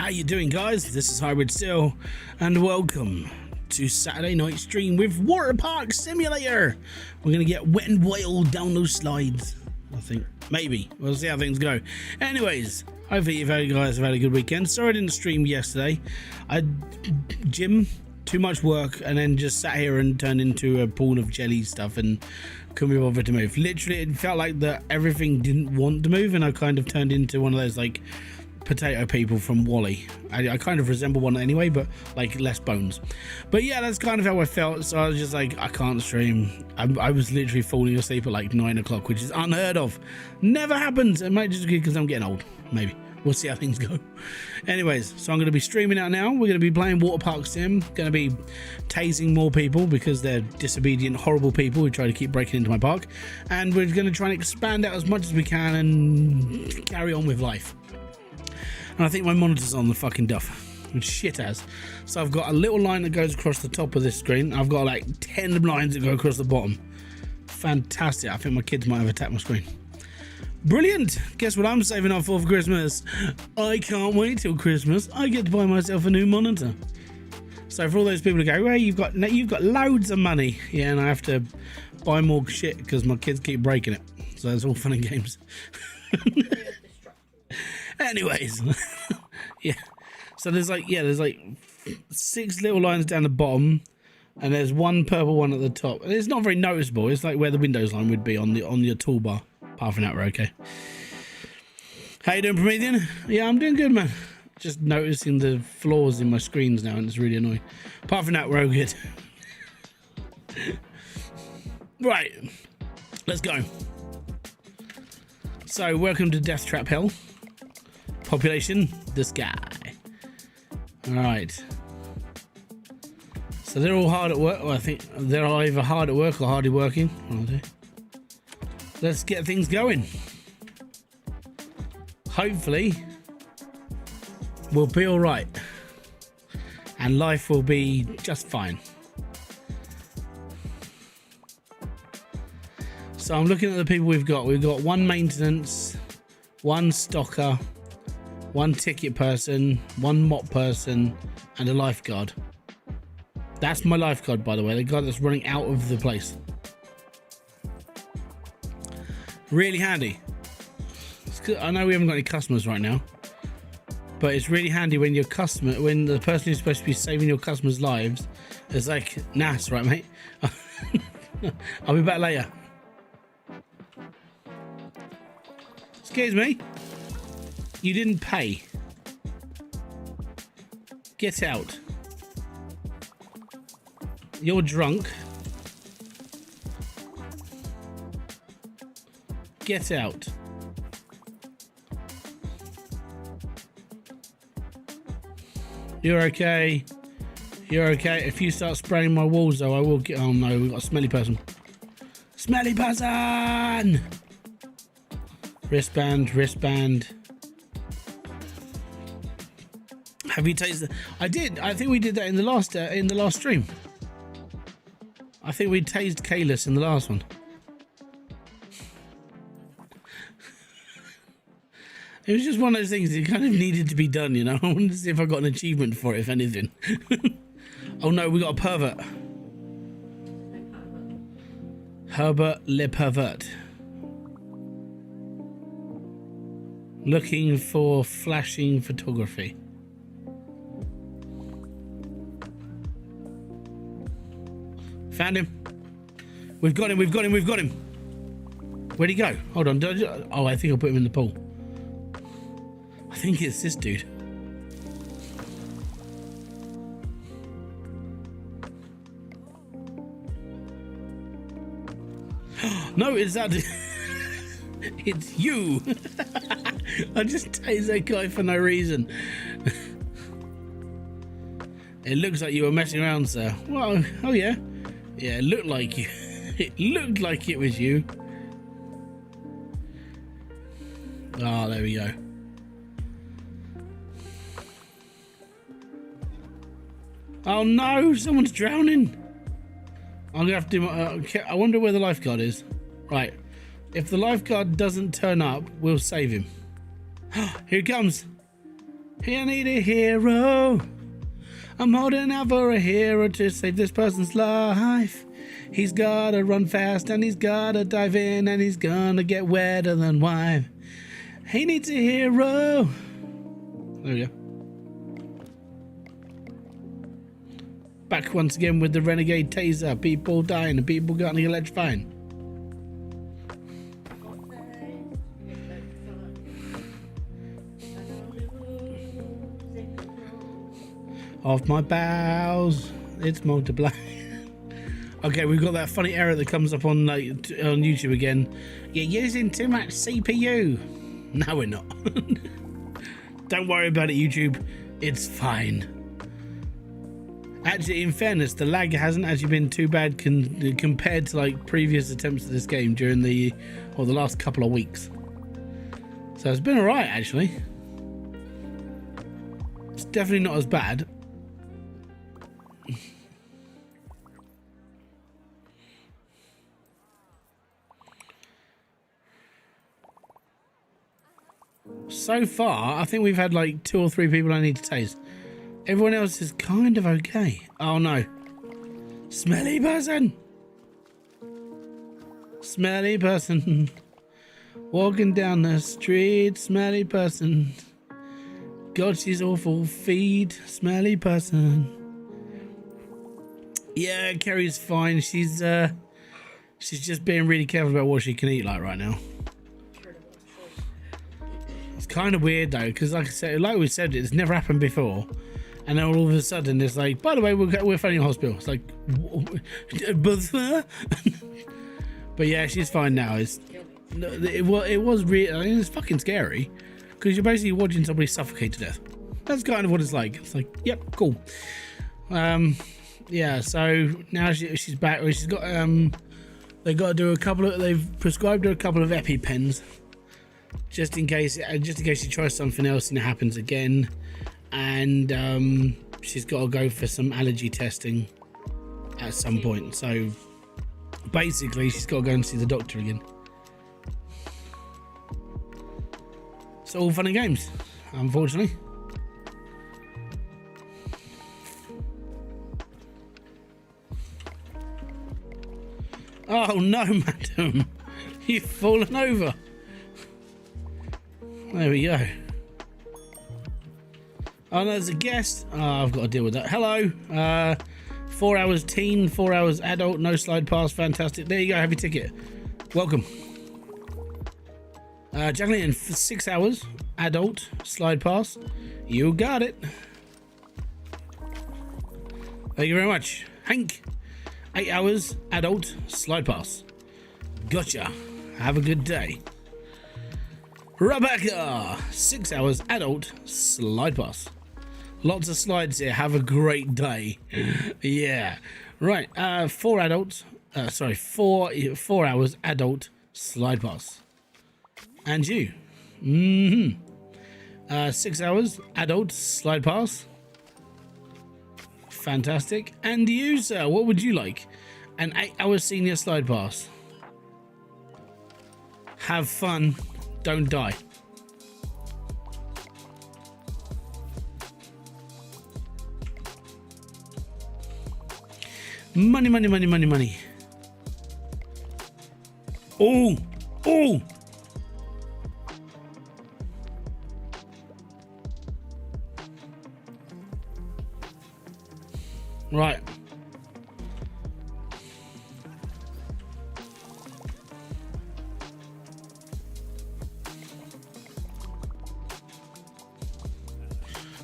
How you doing, guys? This is Hybridsteel, and welcome to Saturday night stream with Waterpark Simulator. We're gonna get wet and wild down those slides. I think maybe we'll see how things go. Anyways, hopefully you guys have had a good weekend. Sorry I didn't stream yesterday. Gym, too much work, and then just sat here and turned into a pool of jelly stuff and couldn't be bothered to move. Literally, it felt like that everything didn't want to move, and I kind of turned into one of those like potato people from Wally. I kind of resemble one anyway, but like less bones. But yeah, that's kind of how I felt. So I was just like, I can't stream. I was literally falling asleep at like 9 o'clock, which is unheard of. Never happens. It might just be because I'm getting old. Maybe. We'll see how things go. Anyways, so I'm going to be streaming out now. We're going to be playing Waterpark Sim. Going to be tasing more people because they're disobedient, horrible people who try to keep breaking into my park. And we're going to try and expand out as much as we can and carry on with life. And I think my monitor's on the fucking duff, which shit has. So I've got a little line that goes across the top of this screen. I've got like 10 lines that go across the bottom. Fantastic. I think my kids might have attacked my screen. Brilliant. Guess what I'm saving up for Christmas? I can't wait till Christmas. I get to buy myself a new monitor. So for all those people who go, well, you've got loads of money. Yeah, and I have to buy more shit because my kids keep breaking it. So that's all fun and games. Anyways, yeah. So there's like 6 little lines down the bottom, and there's one purple one at the top. And it's not very noticeable. It's like where the Windows line would be on your toolbar. Apart from that, we're okay. How you doing, Promethean? Yeah, I'm doing good, man. Just noticing the flaws in my screens now, and it's really annoying. Apart from that, we're all good. Right, let's go. So, welcome to Death Trap Hell. Population, this guy. Alright. So they're all hard at work. Well, I think they're either hard at work or hardly working. Let's get things going. Hopefully, we'll be alright. And life will be just fine. So I'm looking at the people we've got. We've got 1 maintenance, 1 stocker, 1 ticket person, 1 mop person, and a lifeguard. That's my lifeguard, by the way, the guy that's running out of the place. Really handy. I know we haven't got any customers right now, but it's really handy when the person who's supposed to be saving your customers' lives is like, nah, that's right, mate. I'll be back later. Excuse me. You didn't pay. Get out. You're drunk. Get out. You're okay. You're okay. If you start spraying my walls, though, I will get. Oh no, we've got a smelly person. Smelly person! Wristband. Have you tasted? I did. I think we did that in the last stream. I think we tased Kalis in the last one. It was just one of those things that kind of needed to be done, you know. I wanted to see if I got an achievement for it, if anything. Oh no, we got a pervert. Herbert Le Pervert. Looking for flashing photography. Found him. We've got him. Where'd he go? Hold on. Oh, I think I'll put him in the pool. I think it's this dude. No, it's that. It's you. I just tased that guy for no reason. It looks like you were messing around, sir. Well, oh yeah. Yeah, it looked like you. It looked like it was you. Ah, there we go. Oh no, someone's drowning. I'm gonna have to do I wonder where the lifeguard is. Right, if the lifeguard doesn't turn up, we'll save him. Here he comes. I need a hero. I'm holding out for a hero to save this person's life. He's gotta run fast and he's gotta dive in and he's gonna get wetter than wine. He needs a hero. There we go. Back once again with the renegade taser. People dying and people getting electrifying. Off my bowels, it's multiplying. Okay, we've got that funny error that comes up on YouTube again. You're using too much CPU. No, we're not. Don't worry about it, YouTube. It's fine. Actually, in fairness, the lag hasn't actually been too bad compared to like previous attempts at this game during the last couple of weeks. So it's been alright, actually. It's definitely not as bad. So far, I think we've had like 2 or 3 people I need to tase. Everyone else is kind of okay. Oh no. Smelly person. Smelly person. Walking down the street, smelly person. God, she's awful. Feed, smelly person. Yeah, Kerry's fine. She's just being really careful about what she can eat like right now. It's kind of weird though, because like we said, it's never happened before, and then all of a sudden it's like, by the way, we're phoning a hospital. It's like, but yeah, she's fine now. It was really, I mean, it's fucking scary, because you're basically watching somebody suffocate to death. That's kind of what it's like. It's like, yep, cool. Yeah, so now she's back. She's got they got to do a couple of. They've prescribed her a couple of EpiPens, just in case she tries something else and it happens again. And she's got to go for some allergy testing at some point. So basically, she's got to go and see the doctor again. It's all fun and games, unfortunately. Oh no, madam, you've fallen over. There we go. Oh, no, there's a guest. Oh, I've got to deal with that. Hello. 4 hours teen, 4 hours adult, no slide pass. Fantastic. There you go. Have your ticket. Welcome. Juggling in for 6 hours adult slide pass. You got it. Thank you very much. Hank. 8 hours adult slide pass. Gotcha. Have a good day. Rebecca. 6 hours adult slide pass. Lots of slides here. Have a great day. Yeah. Right. 4 adults. Sorry. 4 hours adult slide pass. And you. 6 hours adult slide pass. Fantastic. And you, sir, what would you like? An 8-hour senior slide pass. Have fun. Don't die. Money, money, money, money, money. Oh, oh. Right.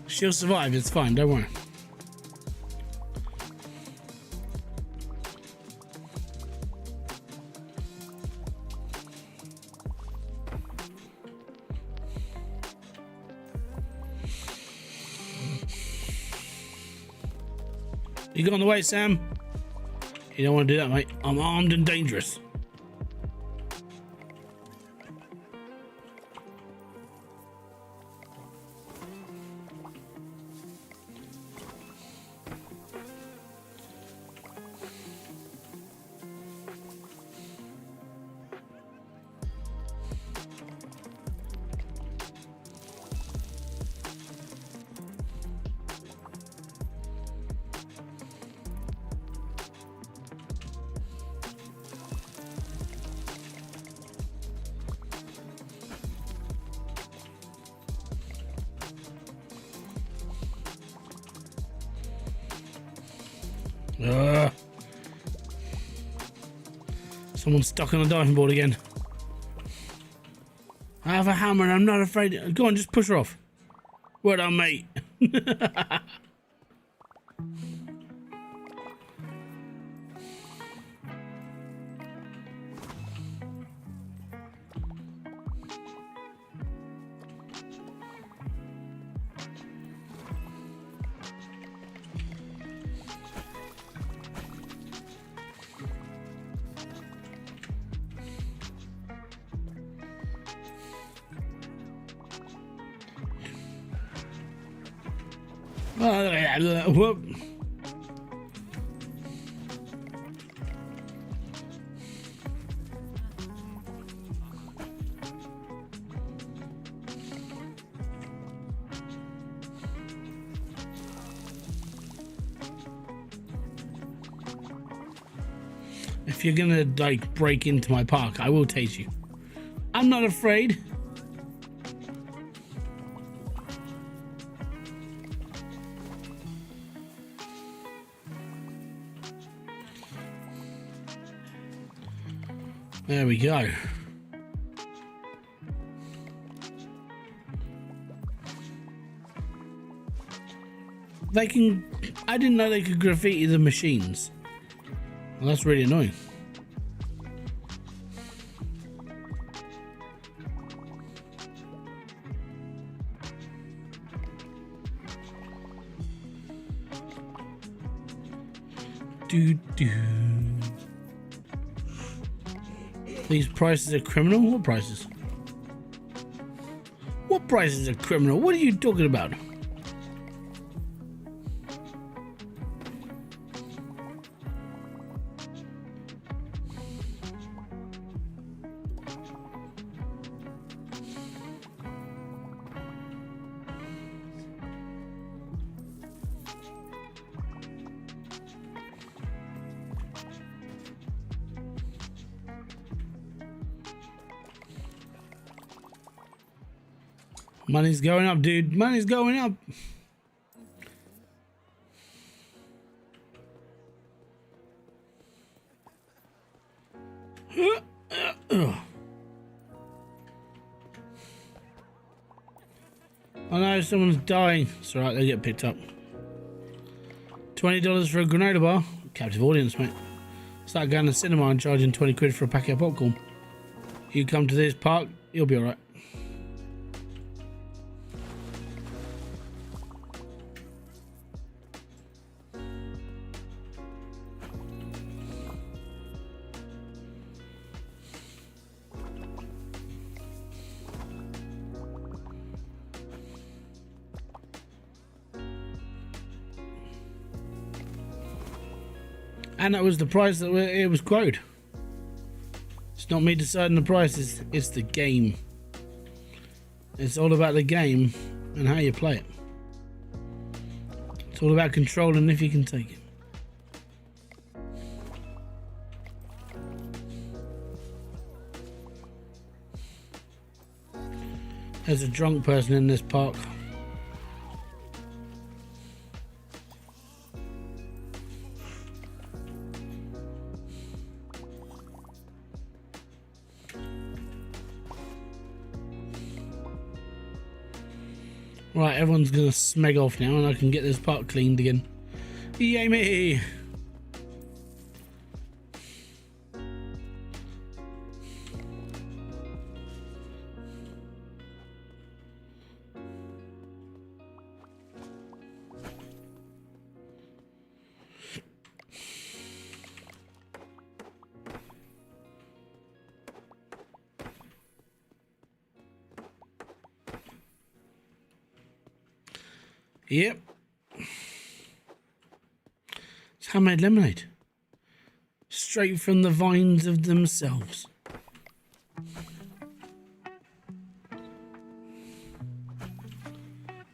She'll survive, it's fine, don't worry. You got on the way, Sam? You don't want to do that, mate. I'm armed and dangerous. Someone's stuck on a diving board again. I have a hammer and I'm not afraid. Go on, just push her off. Well done, mate. Whoop. If you're gonna like break into my park, I will tase you. I'm not afraid. There we go. They can... I didn't know they could graffiti the machines. Well, that's really annoying. Do. These prices are criminal? What prices? What prices are criminal? What are you talking about? Money's going up, dude. Money's going up. I know someone's dying. It's alright, they get picked up. $20 for a granola bar. Captive audience, mate. Start going to the cinema and charging 20 quid for a packet of popcorn. You come to this park, you'll be alright. And that was the price that it was quoted. It's not me deciding the price, it's the game. It's all about the game and how you play it. It's all about controlling if you can take it. There's a drunk person in this park. Right, everyone's gonna smeg off now and I can get this park cleaned again. Yay me! Yep. It's handmade lemonade. Straight from the vines of themselves.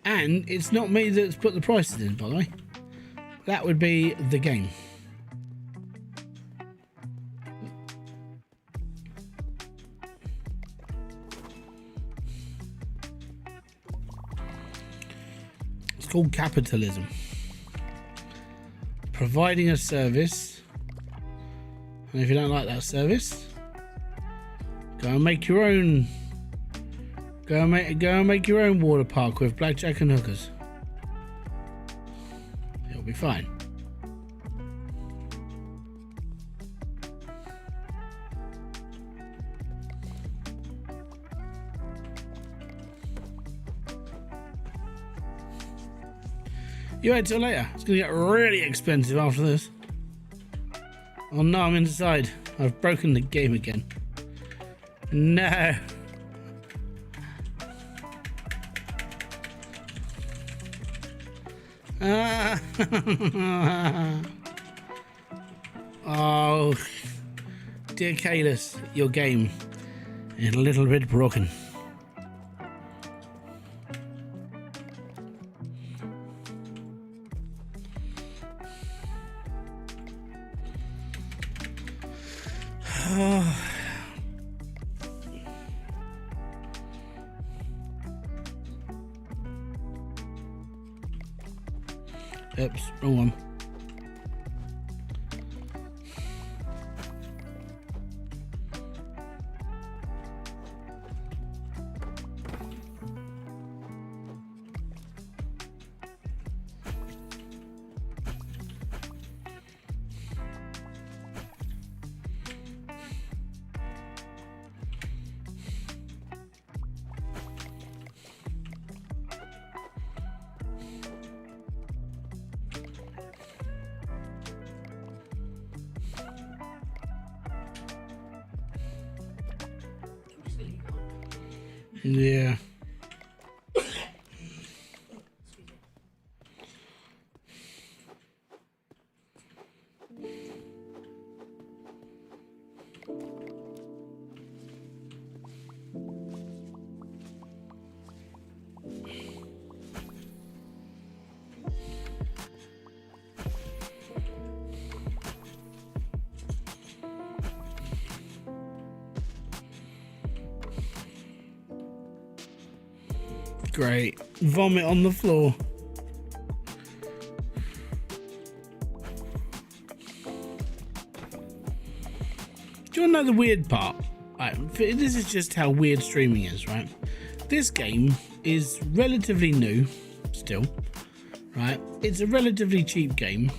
And it's not me that's put the prices in, by the way. That would be the game. It's called capitalism. providing a service, and if you don't like that service, go and make your own. Go and make your own water park with blackjack and hookers. It'll be fine. You wait till later. It's gonna get really expensive after this. Oh no, I'm inside. I've broken the game again. No. Oh, dear Kalis, your game is a little bit broken. Oops, wrong one. Yeah. Great. Vomit on the floor. Do you want to know the weird part? Right, this is just how weird streaming is, right? This game is relatively new, still, right? It's a relatively cheap game.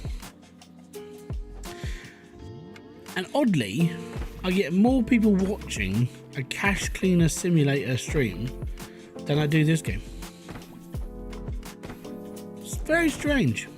And oddly, I get more people watching a cash cleaner simulator stream than I do this game. It's very strange.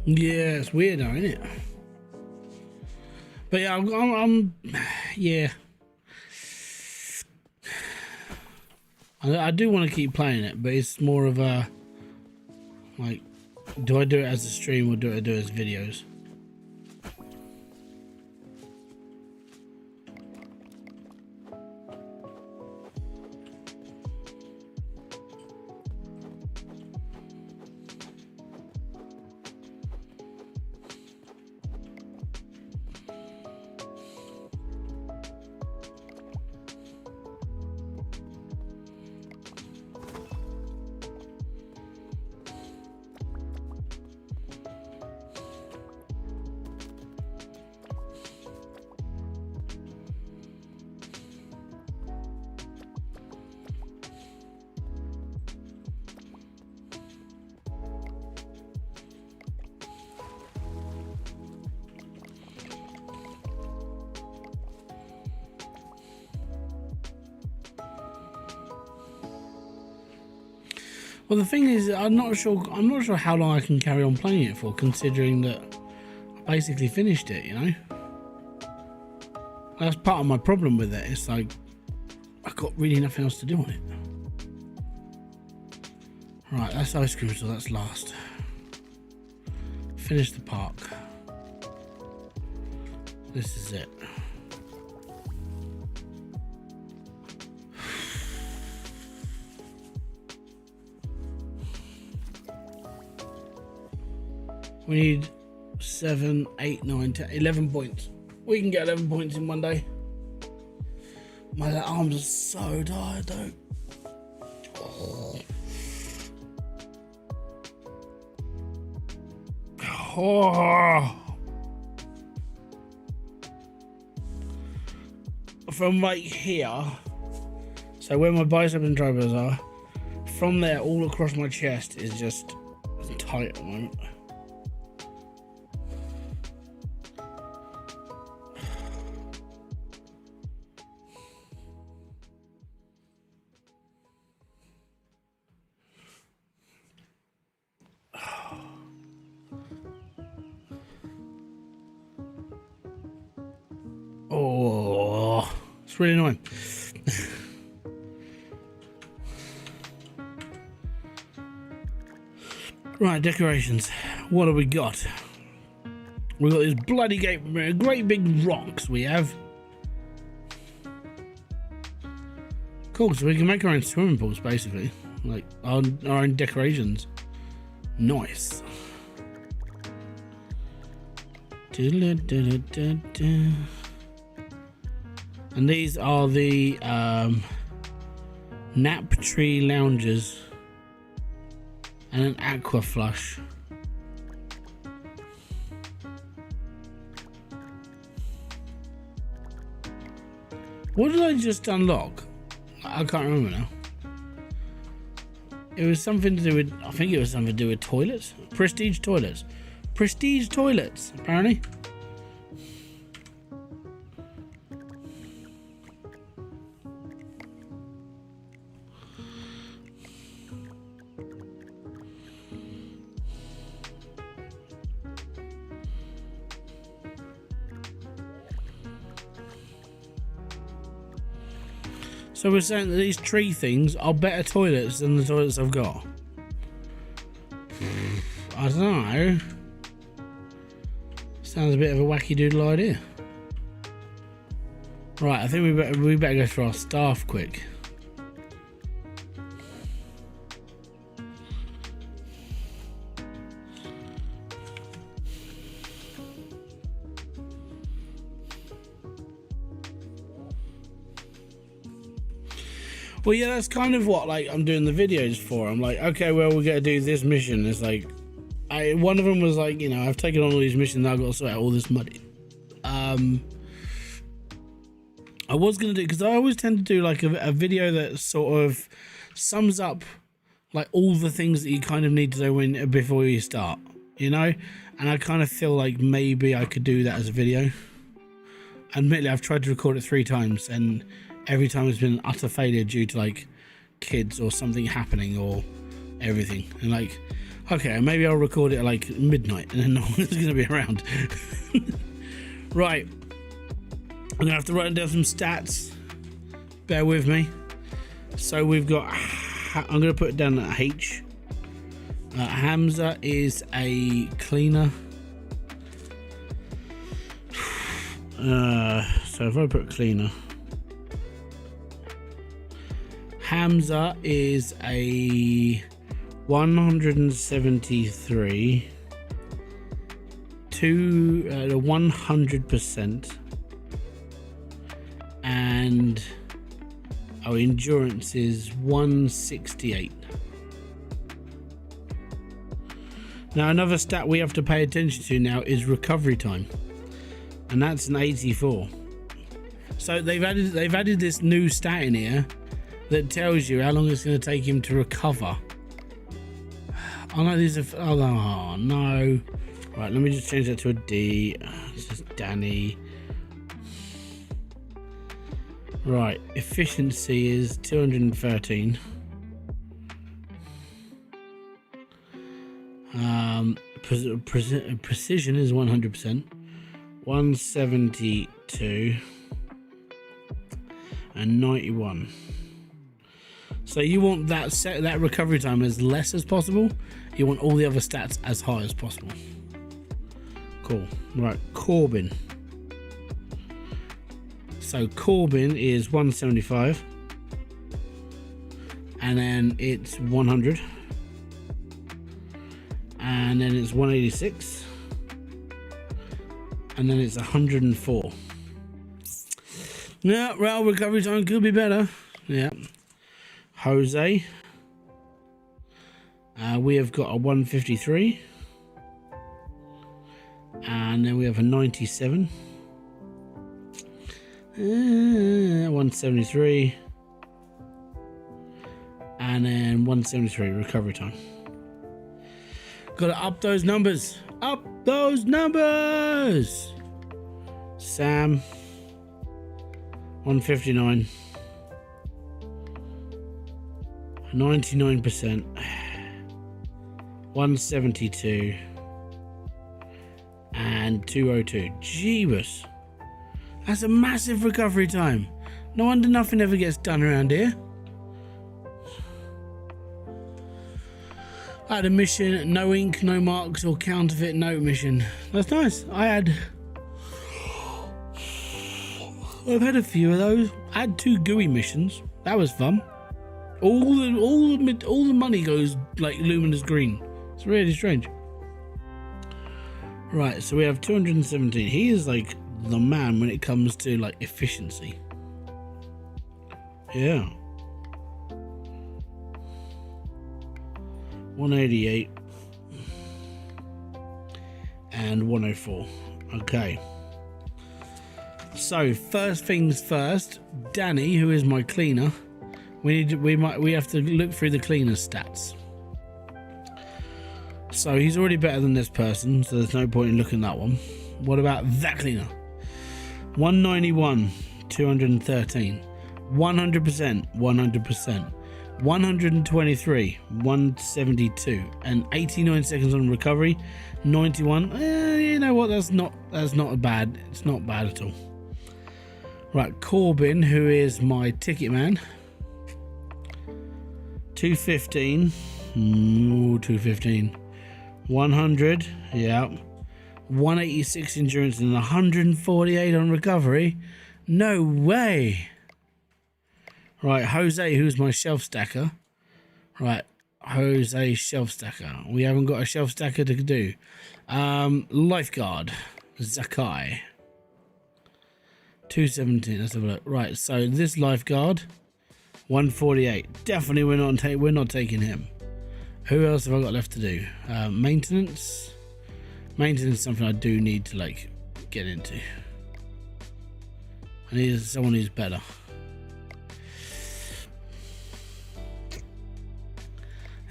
Yeah, it's weird though, isn't it? But yeah, I'm yeah. I do want to keep playing it, but it's more of a, like, do I do it as a stream or do I do it as videos? Well, the thing is, I'm not sure how long I can carry on playing it for, considering that I basically finished it, you know? That's part of my problem with it. It's like, I've got really nothing else to do on it. Right, that's ice cream, so that's last. Finish the park. This is it. We need 7, 8, 9, 10, 11 points. We can get 11 points in one day. My arms are so tired though. Oh. From right here, so where my bicep and triceps are, from there all across my chest is just tight at the moment. Oh, it's really annoying. Right, decorations. What have we got? We've got these bloody great big rocks we have. Cool, so we can make our own swimming pools basically. Like our own decorations. Nice. And these are the nap tree lounges and an aqua flush. What did I just unlock? I can't remember now. It was something to do with, I think it was something to do with toilets. Prestige toilets. Prestige toilets, apparently. So we're saying that these tree things are better toilets than the toilets I've got. I don't know. Sounds a bit of a wacky doodle idea. Right, I think we better go for our staff quick. Well, yeah, that's kind of what like I'm doing the videos for. I'm like, okay, well, we're gonna do this mission. It's like, one of them was like, you know, I've taken on all these missions. Now I've got to sort out all this money. I was gonna do, because I always tend to do like a video that sort of sums up like all the things that you kind of need to do before you start, you know. And I kind of feel like maybe I could do that as a video. Admittedly, I've tried to record it 3 times and every time it's been an utter failure due to like kids or something happening or everything. And like, okay, maybe I'll record it at like midnight and then no one's gonna be around. Right, I'm gonna have to write down some stats. Bear with me. So we've got, I'm gonna put it down at H. Hamza is a cleaner. So if I put cleaner, Hamza is a 173 to 100%, and our endurance is 168. Now another stat we have to pay attention to now is recovery time, and that's an 84. So they've added this new stat in here that tells you how long it's going to take him to recover. Oh no, these are, oh no. Right, let me just change that to a D. This is Danny. Right, efficiency is 213. Precision is 100%. 172 and 91. So you want that recovery time as less as possible. You want all the other stats as high as possible. Cool. Right, Corbin. So Corbin is 175, and then it's 100, and then it's 186, and then it's 104. Yeah, well, recovery time could be better. Yeah. Jose. We have got a 153, and then we have a 97. 173, and then 173 recovery time. Gotta up those numbers. Up those numbers. Sam, 159, 99%, 172, and 202. Jeebus. That's a massive recovery time. No wonder nothing ever gets done around here. I had a mission, no ink, no marks, or counterfeit note mission. That's nice. I've had a few of those. I had 2 GUI missions. That was fun. All the money goes like luminous green. It's really strange. Right, so we have 217. He is like the man when it comes to like efficiency. Yeah. 188 and 104. Okay. So first things first, Danny, who is my cleaner, we have to look through the cleaner's stats. So he's already better than this person, so there's no point in looking at that one. What about that cleaner? 191, 213, 100%, 100, 123, 172, and 89 seconds on recovery, 91. You know what? That's not bad. It's not bad at all. Right, Corbin, who is my ticket man, 215. 215. 100, yeah. 186 endurance and 148 on recovery. No way. Right, Jose, who's my shelf stacker. Right, Jose shelf stacker. We haven't got a shelf stacker to do. Lifeguard, Zakai. 217. Let's have a look. Right, so this lifeguard, 148. Definitely we're not taking him. Who else have I got left to do? Maintenance. Maintenance is something I do need to like get into. I need someone who's better.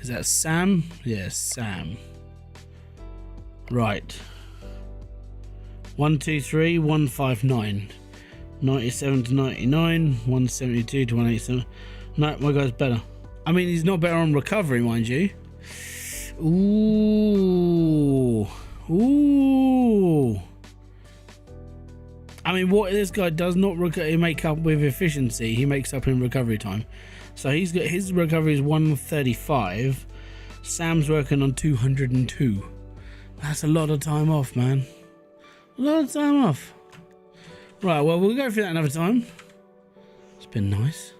Is that Sam? Yes, Sam. Right. 123, 159. 97 to 99, 172 to 187. No, my guy's better. I mean, he's not better on recovery, mind you. Ooh. Ooh. I mean, what this guy does not make up with efficiency, he makes up in recovery time. So he's got his recovery is 135. Sam's working on 202. That's a lot of time off, man. A lot of time off. Right, well, we'll go through that another time. It's been nice.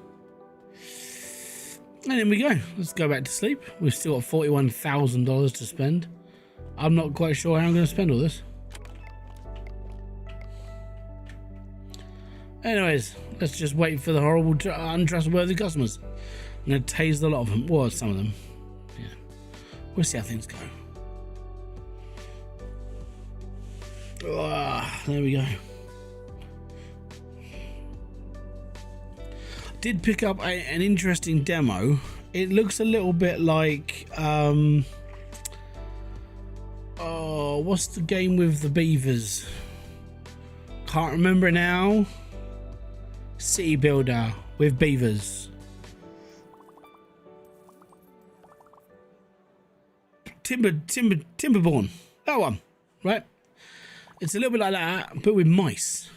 And then we go. Let's go back to sleep. We've still got $41,000 to spend. I'm not quite sure how I'm going to spend all this. Anyways, let's just wait for the horrible, untrustworthy customers. I'm going to tase a lot of them. Well, some of them. Yeah. We'll see how things go. There we go. Did pick up an interesting demo. It looks a little bit like oh, what's the game with the beavers? Can't remember now. City builder with beavers. Timberborn. That one, right? It's a little bit like that, but with mice.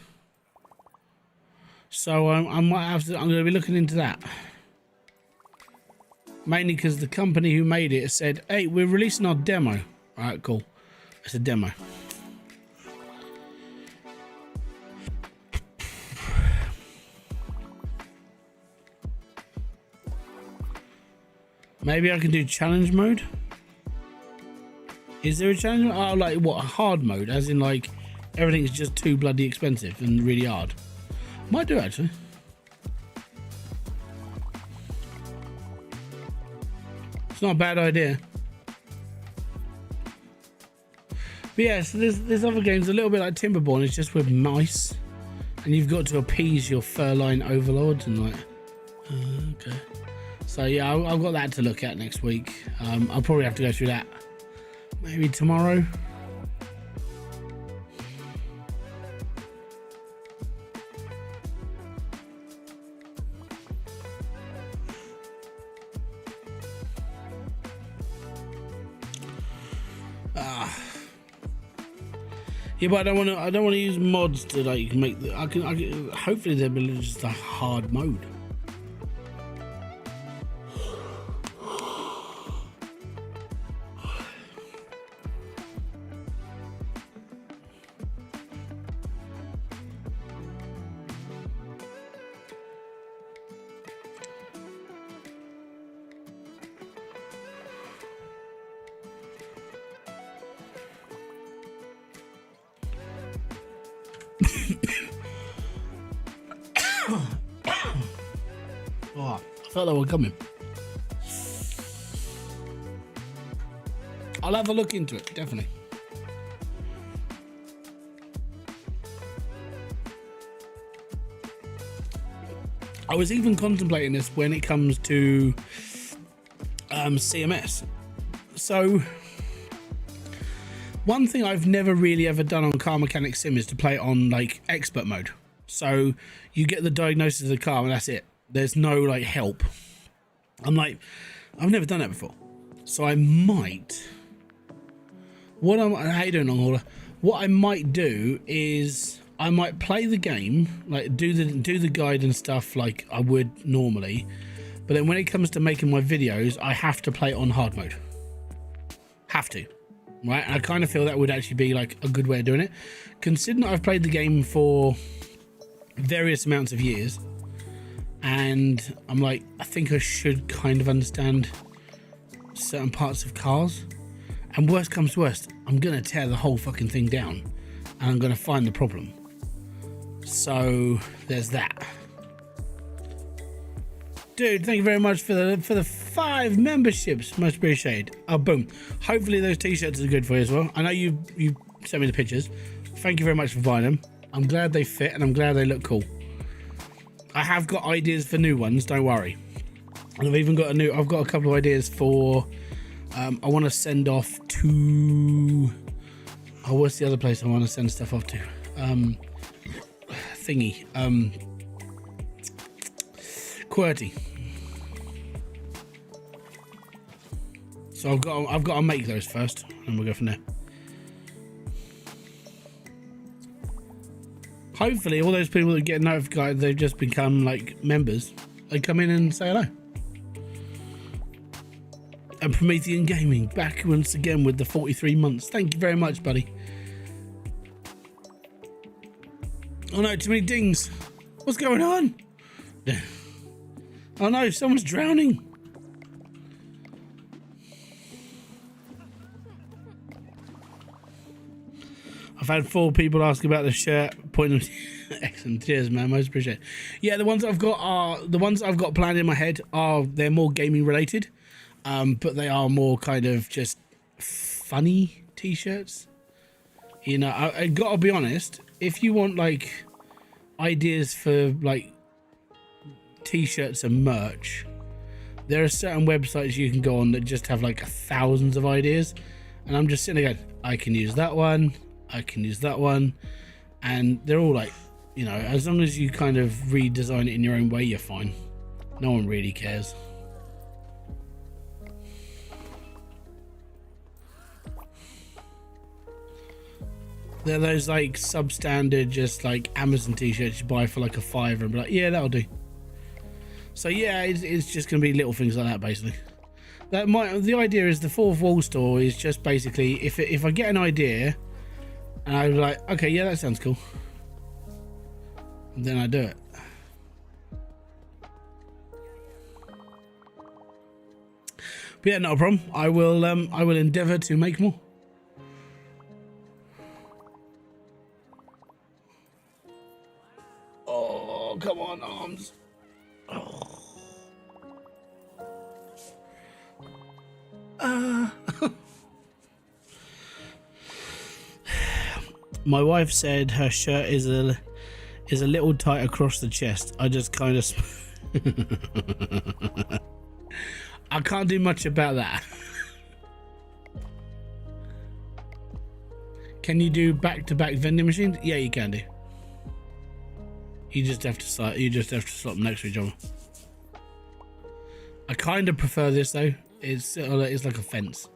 So I might have to. I'm going to be looking into that. Mainly because the company who made it said, "Hey, we're releasing our demo." All right, cool. It's a demo. Maybe I can do challenge mode. Is there a challenge mode? Oh, like what? A hard mode, as in like everything's just too bloody expensive and really hard. Might do actually. It's not a bad idea. But yeah, so there's other games a little bit like Timberborn. It's just with mice, and you've got to appease your fur-line overlords and like. Okay. So yeah, I've got that to look at next week. I'll probably have to go through that maybe tomorrow. Yeah, but I don't want to use mods to like make the. I can hopefully they'll be just a hard mode. Oh, I thought they were coming. I'll have a look into it, definitely. I was even contemplating this when it comes to CMS. So one thing I've never really ever done on Car Mechanic Sim is to play it on like expert mode. So you get the diagnosis of the car and that's it. There's no like help. I'm like, I've never done that before. So I might. How you doing, Long Hauler? What I might do is I might play the game, like do the guide and stuff like I would normally. But then when it comes to making my videos, I have to play it on hard mode. Have to. Right? And I kind of feel that would actually be like a good way of doing it. Considering that I've played the game for various amounts of years, and I'm like, I think I should kind of understand certain parts of cars. And worst comes to worst, I'm gonna tear the whole fucking thing down and I'm gonna find the problem. So there's that. Dude, thank you very much for the 5 memberships, much appreciated. Oh, boom. Hopefully those t-shirts are good for you as well. I know you sent me the pictures. Thank you very much for buying them. I'm glad they fit and I'm glad they look cool. I have got ideas for new ones, don't worry. And I've got a couple of ideas for I want to send off to what's the other place I want to send stuff off to? QWERTY. So I've got to make those first and we'll go from there. Hopefully all those people that get notified they've just become like members, they come in and say hello. And Promethean Gaming back once again with the 43 months. Thank you very much, buddy. Oh no, too many dings. What's going on? Oh no, someone's drowning. I've had 4 people ask about the shirt. Pointing. Excellent. Cheers, man. Most appreciated. Yeah, the ones I've got planned in my head they're more gaming related. But they are more kind of just funny t-shirts. You know, I gotta be honest, if you want like ideas for like t-shirts and merch, there are certain websites you can go on that just have like thousands of ideas, and I'm just sitting there going, I can use that one, I can use that one, and they're all like, you know, as long as you kind of redesign it in your own way, you're fine. No one really cares. They're those like substandard, just like Amazon t-shirts you buy for like a $5 and be like, yeah, that'll do. So yeah, it's just gonna be little things like that basically. The idea is the fourth wall store is just basically if I get an idea and I'm like, okay, yeah, that sounds cool, and then I do it. But yeah, not a problem. I will endeavour to make more. Oh, come on, arms. Oh. My wife said her shirt is a little tight across the chest. I just kind of I can't do much about that. Can you do back-to-back vending machines? Yeah, you can do. You just have to slot them next to each other. I kind of prefer this though. It's like a fence.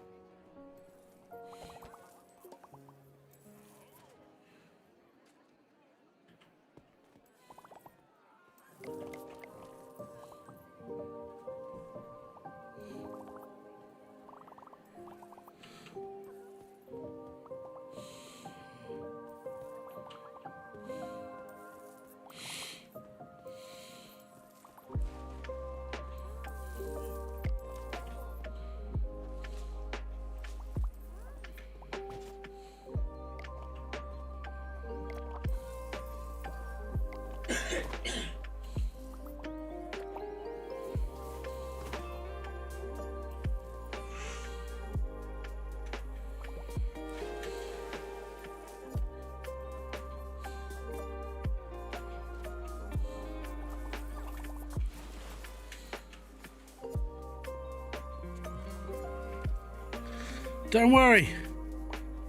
Don't worry,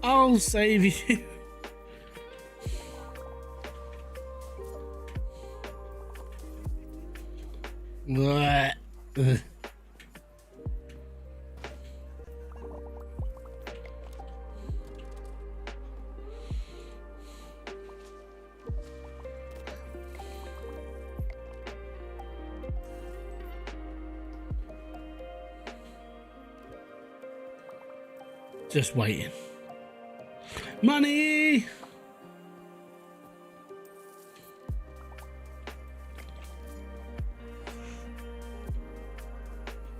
I'll save you. Just waiting. Money!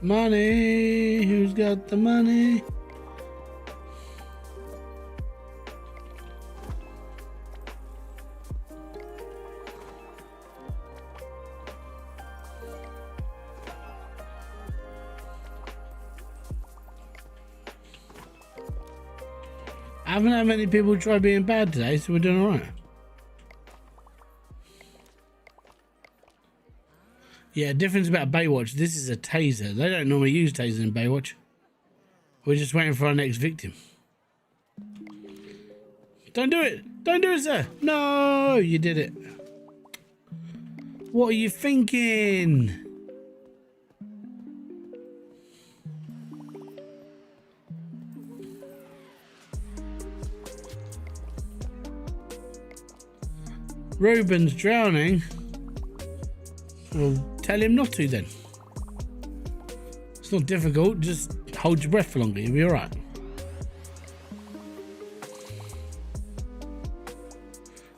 Money! Who's got the money? I haven't had many people try being bad today, so we're doing alright. Yeah, difference about Baywatch, this is a taser. They don't normally use tasers in Baywatch. We're just waiting for our next victim. Don't do it! Don't do it, sir! No! You did it. What are you thinking? Ruben's drowning. Well, tell him not to then. It's not difficult, just hold your breath for longer, you'll be alright.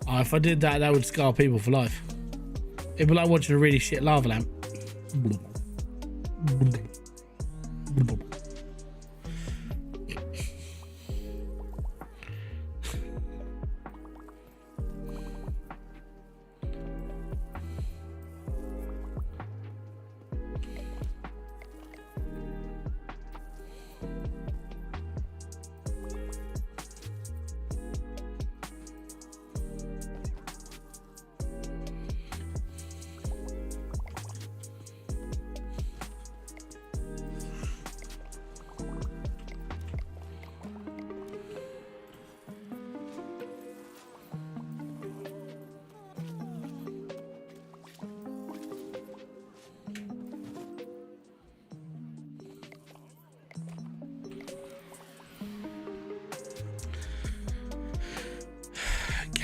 Oh, if I did that, that would scar people for life. It'd be like watching a really shit lava lamp.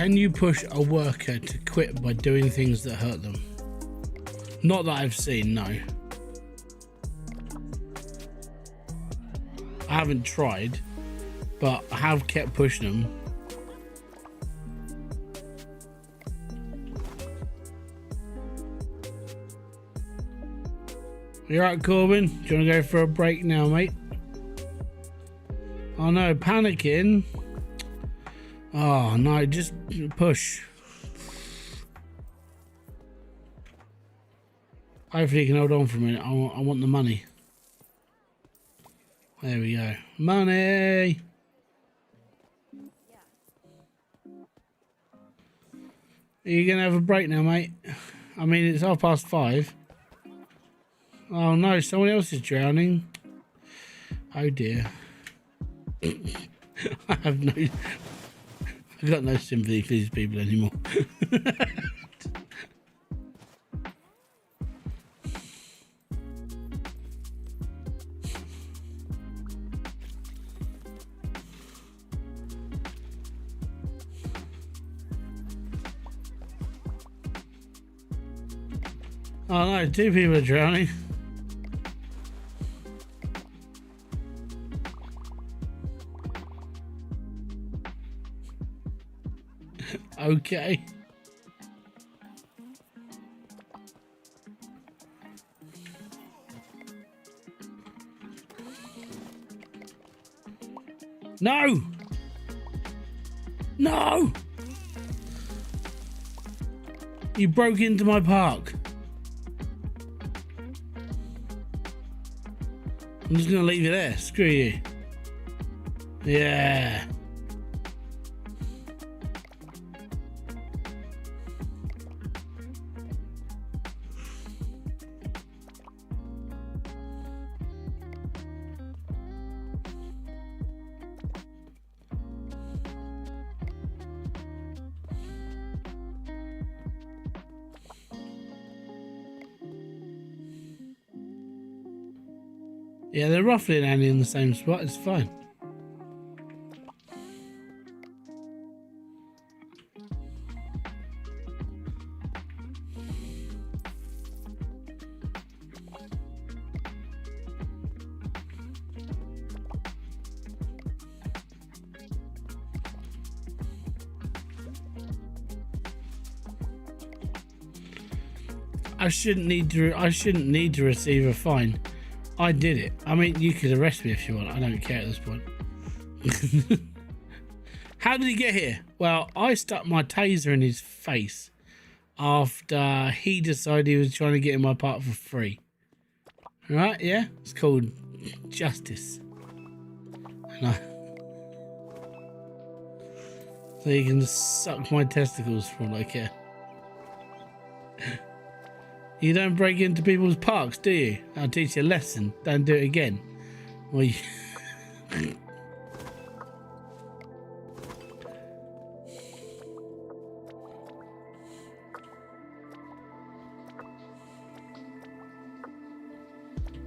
Can you push a worker to quit by doing things that hurt them? Not that I've seen, no. I haven't tried, but I have kept pushing them. You alright, Corbin? Do you want to go for a break now, mate? Oh no, panicking. Oh no, just push. Hopefully you can hold on for a minute. I want the money. There we go. Money! Are you going to have a break now, mate? I mean, it's 5:30. Oh no, someone else is drowning. Oh dear. I've got no sympathy for these people anymore. Oh no, 2 people are drowning. Okay. No! No! You broke into my park. I'm just gonna leave you there. Screw you. Yeah. Yeah, they're roughly landing in the same spot. It's fine. I shouldn't need to receive a fine. I did it. I mean, you could arrest me if you want. I don't care at this point. How did he get here? Well, I stuck my taser in his face after he decided he was trying to get in my park for free. Right? Yeah? It's called justice. So you can suck my testicles for all I care. You don't break into people's parks, do you? I'll teach you a lesson. Don't do it again. Well, you...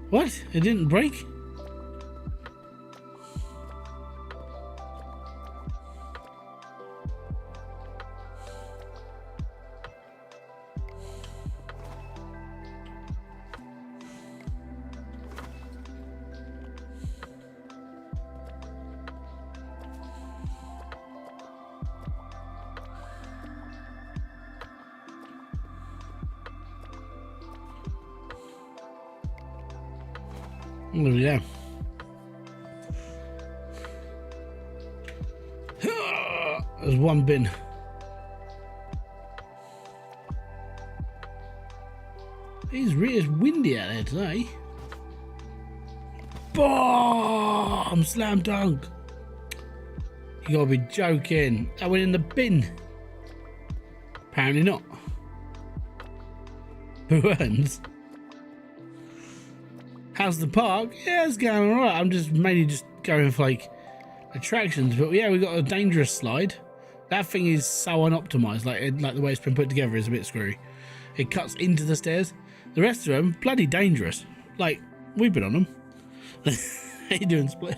What? It didn't break? There we go. There's one bin. It's windy out there today. Boom! Slam dunk. You gotta be joking. That went in the bin. Apparently not. Who earns? How's the park? Yeah, it's going alright. I'm just mainly just going for like attractions, but yeah, we got a dangerous slide. That thing is so unoptimized, like the way it's been put together is a bit screwy. It cuts into the stairs. The rest of them bloody dangerous. Like we've been on them. How you doing, Split?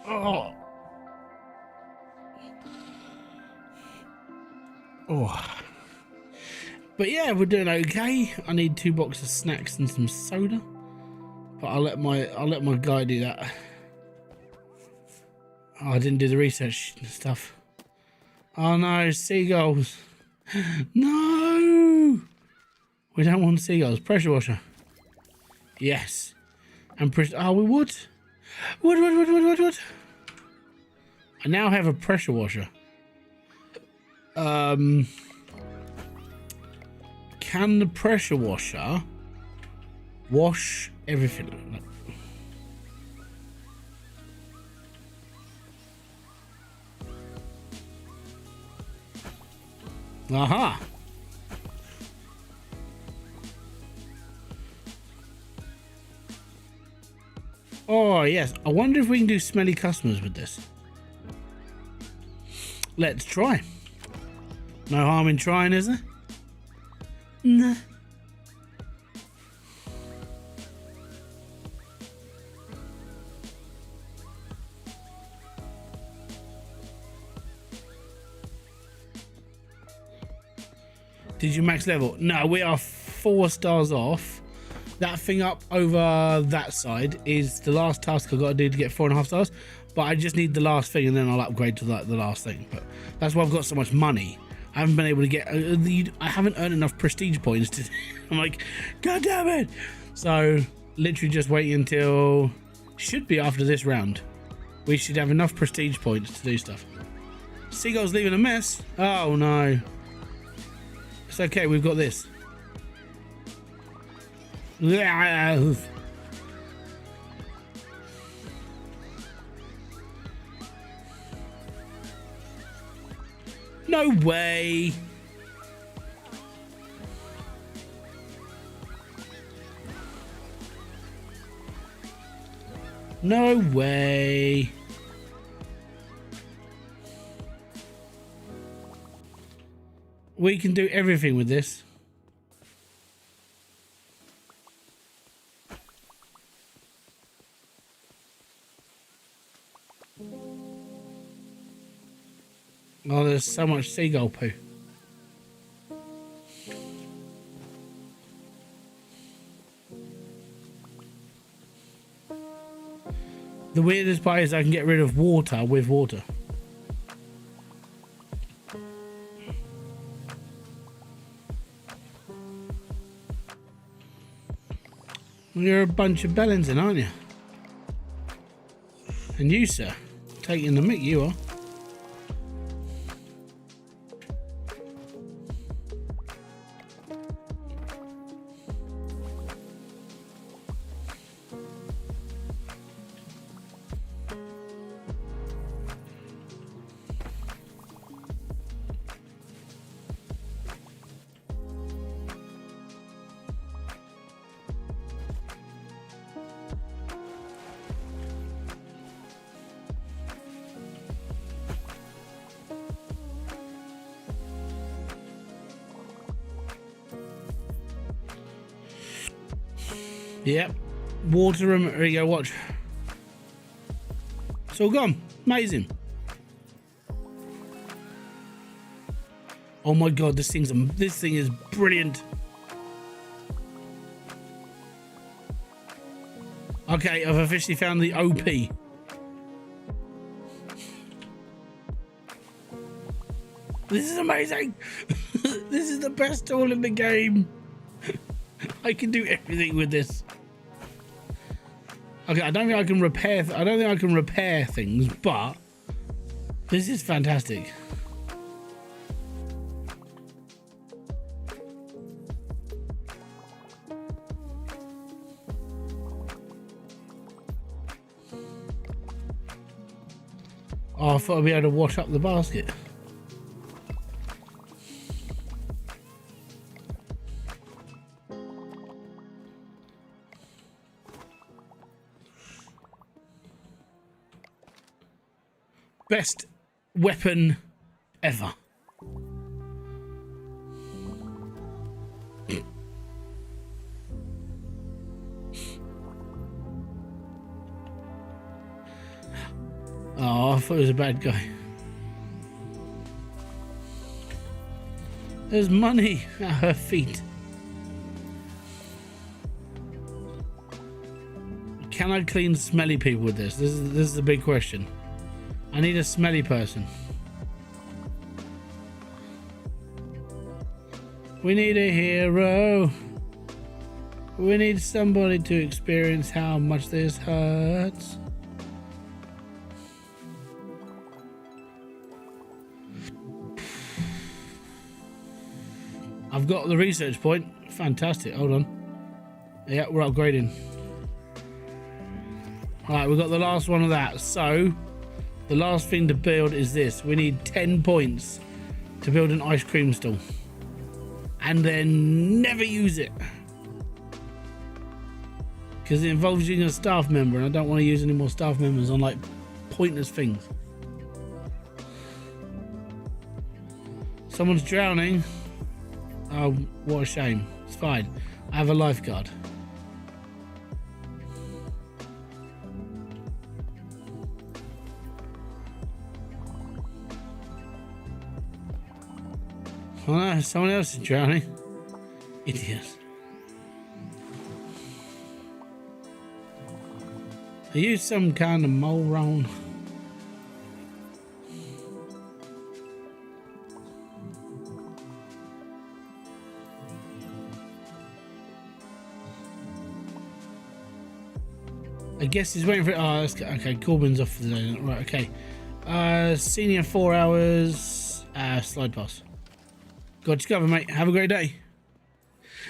Oh. Oh. But yeah, we're doing okay. I need 2 boxes of snacks and some soda. But I'll let my guy do that. Oh, I didn't do the research stuff. Oh no, seagulls. No! We don't want seagulls. Pressure washer. Yes. And oh, we would. Would. I now have a pressure washer. Can the pressure washer wash everything? Aha! Oh yes, I wonder if we can do smelly customers with this. Let's try. No harm in trying, is there? Nah. Did you max level? No, we are 4 stars off. That thing up over that side is the last task I got to do to get 4.5 stars. But I just need the last thing and then I'll upgrade to the last thing. But that's why I've got so much money. I haven't been able to get... I haven't earned enough prestige points to... I'm like, God damn it! So, literally just waiting until... Should be after this round. We should have enough prestige points to do stuff. Seagull's leaving a mess. Oh, no. It's okay, we've got this. No way. No way. We can do everything with this. Oh, there's so much seagull poo. The weirdest part is I can get rid of water with water. You're a bunch of bellends then, aren't you? And you, sir, taking the mick, you are. Yep. Water room. There you go, watch. It's all gone. Amazing. Oh my god, this thing is brilliant. Okay, I've officially found the OP. This is amazing. This is the best tool in the game. I can do everything with this. Okay, I don't think I can repair things, but this is fantastic. Oh, I thought I'd be able to wash up the basket. Best weapon ever. Oh, I thought it was a bad guy. There's money at her feet. Can I clean smelly people with this? This is the big question. I need a smelly person. We need a hero. We need somebody to experience how much this hurts. I've got the research point. Fantastic. Hold on. Yeah, we're upgrading. Right, we've got the last one of that. So, the last thing to build is this. We need 10 points to build an ice cream stall. And then never use it. Because it involves using a staff member, and I don't want to use any more staff members on, like, pointless things. Someone's drowning. Oh, what a shame. It's fine. I have a lifeguard. Oh no, someone else is drowning. Idiot. Are you some kind of moron? I guess he's waiting for it. Oh, okay. Corbin's off for the day. Right, okay. Senior 4 hours. Slide pass. Got you covered, mate. Have a great day.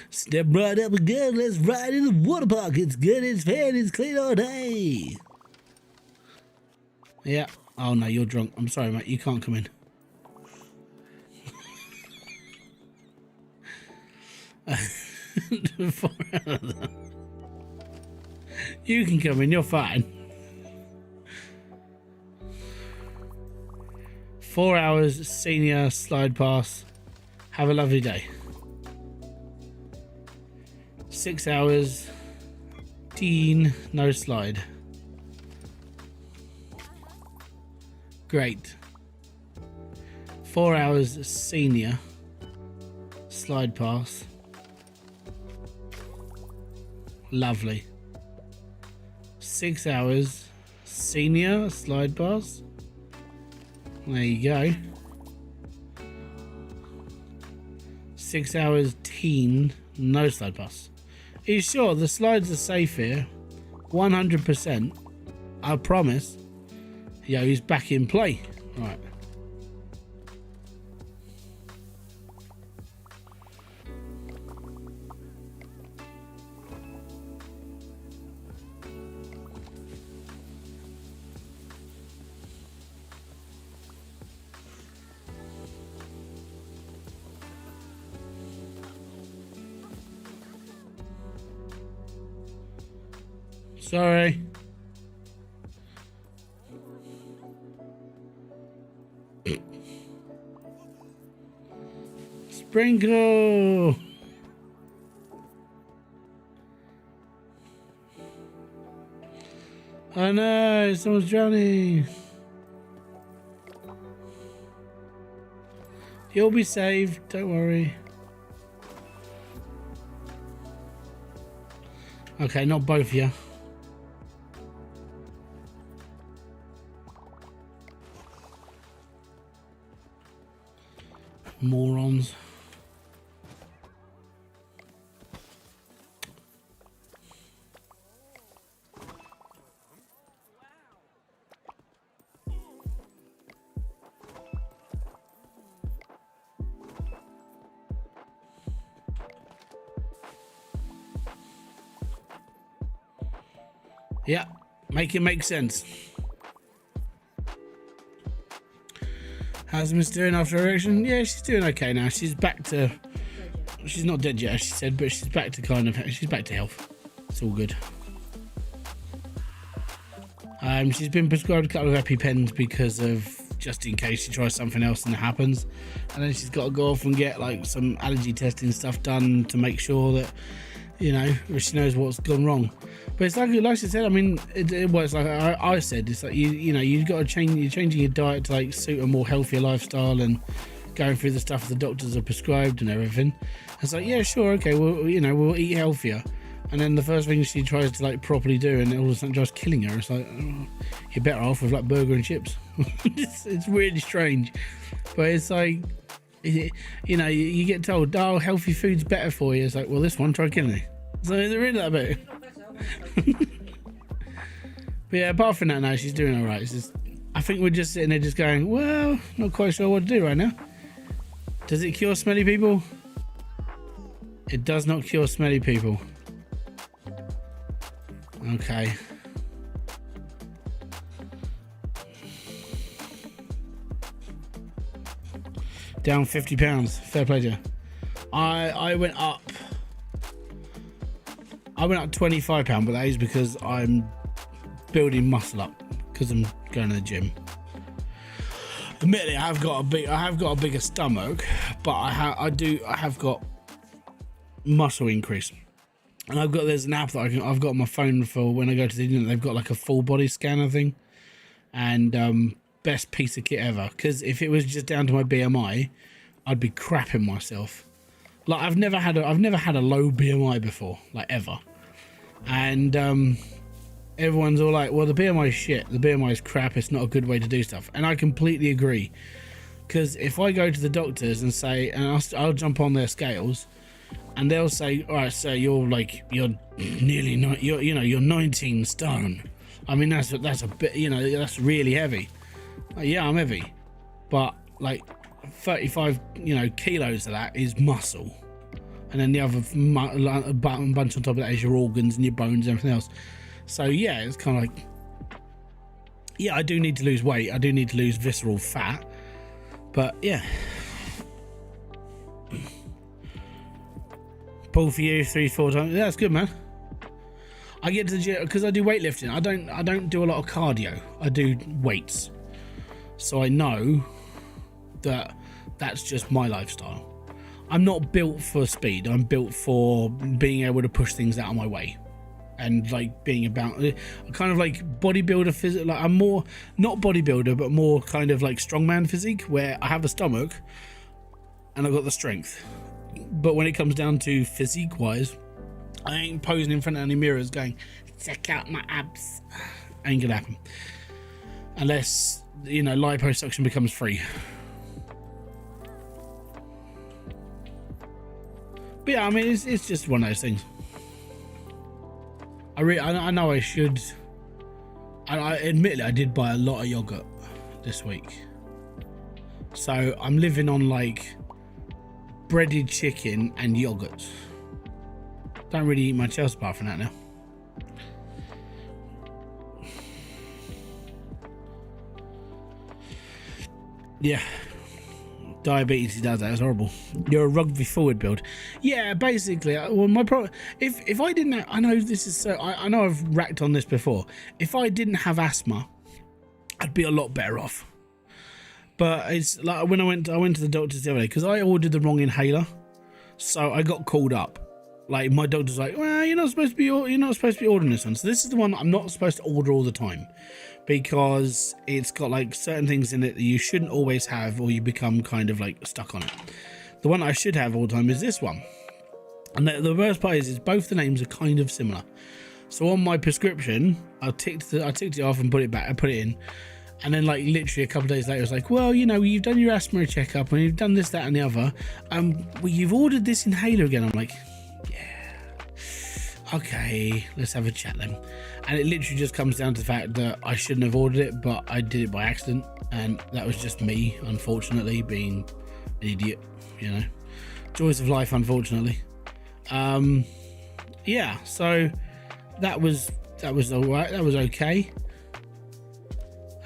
Step right up again. Let's ride in the water park. It's good, it's fair, it's clean all day. Yeah. Oh, no, you're drunk. I'm sorry, mate. You can't come in. You can come in. You're fine. 4 hours, senior, slide pass. Have a lovely day. 6 hours, teen, no slide. Great. 4 hours, senior, slide pass. Lovely. 6 hours, senior, slide pass. There you go. 6 hours, teen, no slide pass. Are you sure the slides are safe here? 100%. I promise. Yo, he's back in play. Right. Sorry. Sprinkle. Oh no, someone's drowning. You'll be saved, don't worry. Okay, not both of you. Morons. Yeah, make it make sense. How's Miss doing after her reaction? Yeah, she's doing okay now. She's back to... She's not dead yet, as she said, but she's back to she's back to health. It's all good. She's been prescribed a couple of EpiPens because of... just in case she tries something else and it happens. And then she's got to go off and get, like, some allergy testing stuff done to make sure that, you know, she knows what's gone wrong. But it's like she said, I mean, it works like I said. It's like, you know, you've got to change, you're changing your diet to, like, suit a more healthier lifestyle and going through the stuff the doctors have prescribed and everything. It's like, yeah, sure, okay, well, you know, we'll eat healthier. And then the first thing she tries to like properly do, and all of a sudden just killing her. It's like, oh, you're better off with like burger and chips. it's really strange, but it's like, you know, you get told, oh, healthy food's better for you. It's like, well, this one, try killing it. So they're in that bit. But yeah, apart from that, now she's doing all right. It's just, I think we're just sitting there just going, well, not quite sure what to do right now. Does it cure smelly people? It does not cure smelly people. Okay. Down 50 pounds. Fair play to you. I went up 25 pounds, but that is because I'm building muscle up because I'm going to the gym. Admittedly, I have got a bigger stomach, but I have got muscle increase. And there's an app that I've got on my phone for when I go to the gym. They've got like a full body scanner thing, and best piece of kit ever. Because if it was just down to my BMI, I'd be crapping myself. Like I've never had a low BMI before, like ever. And everyone's all like, well, the BMI is shit. The BMI is crap. It's not a good way to do stuff. And I completely agree. Because if I go to the doctors and say, and I'll jump on their scales, and they'll say, all right, so you're nearly you're 19 stone. I mean, that's a bit, you know, that's really heavy. Like, yeah, I'm heavy, but like 35, you know, kilos of that is muscle, and then the other bunch on top of that is your organs and your bones and everything else. So yeah, it's kind of like, yeah, I do need to lose weight. I do need to lose visceral fat, but yeah. Pull for you 3-4 times. Yeah, that's good, man. I get to the gym because I do weightlifting. I don't do a lot of cardio. I do weights, so I know that that's just my lifestyle. I'm not built for speed. I'm built for being able to push things out of my way, and like being about kind of like bodybuilder physique. Like I'm more not bodybuilder, but more kind of like strongman physique, where I have the stomach and I've got the strength. But when it comes down to physique wise, I ain't posing in front of any mirrors going, check out my abs. Ain't gonna happen. Unless, you know, liposuction becomes free. But yeah, I mean, it's just one of those things. I know I should. I admittedly, I did buy a lot of yogurt this week. So I'm living on like breaded chicken and yogurt. Don't really eat much else apart from that now. Yeah, diabetes does that. It's horrible. You're a rugby forward build. Yeah, basically. Well, my problem, if I didn't have, I know this is so, I know I've racked on this before. If I didn't have asthma, I'd be a lot better off. But it's like when I went to the doctors the other day because I ordered the wrong inhaler, so I got called up. Like my doctor's like, well, you're not supposed to be ordering this one. So this is the one I'm not supposed to order all the time, because it's got like certain things in it that you shouldn't always have, or you become kind of like stuck on it. The one I should have all the time is this one, and the worst part is both the names are kind of similar. So on my prescription, I ticked it off and put it back. I put it in. And then, like, literally a couple of days later, it's like, well, you know, you've done your asthma checkup and you've done this, that, and the other. Well, you've ordered this inhaler again. I'm like, yeah, okay, let's have a chat then. And it literally just comes down to the fact that I shouldn't have ordered it, but I did it by accident. And that was just me, unfortunately, being an idiot, you know. Joys of life, unfortunately. Yeah, so that was all right. That was okay.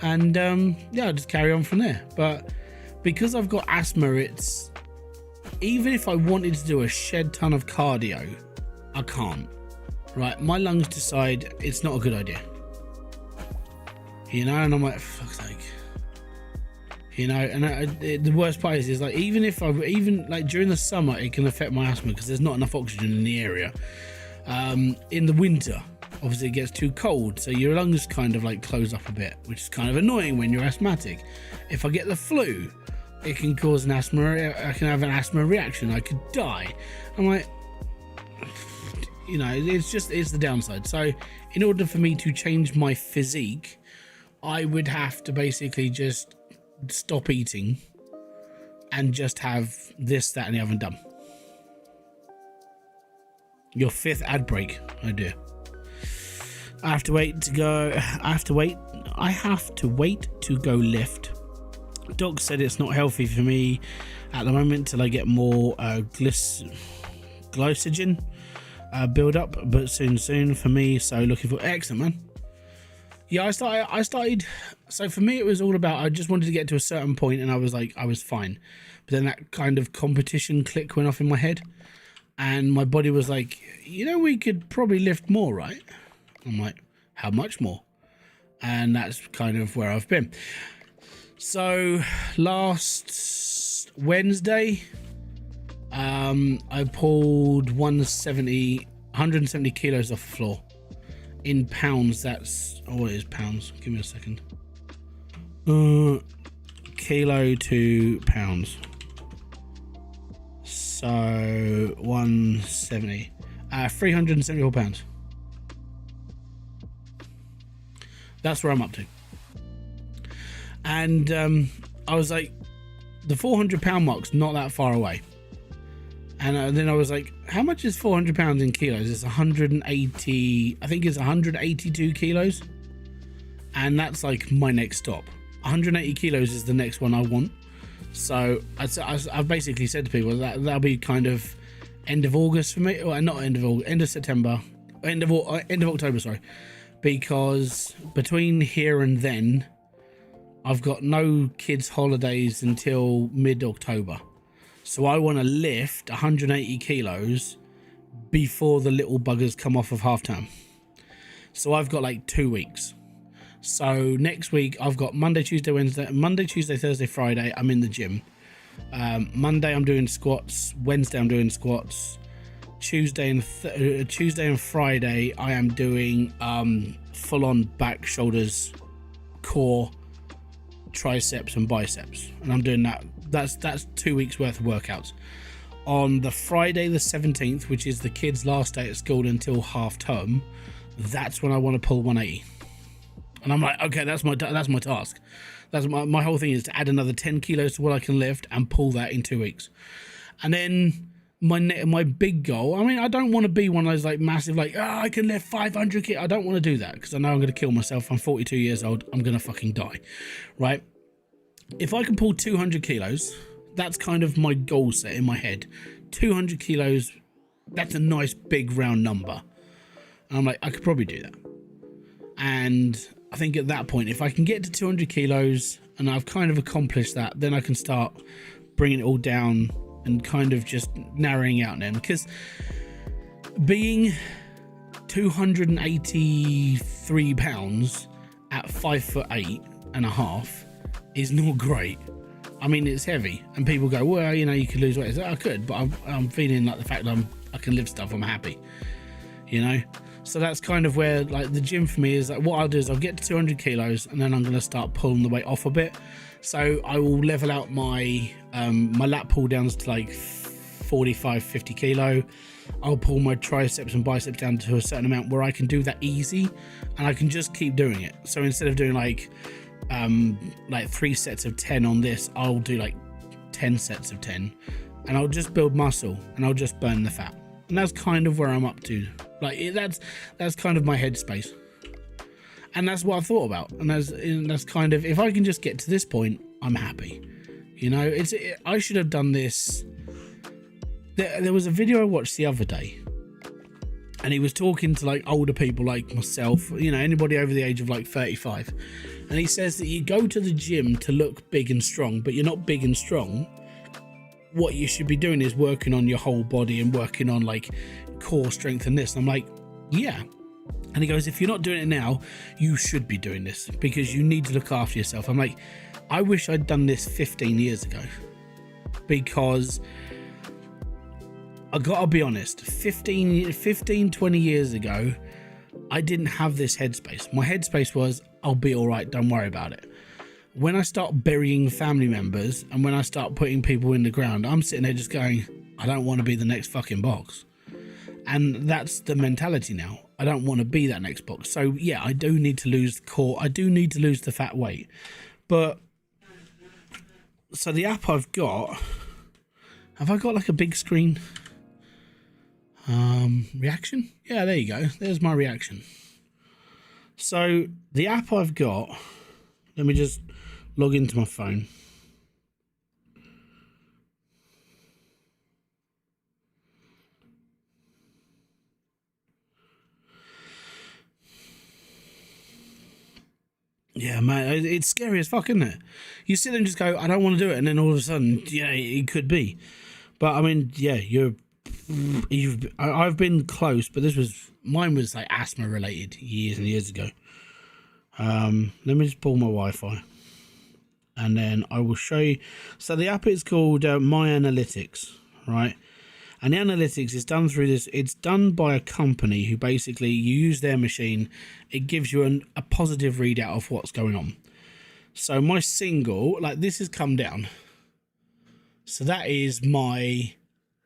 And yeah, I'll just carry on from there. But because I've got asthma, it's, even if I wanted to do a shed ton of cardio, I can't. Right, my lungs decide it's not a good idea, you know. And I'm like, for fuck's sake, you know. And the worst part is like, even like during the summer, it can affect my asthma because there's not enough oxygen in the area. In the winter, obviously it gets too cold, so your lungs kind of like close up a bit, which is kind of annoying when you're asthmatic. If I get the flu, it can cause an asthma. I can have an asthma reaction. I could die. I'm like, you know, it's the downside. So in order for me to change my physique, I would have to basically just stop eating and just have this, that, and the other done. Your 5th ad break, I do. I have to wait to go lift. Doc said it's not healthy for me at the moment till I get more glycogen build up, but soon for me. So looking for excellent, man. Yeah, I started. So for me, it was all about I just wanted to get to a certain point, and I was like, I was fine. But then that kind of competition click went off in my head, and my body was like, you know, we could probably lift more, right? I'm like, how much more? And that's kind of where I've been. So last Wednesday, I pulled 170 kilos off the floor. In pounds, that's, oh, it is pounds. Give me a second. Kilo to pounds. So 170, 374 pounds. That's where I'm up to. And I was like, the 400 pound mark's not that far away. And then I was like, how much is 400 pounds in kilos? It's 180, I think it's 182 kilos. And that's like my next stop. 180 kilos is the next one I want. So I've basically said to people that that'll be kind of end of August for me. Well, not end of August, end of September, end of October, sorry. Because between here and then, I've got no kids' holidays until mid-October. So I want to lift 180 kilos before the little buggers come off of half term. So I've got like 2 weeks. So next week I've got Monday, Tuesday, Thursday, Friday. I'm in the gym. Monday I'm doing squats. Wednesday I'm doing squats. Tuesday and Friday I am doing full-on back, shoulders, core, triceps and biceps, and I'm doing that. That's 2 weeks worth of workouts. On the Friday the 17th, which is the kids' last day at school until half term, that's when I want to pull 180. And I'm like, okay, that's my task. That's my whole thing is to add another 10 kilos to what I can lift and pull that in 2 weeks. And then my big goal, I mean, I don't want to be one of those like massive, like, I can lift 500 kilos. I don't want to do that because I know I'm going to kill myself. I'm 42 years old. I'm going to fucking die, right? If I can pull 200 kilos, that's kind of my goal set in my head. 200 kilos, that's a nice big round number. And I'm like, I could probably do that. And I think at that point, if I can get to 200 kilos and I've kind of accomplished that, then I can start bringing it all down and kind of just narrowing out then. Because being 283 pounds at 5'8.5" is not great. I mean, it's heavy, and people go, well, you know, you could lose weight. I could, but I'm feeling like the fact that I can lift stuff, I'm happy, you know. So that's kind of where like the gym for me is. Like, what I'll do is I'll get to 200 kilos and then I'm going to start pulling the weight off a bit. So I will level out my my lat pull downs to like 45-50 kilo. I'll pull my triceps and biceps down to a certain amount where I can do that easy, and I can just keep doing it. So instead of doing like 3 sets of 10 on this, I'll do like 10 sets of 10, and I'll just build muscle and I'll just burn the fat. And that's kind of where I'm up to. Like that's kind of my headspace, and that's what I thought about. And that's kind of, if I can just get to this point, I'm happy. You know, I should have done this. There was a video I watched the other day, and he was talking to like older people like myself, you know, anybody over the age of like 35, and he says that you go to the gym to look big and strong, but you're not big and strong. What you should be doing is working on your whole body and working on like core strength and this. And I'm like, yeah. And he goes, if you're not doing it now, you should be doing this because you need to look after yourself. I'm like, I wish I'd done this 15 years ago, because I gotta be honest, 15, 20 years ago, I didn't have this headspace. My headspace was, I'll be all right, don't worry about it. when I start burying family members and when I start putting people in the ground, I'm sitting there just going, I don't want to be the next fucking box. And that's the mentality now. I don't want to be that next box. So yeah, I do need to lose the core. I do need to lose the fat weight. But so the app I've got, have I got like a big screen? Reaction? Yeah, there you go. There's my reaction. So the app I've got, let me just log into my phone. Yeah, man, it's scary as fuck, isn't it? You sit there and just go, I don't want to do it, and then all of a sudden, yeah, it could be. But I mean, yeah, I've been close, but mine was like asthma related years and years ago. Let me just pull my Wi-Fi, and then I will show you. So the app is called My Analytics, right? And the analytics is done through this. It's done by a company who basically, you use their machine. It gives you a positive readout of what's going on. So my single, like this has come down. So that is my,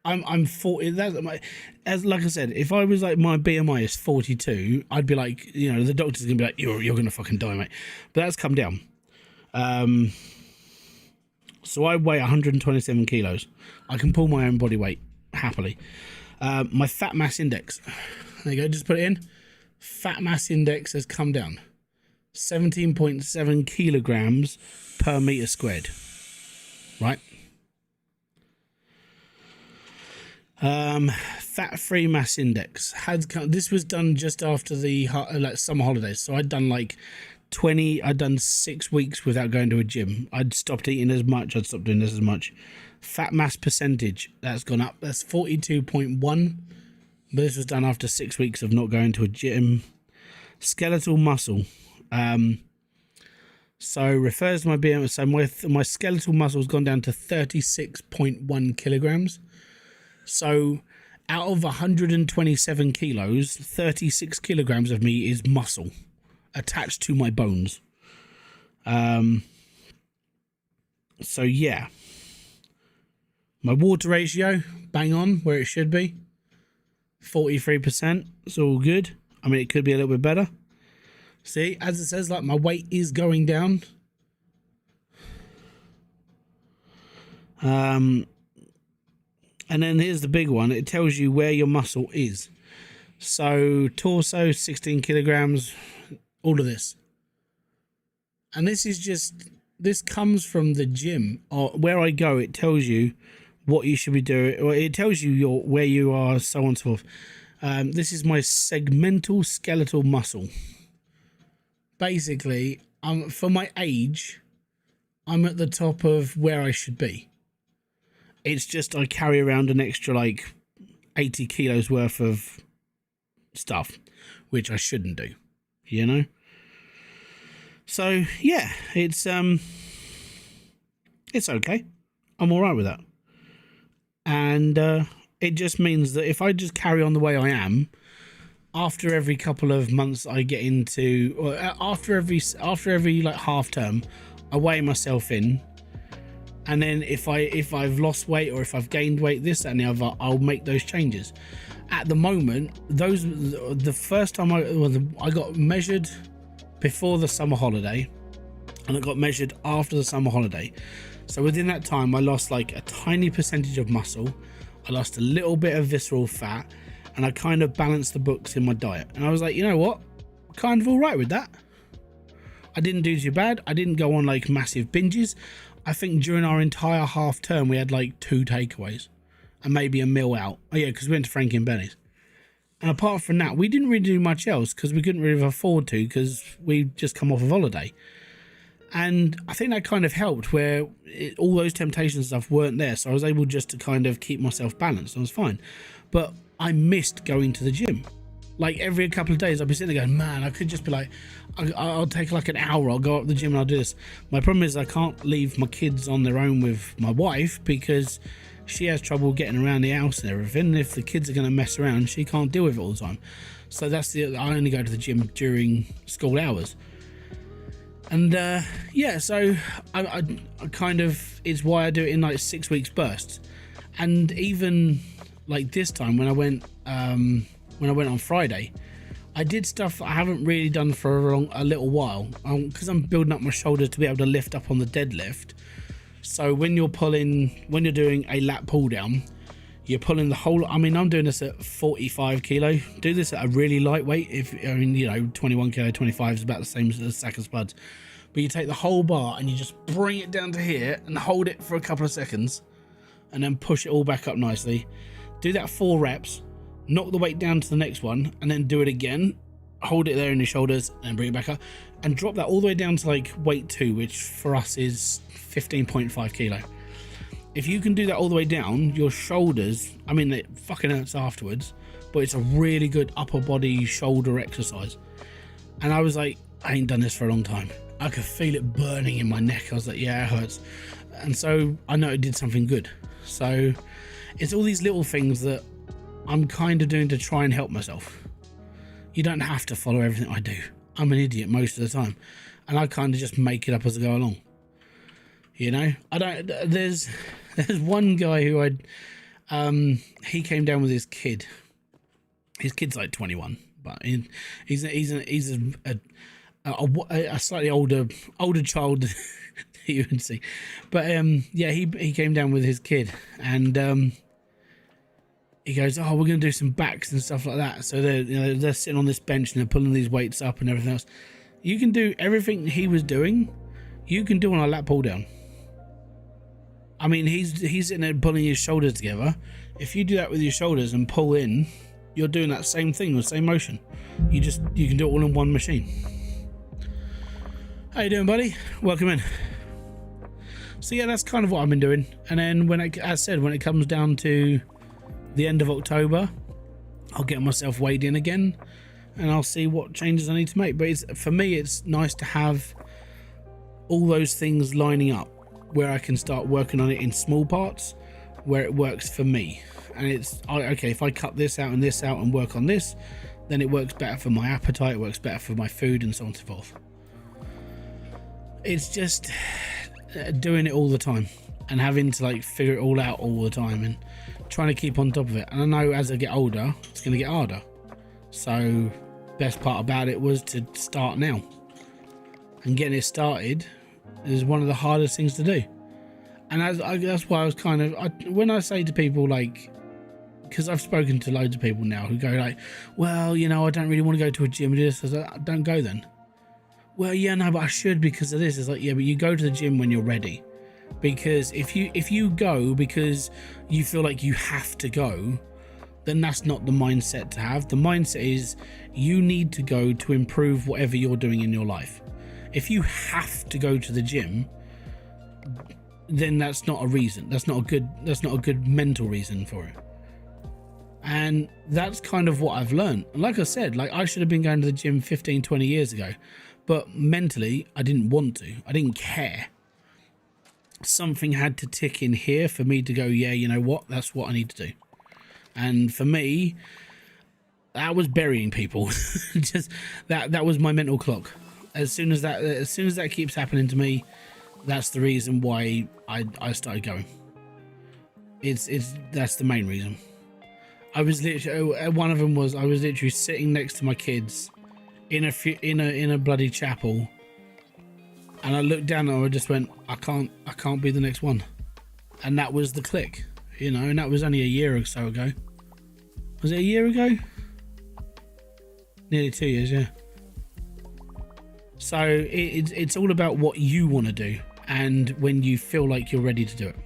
I'm 40. That's my, as like I said, if I was like my BMI is 42, I'd be like, you know, the doctor's gonna be like, you're gonna fucking die, mate. But that's come down. So I weigh 127 kilos. I can pull my own body weight happily. My fat mass index, there you go, just put it in. Fat mass index has come down 17.7 kilograms per meter squared, right? Fat free mass index this was done just after the like summer holidays, so I'd done like 6 weeks without going to a gym. I'd stopped eating as much, I'd stopped doing this as much. Fat mass percentage, that's gone up. That's 42.1. But this was done after 6 weeks of not going to a gym. Skeletal muscle. So refers to my BMI. So my skeletal muscle has gone down to 36.1 kilograms. So out of 127 kilos, 36 kilograms of me is muscle attached to my bones. So yeah. My water ratio, bang on where it should be. 43%. It's all good. I mean, it could be a little bit better. See, as it says, like my weight is going down. And then here's the big one. It tells you where your muscle is. So torso, 16 kilograms, all of this. And this comes from the gym. Or where I go, it tells you what you should be doing, or it tells you where you are, so on and so forth. This is my segmental skeletal muscle. Basically, for my age, I'm at the top of where I should be. It's just I carry around an extra like 80 kilos worth of stuff, which I shouldn't do, you know? So yeah, it's okay. I'm all right with that. And it just means that if I just carry on the way I am, after every couple of months I get into, or after every like half term, I weigh myself in, and then if I've lost weight or if I've gained weight, this that, and the other, I'll make those changes. At the moment, the first time I got measured before the summer holiday, and I got measured after the summer holiday. So within that time, I lost like a tiny percentage of muscle. I lost a little bit of visceral fat, and I kind of balanced the books in my diet. And I was like, you know what? Kind of all right with that. I didn't do too bad. I didn't go on like massive binges. I think during our entire half term, we had like 2 takeaways and maybe a meal out. Oh yeah, because we went to Frankie and Benny's. And apart from that, we didn't really do much else because we couldn't really afford to, because we'd just come off of holiday. And I think that kind of helped, where all those temptations and stuff weren't there. So I was able just to kind of keep myself balanced. I was fine. But I missed going to the gym. Like every couple of days I'd be sitting there going, man, I could just be like, I'll take like an hour, I'll go up to the gym and I'll do this. My problem is I can't leave my kids on their own with my wife, because she has trouble getting around the house and everything. If the kids are going to mess around, she can't deal with it all the time. So I only go to the gym during school hours. And yeah, so I kind of, it's why I do it in like 6 weeks bursts. And even like this time when I went on Friday, I did stuff I haven't really done for a little while, because I'm building up my shoulders to be able to lift up on the deadlift. So when you're doing a lat pull down, you're pulling the whole, I mean, I'm doing this at 45 kilo. Do this at a really lightweight. I mean, you know, 21 kilo, 25 is about the same as a sack of spuds. But you take the whole bar and you just bring it down to here and hold it for a couple of seconds and then push it all back up nicely. Do that 4 reps, knock the weight down to the next one, and then do it again. Hold it there in your shoulders and bring it back up and drop that all the way down to like weight 2, which for us is 15.5 kilo. If you can do that all the way down, your shoulders, I mean, it fucking hurts afterwards, but it's a really good upper body shoulder exercise. And I was like, I ain't done this for a long time. I could feel it burning in my neck. I was like, yeah, it hurts. And so I know it did something good. So it's all these little things that I'm kind of doing to try and help myself. You don't have to follow everything I do. I'm an idiot most of the time, and I kind of just make it up as I go along. You know, I don't. There's one guy who he came down with his kid. His kid's like 21, but he's a slightly older child than you would see. But yeah, he came down with his kid, and he goes, oh, we're gonna do some backs and stuff like that. So they're sitting on this bench and they're pulling these weights up and everything else. You can do everything he was doing. You can do on a lat pull down. I mean, he's sitting there pulling his shoulders together. If you do that with your shoulders and pull in, you're doing that same thing with the same motion. You can do it all in one machine. How you doing, buddy? Welcome in. So yeah, that's kind of what I've been doing. And then as I said, when it comes down to the end of October, I'll get myself weighed in again and I'll see what changes I need to make. But for me, it's nice to have all those things lining up where I can start working on it in small parts where it works for me. And it's okay, if I cut this out and work on this, then it works better for my appetite, it works better for my food, and so on and so forth. It's just doing it all the time and having to like figure it all out all the time and trying to keep on top of it. And I know as I get older, it's going to get harder. So best part about it was to start now, and getting it started is one of the hardest things to do. And that's why I was kind of, when I say to people, like, because I've spoken to loads of people now who go like, well, you know, I don't really want to go to a gym and do this. I was like, don't go then. Well, yeah, no, but I should because of this. It's like, yeah, but you go to the gym when you're ready. Because if you go because you feel like you have to go, then that's not the mindset to have. The mindset is you need to go to improve whatever you're doing in your life. If you have to go to the gym, then that's not a reason. That's not a good mental reason for it. And that's kind of what I've learned. And like I said, like I should have been going to the gym 15, 20 years ago, but mentally I didn't want to. I didn't care. Something had to tick in here for me to go, yeah, you know what? That's what I need to do. And for me, that was burying people. Just that was my mental clock. As soon as that keeps happening to me, that's the reason why I started going. That's the main reason. I was literally, one of them was I was literally sitting next to my kids in a bloody chapel, and I looked down and I just went, I can't be the next one. And that was the click, you know. And that was only a year or so ago. Was it a year ago? Nearly 2 years, yeah. So it's all about what you want to do and when you feel like you're ready to do it.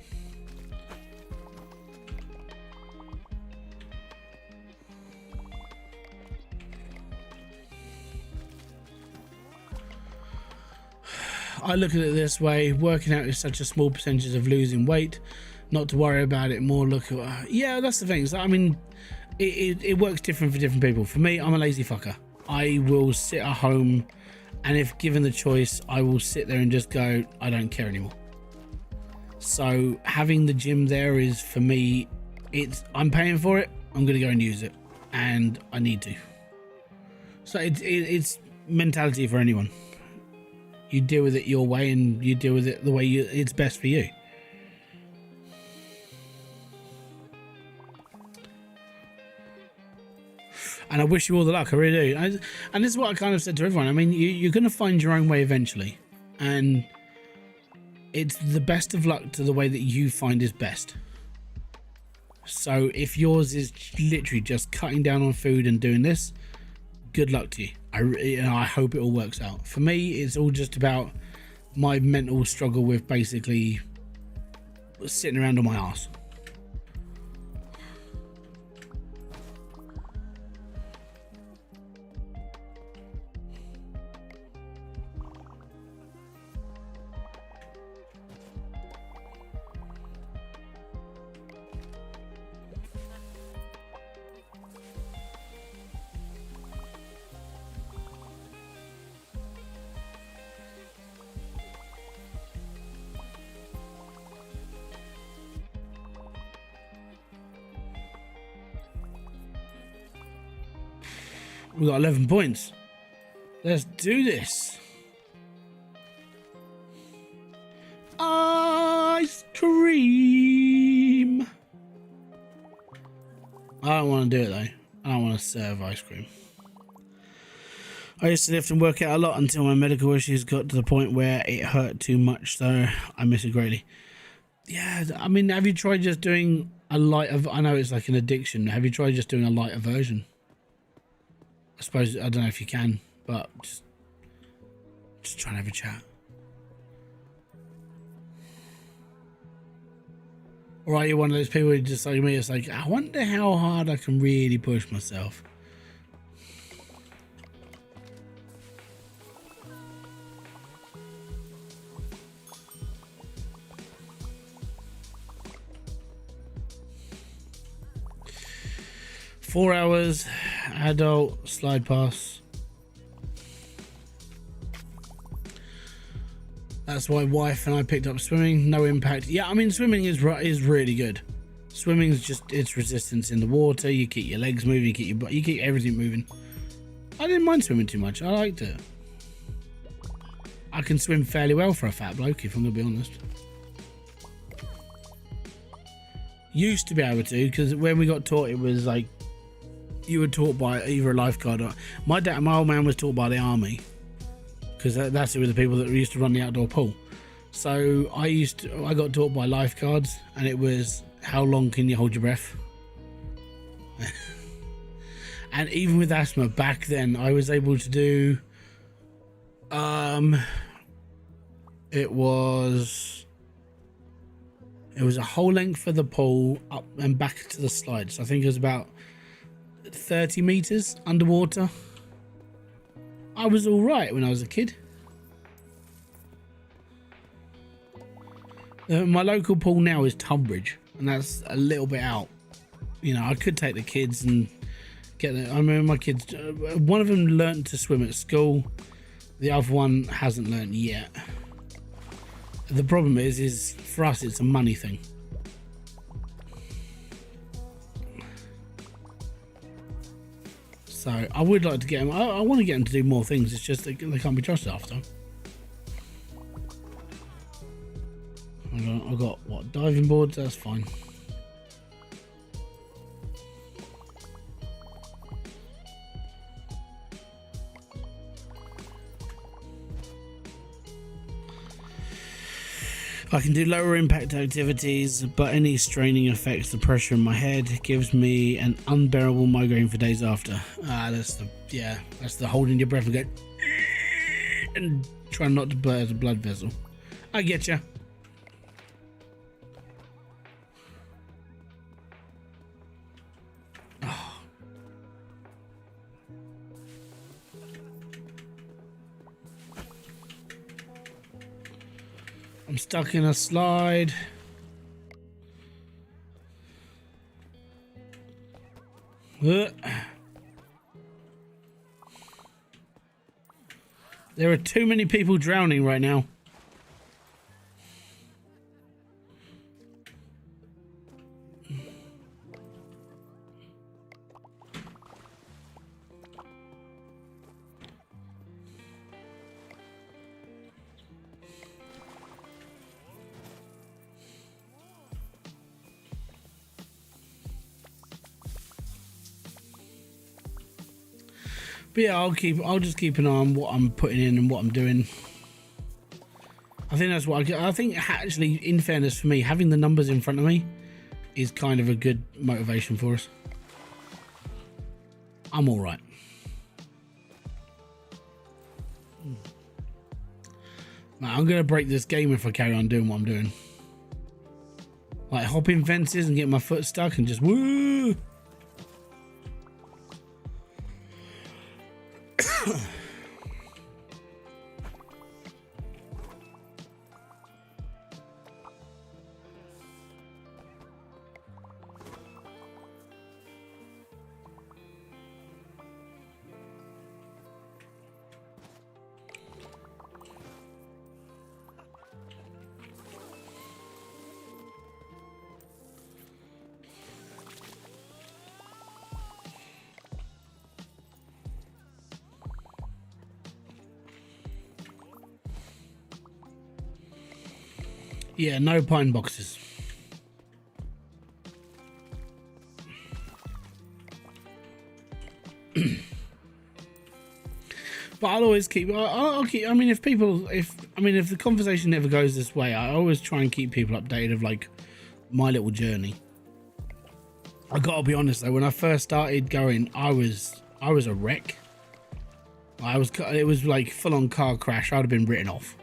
I look at it this way: working out is such a small percentage of losing weight, not to worry about it more. Look at, yeah, that's the thing. So, I mean, it works different for different people. For me, I'm a lazy fucker. I will sit at home, and if given the choice, I will sit there and just go, I don't care anymore. So having the gym there is, for me, I'm paying for it, I'm gonna go and use it, and I need to. So it's mentality for anyone. You deal with it your way, and you deal with it the way it's best for you. And I wish you all the luck, I really do. And this is what I kind of said to everyone. I mean, you're going to find your own way eventually. And it's the best of luck to the way that you find is best. So if yours is literally just cutting down on food and doing this, good luck to you. I hope it all works out. For me, it's all just about my mental struggle with basically sitting around on my ass. We got 11 points. Let's do this. Ice cream. I don't want to do it though. I don't want to serve ice cream. I used to lift and work out a lot until my medical issues got to the point where it hurt too much, so I miss it greatly. Yeah, I mean, have you tried just doing a lighter? I know it's like an addiction. Have you tried just doing a lighter version? I suppose, I don't know if you can, but just try and have a chat. Or are you one of those people who just like me, it's like, I wonder how hard I can really push myself. Four hours, adult, slide pass. That's why wife and I picked up swimming. No impact. Yeah, I mean, swimming is really good. Swimming is just, it's resistance in the water. You keep your legs moving, you keep everything moving. I didn't mind swimming too much. I liked it. I can swim fairly well for a fat bloke, if I'm gonna be honest. Used to be able to, because when we got taught, it was like you were taught by either a lifeguard or my old man was taught by the army, because that's who were the people that used to run the outdoor pool. So I got taught by lifeguards, and it was, how long can you hold your breath? And even with asthma back then, I was able to do it was a whole length for the pool up and back to the slides. I think it was about 30 meters underwater. I was all right when I was a kid. My local pool now is Tunbridge, and that's a little bit out. You know, I could take the kids and get them. I remember my kids, one of them learned to swim at school. The other one hasn't learned yet. The problem is for us, it's a money thing. So I would like to get them. I want to get them to do more things. It's just they can't be trusted after. I've got what, diving boards? That's fine. I can do lower impact activities, but any straining affects the pressure in my head, gives me an unbearable migraine for days after. That's the holding your breath and go and trying not to burst a blood vessel. I get you. I'm stuck in a slide. There are too many people drowning right now. But yeah, I'll just keep an eye on what I'm putting in and what I'm doing. I think that's what I think actually, in fairness for me, having the numbers in front of me is kind of a good motivation for us. I'm all right. Now, I'm gonna break this game if I carry on doing what I'm doing. Like hopping fences and getting my foot stuck and just woo. Yeah, no pine boxes. But I'll always keep. I'll keep. I mean, if the conversation never goes this way, I always try and keep people updated of like my little journey. I gotta be honest though, when I first started going, I was a wreck. It was like full on car crash. I'd have been written off.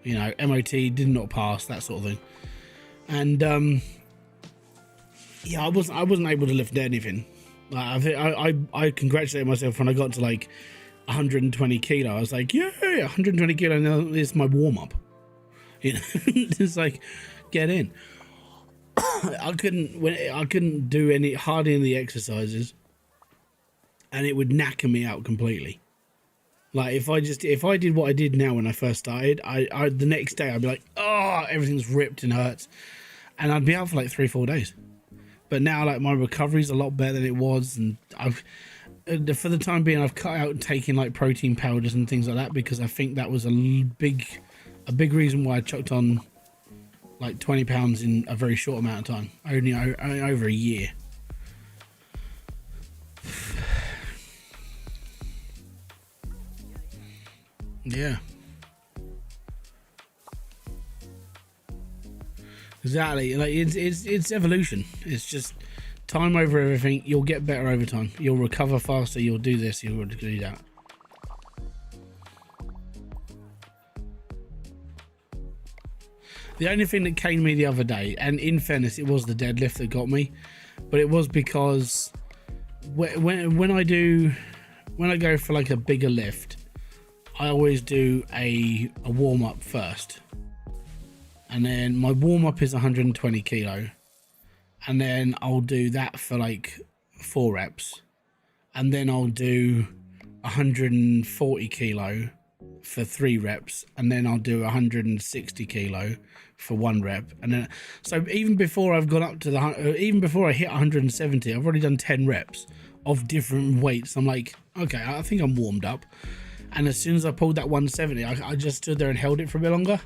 You know, MOT did not pass, that sort of thing. And yeah, I wasn't able to lift anything. I congratulated myself when I got to like 120 kilo. I was like, yeah, 120 kilo now is my warm up. You know, it's like, get in. I couldn't do hardly any of the exercises, and it would knacker me out completely. Like if I did what I did now when I first started, I the next day I'd be like, oh, everything's ripped and hurts, and I'd be out for like 3-4 days. But now like my recovery's a lot better than it was, and for the time being I've cut out taking like protein powders and things like that, because I think that was a big reason why I chucked on like 20 pounds in a very short amount of time, only over a year. Yeah, exactly. Like it's evolution. It's just time over everything. You'll get better over time. You'll recover faster. You'll do this. You'll do that. The only thing that caned me the other day, and in fairness, it was the deadlift that got me, but it was because when I go for like a bigger lift, I always do a warm up first, and then my warm up is 120 kilo, and then I'll do that for like 4 reps, and then I'll do 140 kilo for 3 reps, and then I'll do 160 kilo for 1 rep, and then so even before I've gone up to even before I hit 170, I've already done 10 reps of different weights. I'm like, okay, I think I'm warmed up. And as soon as I pulled that 170, I just stood there and held it for a bit longer,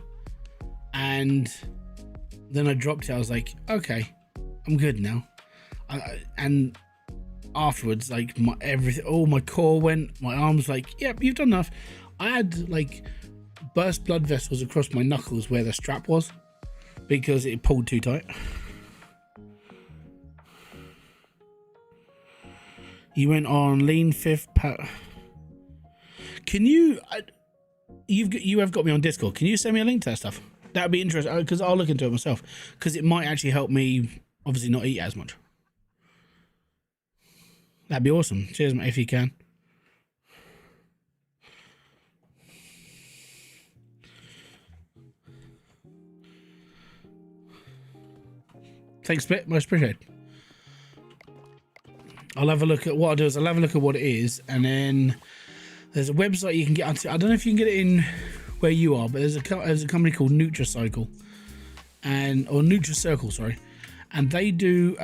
and then I dropped it. I was like, okay, I'm good now. And afterwards, like all my core went, my arms like, yep, you've done enough. I had like burst blood vessels across my knuckles where the strap was because it pulled too tight. You went on lean fifth power. Can you? You have got me on Discord. Can you send me a link to that stuff? That'd be interesting, because I'll look into it myself, because it might actually help me obviously not eat as much. That'd be awesome. Cheers, mate, if you can. Thanks, Split. Most appreciated. I'll have a look at what I'll do is I'll have a look at what it is, and then there's a website you can get onto. I don't know if you can get it in where you are, but there's a company called Nutricycle, or Nutricircle, sorry, and they do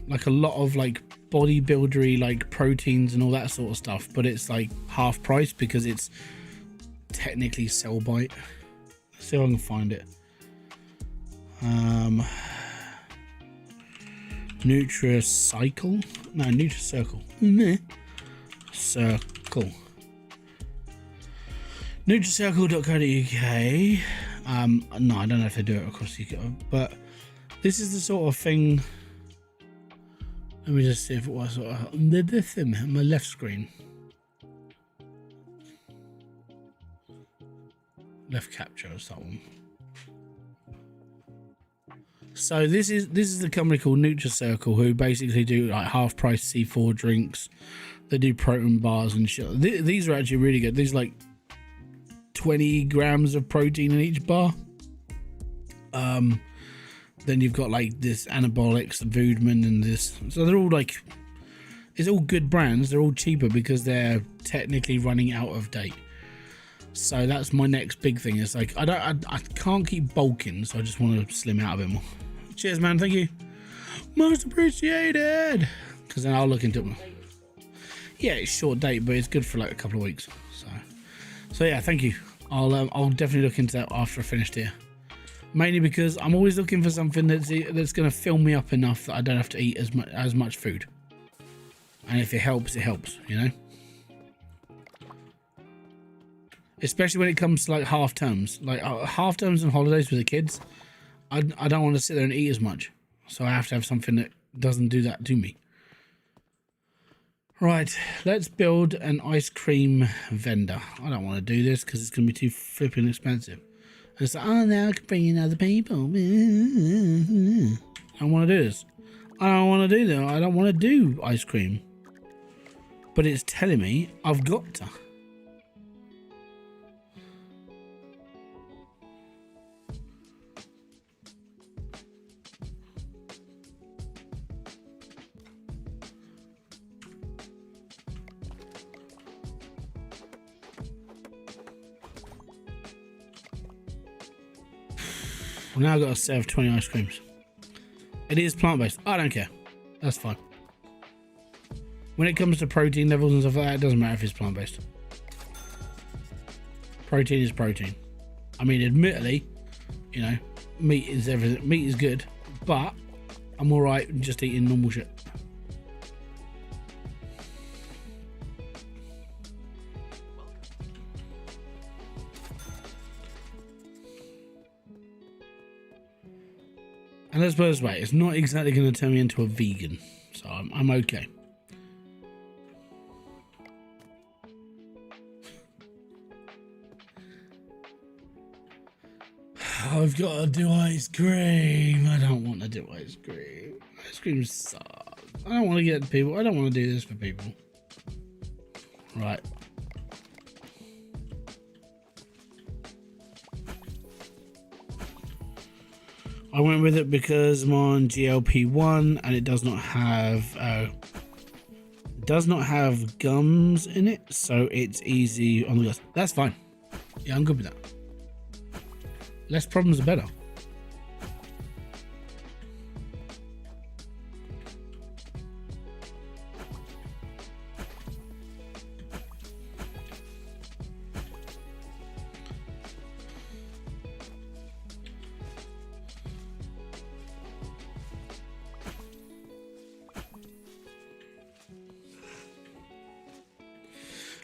like a lot of like bodybuildery, like proteins and all that sort of stuff, but it's like half price because it's technically sell by. Let's see if I can find it. Nutricycle? No, Nutricircle. Circle. Nutricircle.co.uk. No, I don't know if they do it across the UK, but this is the sort of thing. Let me just see if it was this thing on my left screen. Left capture is that one. So this is the company called Nutricircle, who basically do like half price C4 drinks. They do protein bars and shit. These are actually really good. These are like 20 grams of protein in each bar. Then you've got like this anabolics, Voodman, and this. So they're all like, it's all good brands. They're all cheaper because they're technically running out of date. So that's my next big thing. It's like I can't keep bulking, so I just want to slim out a bit more. Cheers, man. Thank you. Most appreciated. Because then I'll look into it. Yeah, it's short date, but it's good for like a couple of weeks. So yeah, thank you. I'll definitely look into that after I finished here. Mainly because I'm always looking for something that's going to fill me up enough that I don't have to eat as much food. And if it helps, you know. Especially when it comes to like half terms, and holidays with the kids. I don't want to sit there and eat as much, so I have to have something that doesn't do that to me. Right, let's build an ice cream vendor. I don't want to do this because it's going to be too flipping expensive. And it's like, oh, now I can bring in other people. I don't want to do this. I don't want to do that. I don't want to do ice cream. But it's telling me I've got to. I've now got to serve 20 ice creams. It is plant-based. I don't care. That's fine. When it comes to protein levels and stuff like that, it doesn't matter if it's plant-based. Protein is protein. I mean, admittedly, you know, meat is everything. Meat is good, but I'm alright just eating normal shit. And let's put it this way, it's not exactly going to turn me into a vegan, so I'm okay. I've got to do ice cream. I don't want to do ice cream. Ice cream sucks. I don't want to get people. I don't want to do this for people. Right. I went with it because I'm on GLP-1 and it does not have gums in it, so it's easy on the guts. That's fine. Yeah, I'm good with that. Less problems are better.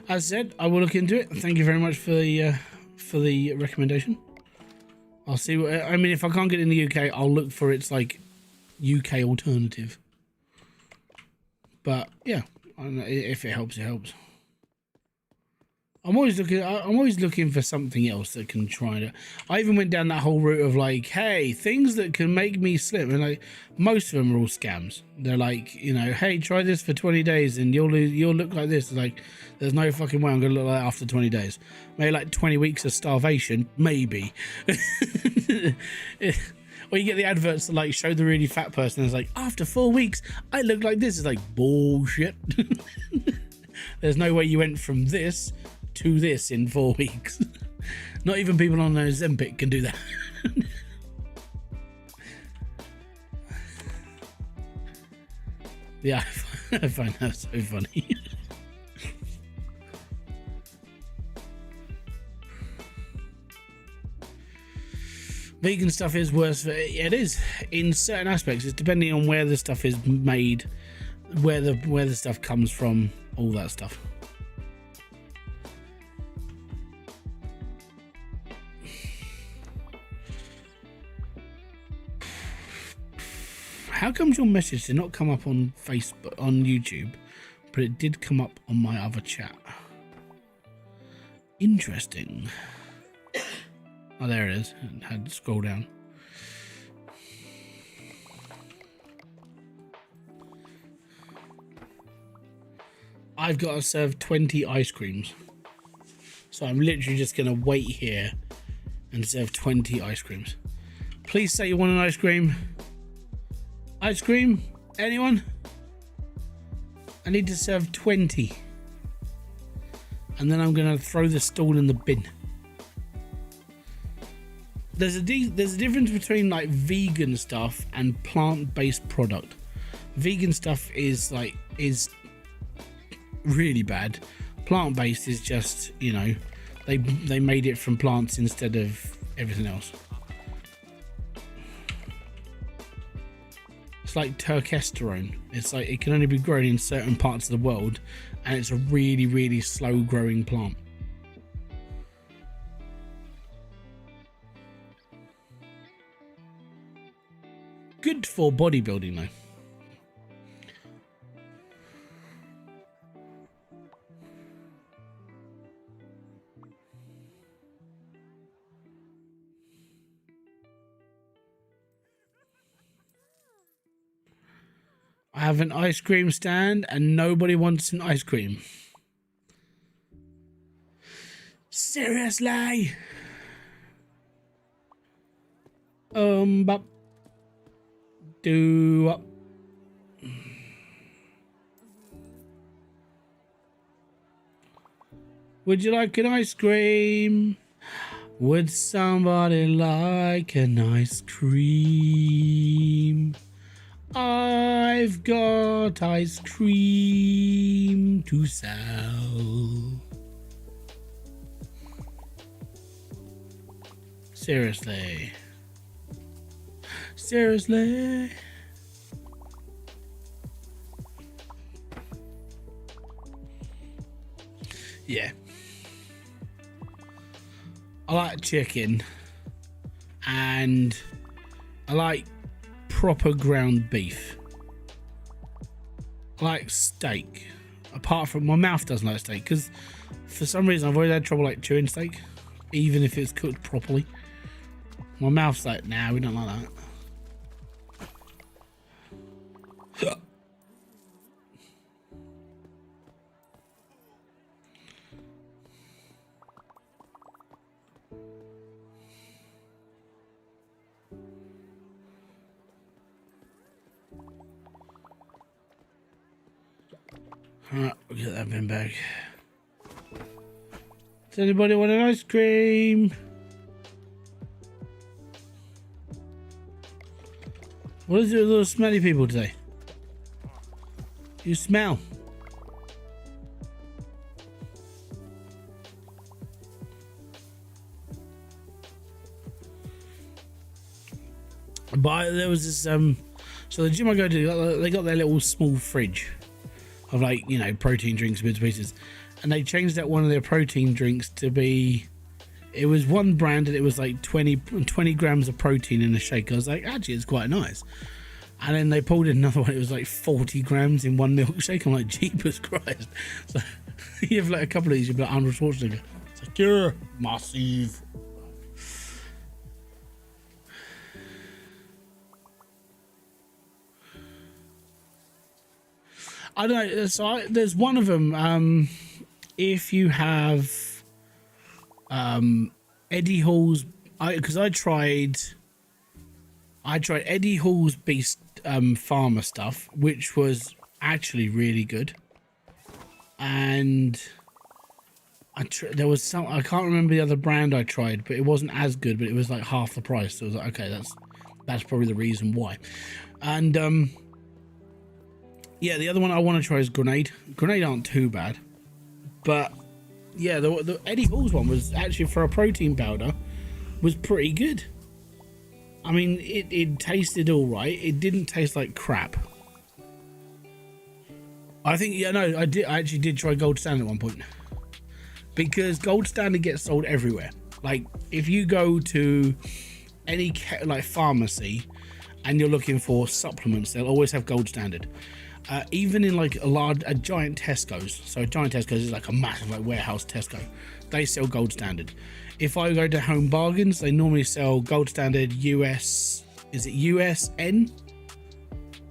As said, I will look into it. Thank you very much for the recommendation. I'll see what I mean. If I can't get it in the UK, I'll look for its like UK alternative. But yeah, I don't know, if it helps, it helps. I'm always looking for something else that can try to. I even went down that whole route of like, hey, things that can make me slim, and like most of them are all scams. They're like, you know, hey, try this for 20 days and you'll look like this. It's like, there's no fucking way I'm gonna look like that after 20 days. Maybe like 20 weeks of starvation, maybe. Or you get the adverts that like show the really fat person. It's like, after 4 weeks, I look like this. It's like bullshit. There's no way you went from this to this in 4 weeks. Not even people on Ozempic can do that. Yeah, I find that so funny. Vegan stuff is worse. It is in certain aspects. It's depending on where the stuff is made, where the stuff comes from, all that stuff. How comes your message did not come up on Facebook, on YouTube, but it did come up on my other chat? Interesting. Oh, there it is. I had to scroll down. I've got to serve 20 ice creams. So I'm literally just going to wait here and serve 20 ice creams. Please say you want an ice cream. Ice cream? Anyone? I need to serve 20. And then I'm going to throw the stall in the bin. There's a difference between like vegan stuff and plant-based product. Vegan stuff is really bad. Plant-based is just, you know, they made it from plants instead of everything else. It's like turkesterone. It's like it can only be grown in certain parts of the world, and it's a really, really slow growing plant. Good for bodybuilding though. I have an ice cream stand and nobody wants an ice cream. Seriously? But do would you like an ice cream? Would somebody like an ice cream? I've got ice cream to sell. Seriously. Seriously. Yeah. I like chicken and I like proper ground beef. I like steak. Apart from my mouth doesn't like steak because for some reason I've always had trouble like chewing steak, even if it's cooked properly. My mouth's like, nah, we don't like that. Alright, we'll get that bin back. Does anybody want an ice cream? What is it with those smelly people today? You smell. But there was this so the gym I go to, they got their little small fridge of like, you know, protein drinks, bits and pieces, and they changed out one of their protein drinks to be, it was one brand and it was like 20 grams of protein in a shake. I was like, actually it's quite nice. And then they pulled in another one, it was like 40 grams in one milkshake. I'm like, jeepers Christ. So you have like a couple of these, you'll be like Arnold Schwarzenegger. It's like, you're massive. I don't know, so there's one of them, if you have Eddie Hall's, because I tried Eddie Hall's Beast Farmer stuff, which was actually really good, and there was some, I can't remember the other brand I tried, but it wasn't as good, but it was like half the price, so I was like, okay, that's probably the reason why. And yeah, the other one I want to try is Grenade. Grenade aren't too bad, but yeah, the Eddie Hall's one was actually, for a protein powder, was pretty good. I mean, it tasted all right. It didn't taste like crap. I think, yeah, no, I actually did try Gold Standard at one point, because Gold Standard gets sold everywhere. Like if you go to any like pharmacy and you're looking for supplements, they'll always have gold standard. Even in like a giant Tesco's, so a giant Tesco's is like a massive like warehouse Tesco, they sell gold standard. If I go to Home Bargains, they normally sell gold standard US, is it USN?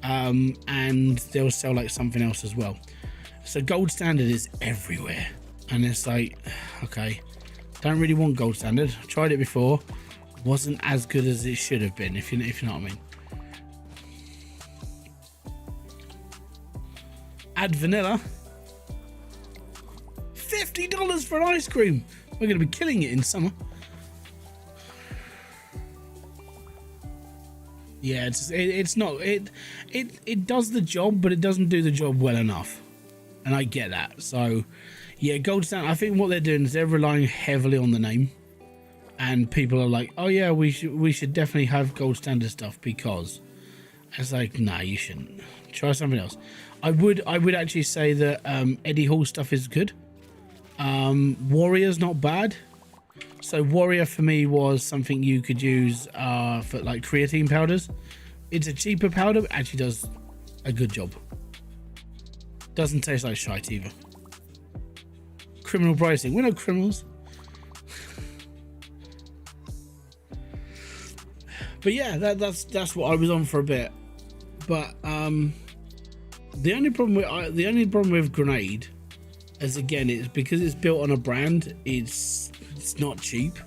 And they'll sell like something else as well. So gold standard is everywhere, and it's like, okay, don't really want gold standard. Tried it before, wasn't as good as it should have been, if you know what I mean. Add vanilla. $50 for an ice cream. We're going to be killing it in summer. Yeah, it's not, it does the job, but it doesn't do the job well enough, and I get that. So yeah, gold standard, I think what they're doing is they're relying heavily on the name, and people are like, oh yeah, we should definitely have gold standard stuff, because it's like, nah, you shouldn't. Try something else. I would actually say that Eddie Hall stuff is good. Warrior's not bad. So Warrior for me was something you could use for like creatine powders. It's a cheaper powder, but actually does a good job. Doesn't taste like shite either. Criminal pricing. We're not criminals. But yeah, that's what I was on for a bit. But the only problem with Grenade is, again, it's because it's built on a brand. It's not cheap.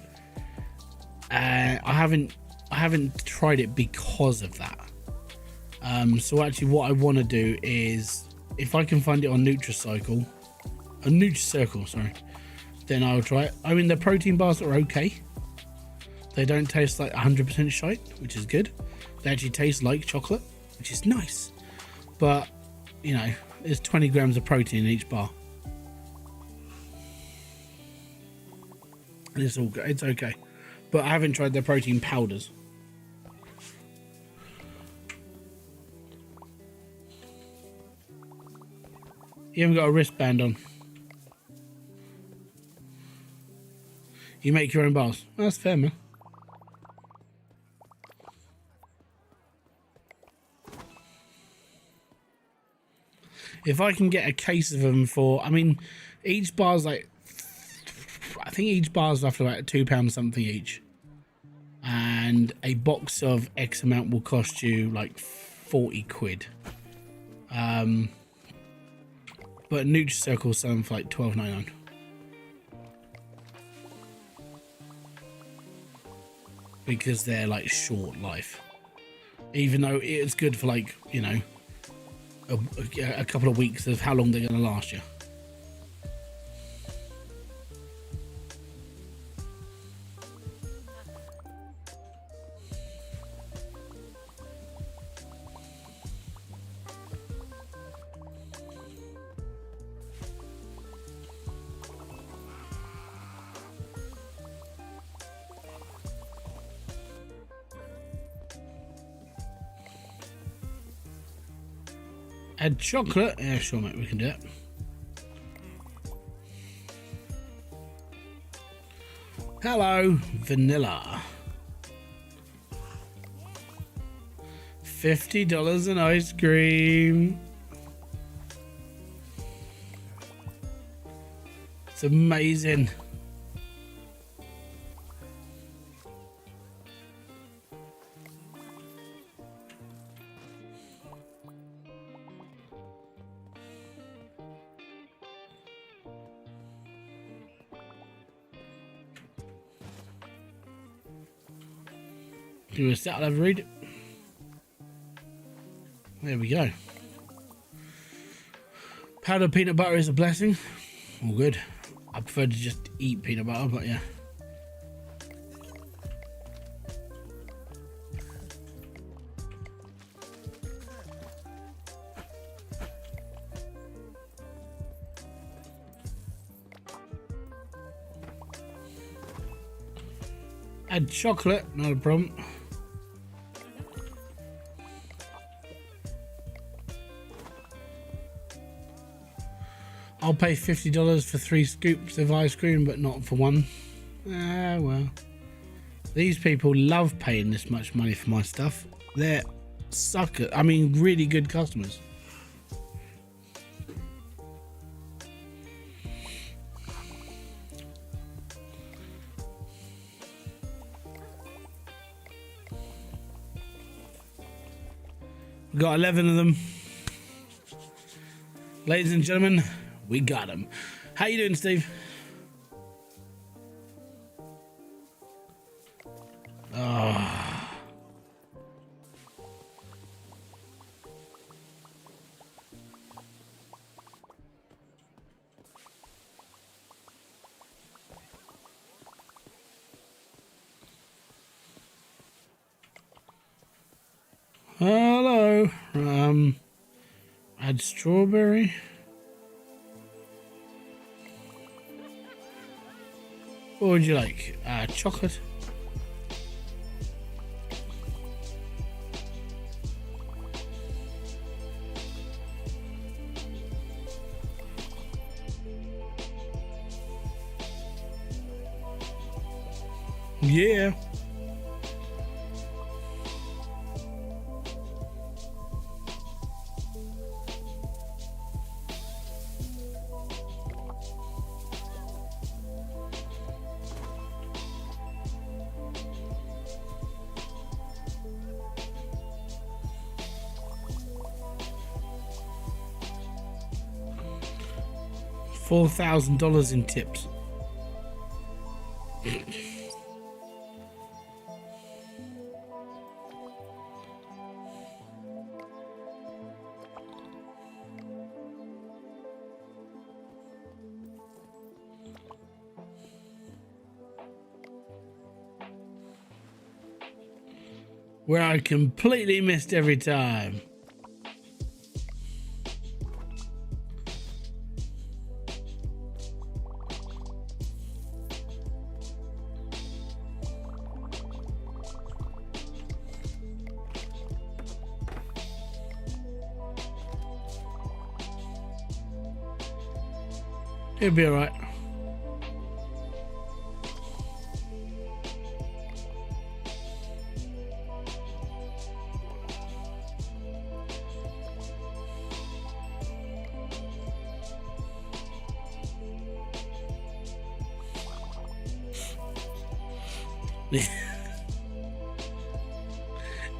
I haven't tried it because of that. So actually, what I want to do is, if I can find it on Nutricircle, sorry, then I'll try it. I mean, the protein bars are okay. They don't taste like 100% shite, which is good. They actually taste like chocolate, which is nice. But, you know, there's 20 grams of protein in each bar. And it's all good. It's okay. But I haven't tried their protein powders. You haven't got a wristband on. You make your own bars. That's fair, man. If I can get a case of them for, I mean, each bar's like, I think each bar's roughly like £2 something each. And a box of X amount will cost you like 40 quid. But Nutricircle sell them for like £12.99. Because they're like short life. Even though it's good for like, you know, a couple of weeks of how long they're going to last you. Add chocolate. Yeah, sure, mate, we can do it. Hello, vanilla. $50 an ice cream. It's amazing. Do a set, I'll have a read. There we go. Powdered peanut butter is a blessing. All good. I prefer to just eat peanut butter, but yeah. Add chocolate, not a problem. I'll pay $50 for 3 scoops of ice cream, but not for one. Ah, well. These people love paying this much money for my stuff. They're sucker. I mean, really good customers. We got 11 of them. Ladies and gentlemen, we got them. How you doing, Steve? Oh. Hello. Add strawberry. What would you like? Chocolate. Yeah. $4,000 in tips. Where I completely missed every time. It'll be alright.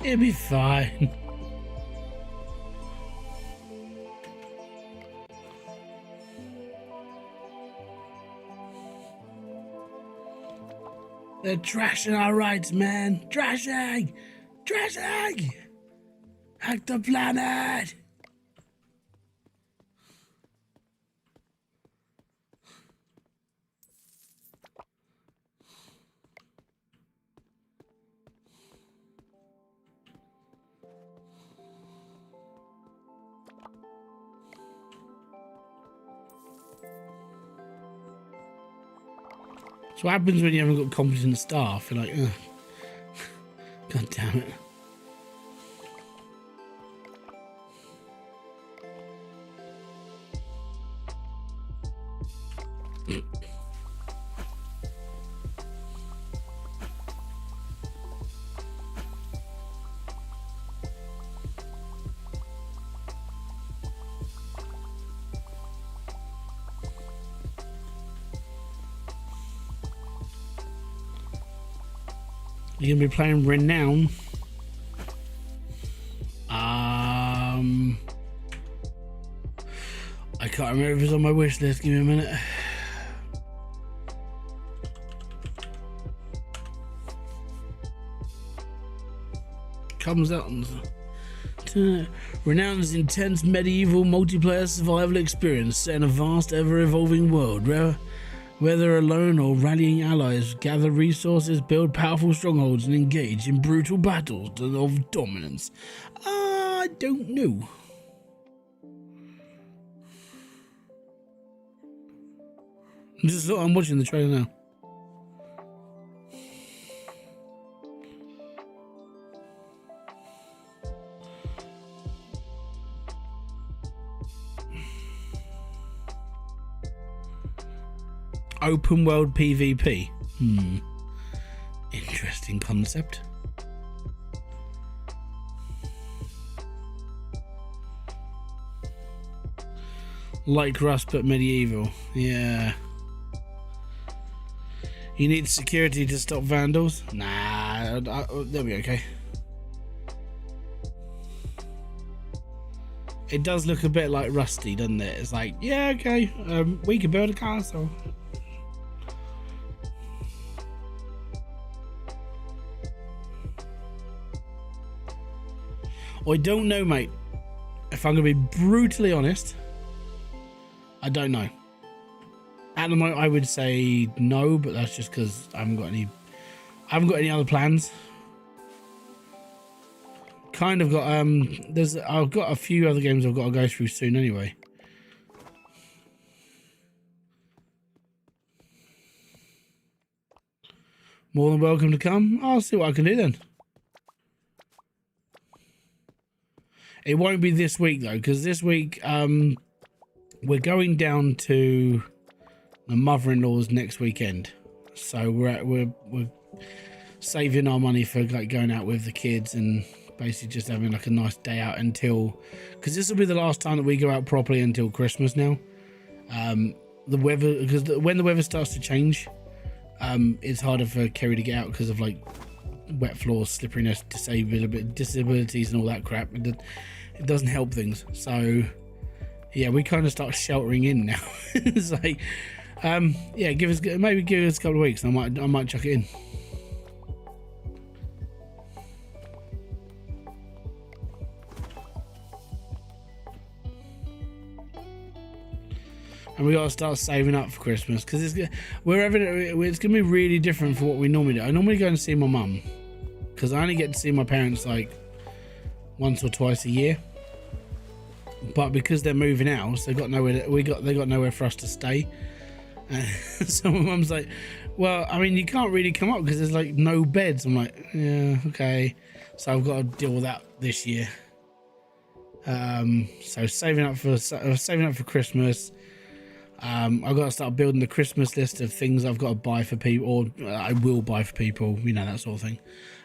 It'll be fine. They're trashing our rights, man. Trashing! Trashing! Hack the planet! So what happens when you haven't got competent staff? You're like, ugh. God damn it. You're gonna be playing Renown. I can't remember if it's on my wish list. Give me a minute. Comes out on Renown's intense medieval multiplayer survival experience set in a vast, ever-evolving world. Whether alone or rallying allies, gather resources, build powerful strongholds, and engage in brutal battles of dominance. I don't know. I'm watching the trailer now. Open world PvP. Interesting concept. Like Rust but medieval. Yeah. You need security to stop vandals? Nah, they'll be okay. It does look a bit like Rusty, doesn't it? It's like, yeah, okay, we can build a castle. I don't know, mate. If I'm gonna be brutally honest, I don't know. At the moment, I would say no, but that's just because I haven't got any other plans. Kind of got I've got a few other games I've got to go through soon anyway. More than welcome to come. I'll see what I can do then. It won't be this week though, because this week we're going down to the mother-in-law's next weekend, so we're saving our money for like going out with the kids and basically just having like a nice day out until, because this will be the last time that we go out properly until Christmas now. The weather, because when the weather starts to change, it's harder for Kerry to get out because of like wet floors, slipperiness, disabilities and all that crap. It doesn't help things. So yeah, we kind of start sheltering in now. It's like, yeah, maybe give us a couple of weeks and I might chuck it in. And we got to start saving up for Christmas, because it's going to be really different for what we normally do. I normally go and see my mum, because I only get to see my parents like once or twice a year. But because they're moving out, they got nowhere for us to stay. So my mum's like, well, I mean, you can't really come up because there's like no beds. I'm like, yeah, okay. So I've got to deal with that this year. So saving up for Christmas. I've got to start building the Christmas list of things I've got to buy for people, or I will buy for people, you know, that sort of thing.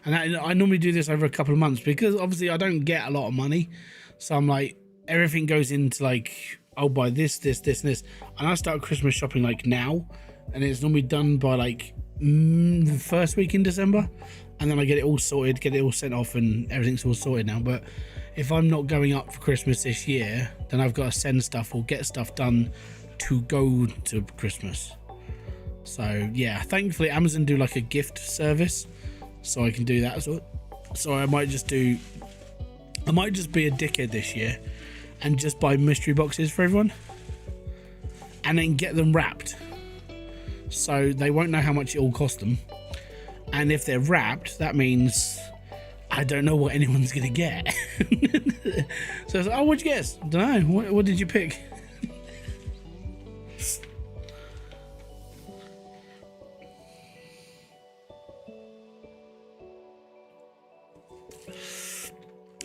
And I normally do this over a couple of months, because obviously I don't get a lot of money. So I'm like, everything goes into like, I'll buy this, and this. And I start Christmas shopping like now, and it's normally done by like the first week in December. And then I get it all sorted, get it all sent off, and everything's all sorted now. But if I'm not going up for Christmas this year, then I've got to send stuff or get stuff done to go to Christmas. So yeah, thankfully Amazon do like a gift service, so I can do that. So I might just be a dickhead this year and just buy mystery boxes for everyone and then get them wrapped, so they won't know how much it all cost them. And if they're wrapped, that means I don't know what anyone's gonna get. So it's like, oh, what'd you guess? Don't know. What did you pick?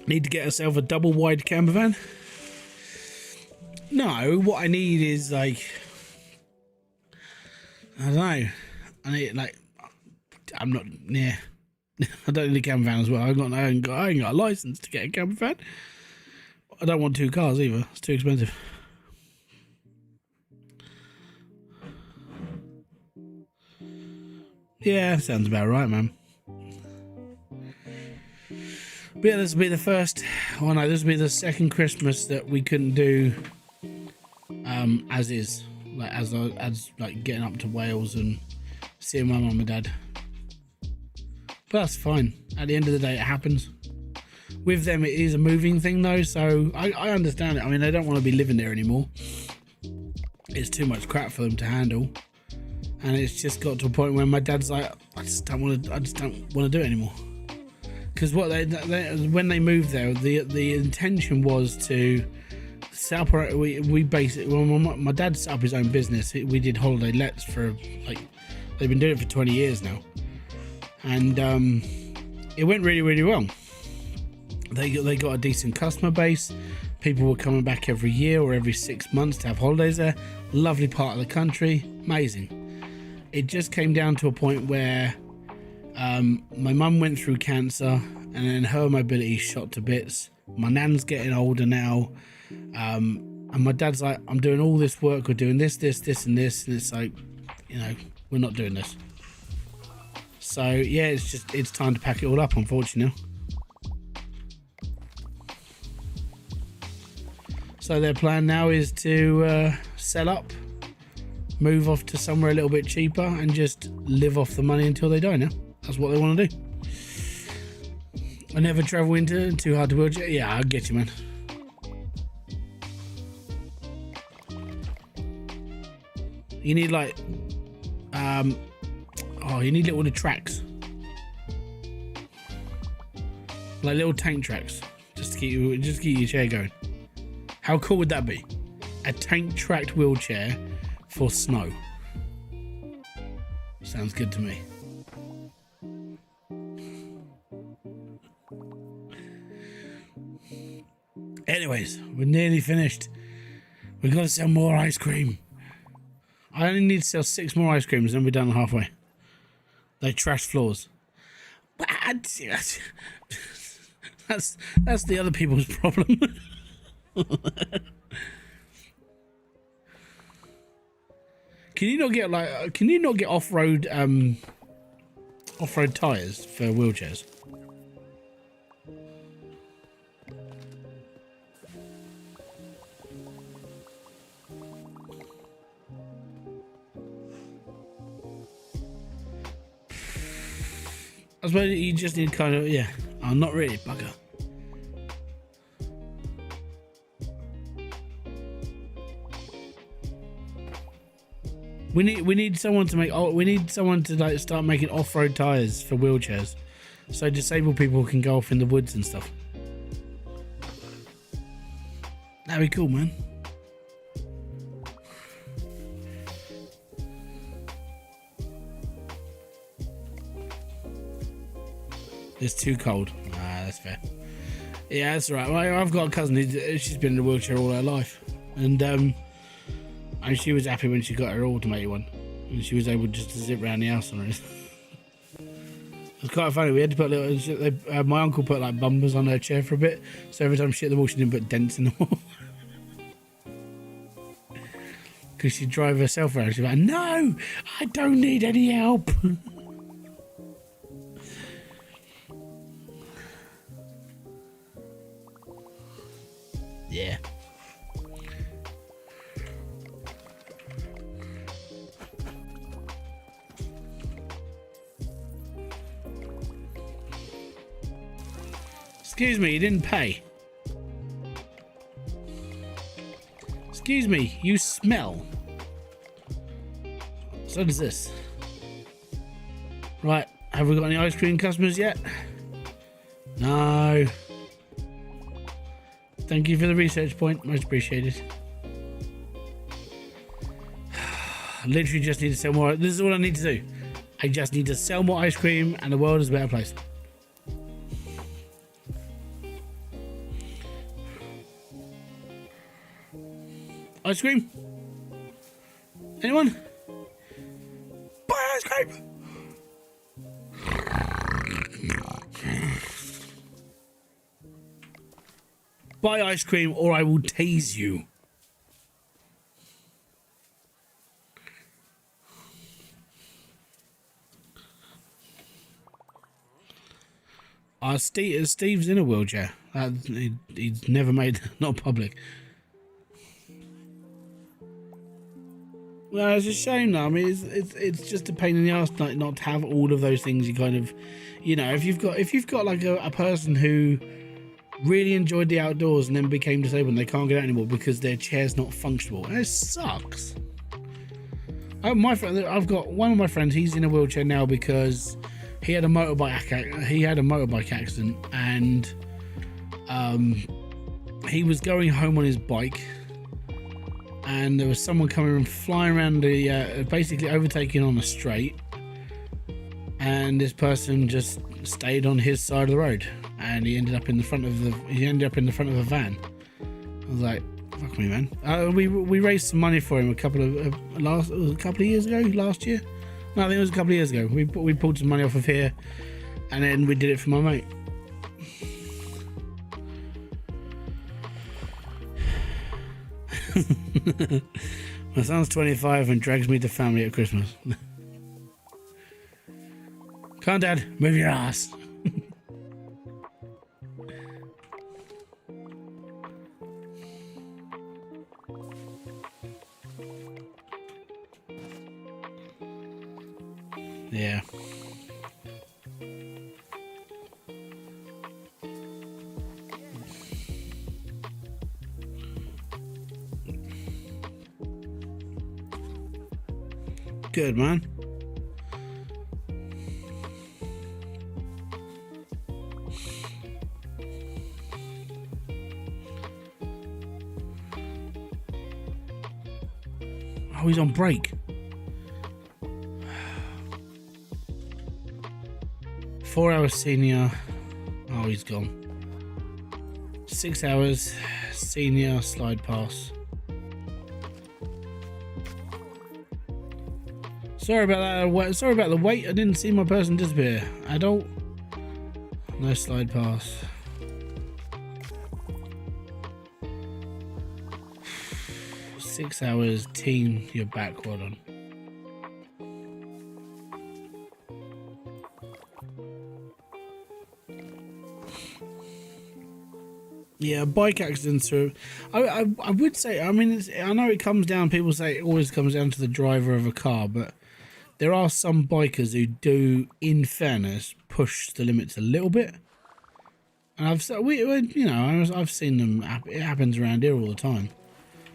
Need to get herself a double wide camper van. No, what I need is like, I don't know. I need like, I'm not near. I don't need a camper van as well. I ain't got a license to get a camper van. I don't want two cars either. It's too expensive. Yeah, sounds about right, man. But yeah, this will be the first. Oh no, this will be the second Christmas that we couldn't do as is, like as like getting up to Wales and seeing my mum and dad. But that's fine. At the end of the day, it happens. With them, it is a moving thing though, so I understand it. I mean, they don't want to be living there anymore. It's too much crap for them to handle, and it's just got to a point where my dad's like, I just don't want to do it anymore. Because what when they moved there, the intention was to set up. We basically, well, my dad set up his own business. We did holiday lets for like, they've been doing it for 20 years now, and it went really, really well. They got a decent customer base. People were coming back every year or every 6 months to have holidays there. Lovely part of the country, amazing. It just came down to a point where my mum went through cancer, and then her mobility shot to bits. My nan's getting older now. And my dad's like, I'm doing all this work, we're doing this, and this, and it's like, you know, we're not doing this. So yeah, it's time to pack it all up, unfortunately. So their plan now is to sell up, move off to somewhere a little bit cheaper, and just live off the money until they die now. That's what they want to do. I never travel into too hard to wheelchair. Yeah, I get you, man. You need like, you need little tracks, like little tank tracks, just to keep your chair going. How cool would that be? A tank tracked wheelchair for snow. Sounds good to me. Anyways, we're nearly finished. We've got to sell more ice cream. I only need to sell 6 more ice creams, then we're done halfway. They trash floors. That's the other people's problem. Can you not get off-road tires for wheelchairs? I suppose you just need kind of, yeah. Oh, not really, bugger. We need someone to make. Oh, we need someone to like start making off-road tires for wheelchairs, so disabled people can go off in the woods and stuff. That'd be cool, man. It's too cold. Ah, that's fair. Yeah, that's right. Well, I've got a cousin. She's been in a wheelchair all her life, and she was happy when she got her automated one, and she was able just to zip around the house on it. It was quite funny. We had to put little. My uncle put like bumpers on her chair for a bit, so every time she hit the wall, she didn't put dents in the wall. Because she'd drive herself around. She's like, "No, I don't need any help." Yeah. Excuse me, you didn't pay. Excuse me, you smell. So does this. Right, have we got any ice cream customers yet? No. Thank you for the research point, much appreciated. Literally just need to sell more. This is all I need to do. I just need to sell more ice cream and the world is a better place. Ice cream? Anyone? Buy ice cream! Buy ice cream or I will tase you. Steve's in a wheelchair. He's never made not public. Well, it's a shame though. I mean, it's just a pain in the ass not to have all of those things. You kind of, you know, if you've got like a person who really enjoyed the outdoors and then became disabled and they can't get out anymore because their chair's not functional, and it sucks. I've got one of my friends. He's in a wheelchair now because he had a motorbike accident and he was going home on his bike. And there was someone coming and flying around the, basically overtaking on a straight, and this person just stayed on his side of the road, and he ended up in the front of a van. I was like, "Fuck me, man!" We raised some money for him a couple of years ago. Last year? No, I think it was a couple of years ago. We pulled some money off of here, and then we did it for my mate. My son's 25 and drags me to family at Christmas. Come on, Dad, move your ass. Yeah. Good, man. Oh, he's on break. 4 hours senior. Oh, he's gone. 6 hours senior slide pass. Sorry about that. Sorry about the wait. I didn't see my person disappear. Adult. No slide pass. Six hours team. You're back. Well done. Yeah, bike accidents are. I would say. I mean, I know it comes down. People say it always comes down to the driver of a car, but there are some bikers who do, in fairness, push the limits a little bit. And I've seen them. It happens around here all the time.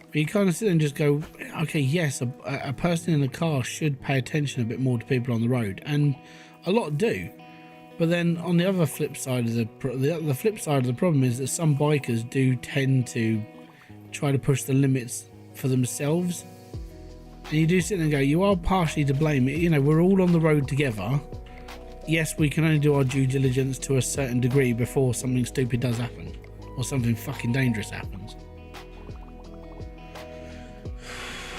But you kind of sit and just go, okay, yes, a person in a car should pay attention a bit more to people on the road, and a lot do. But then on the other flip side of the flip side of the problem is that some bikers do tend to try to push the limits for themselves. And you do sit there and go, you are partially to blame. You know, we're all on the road together. Yes, we can only do our due diligence to a certain degree before something stupid does happen. Or something fucking dangerous happens.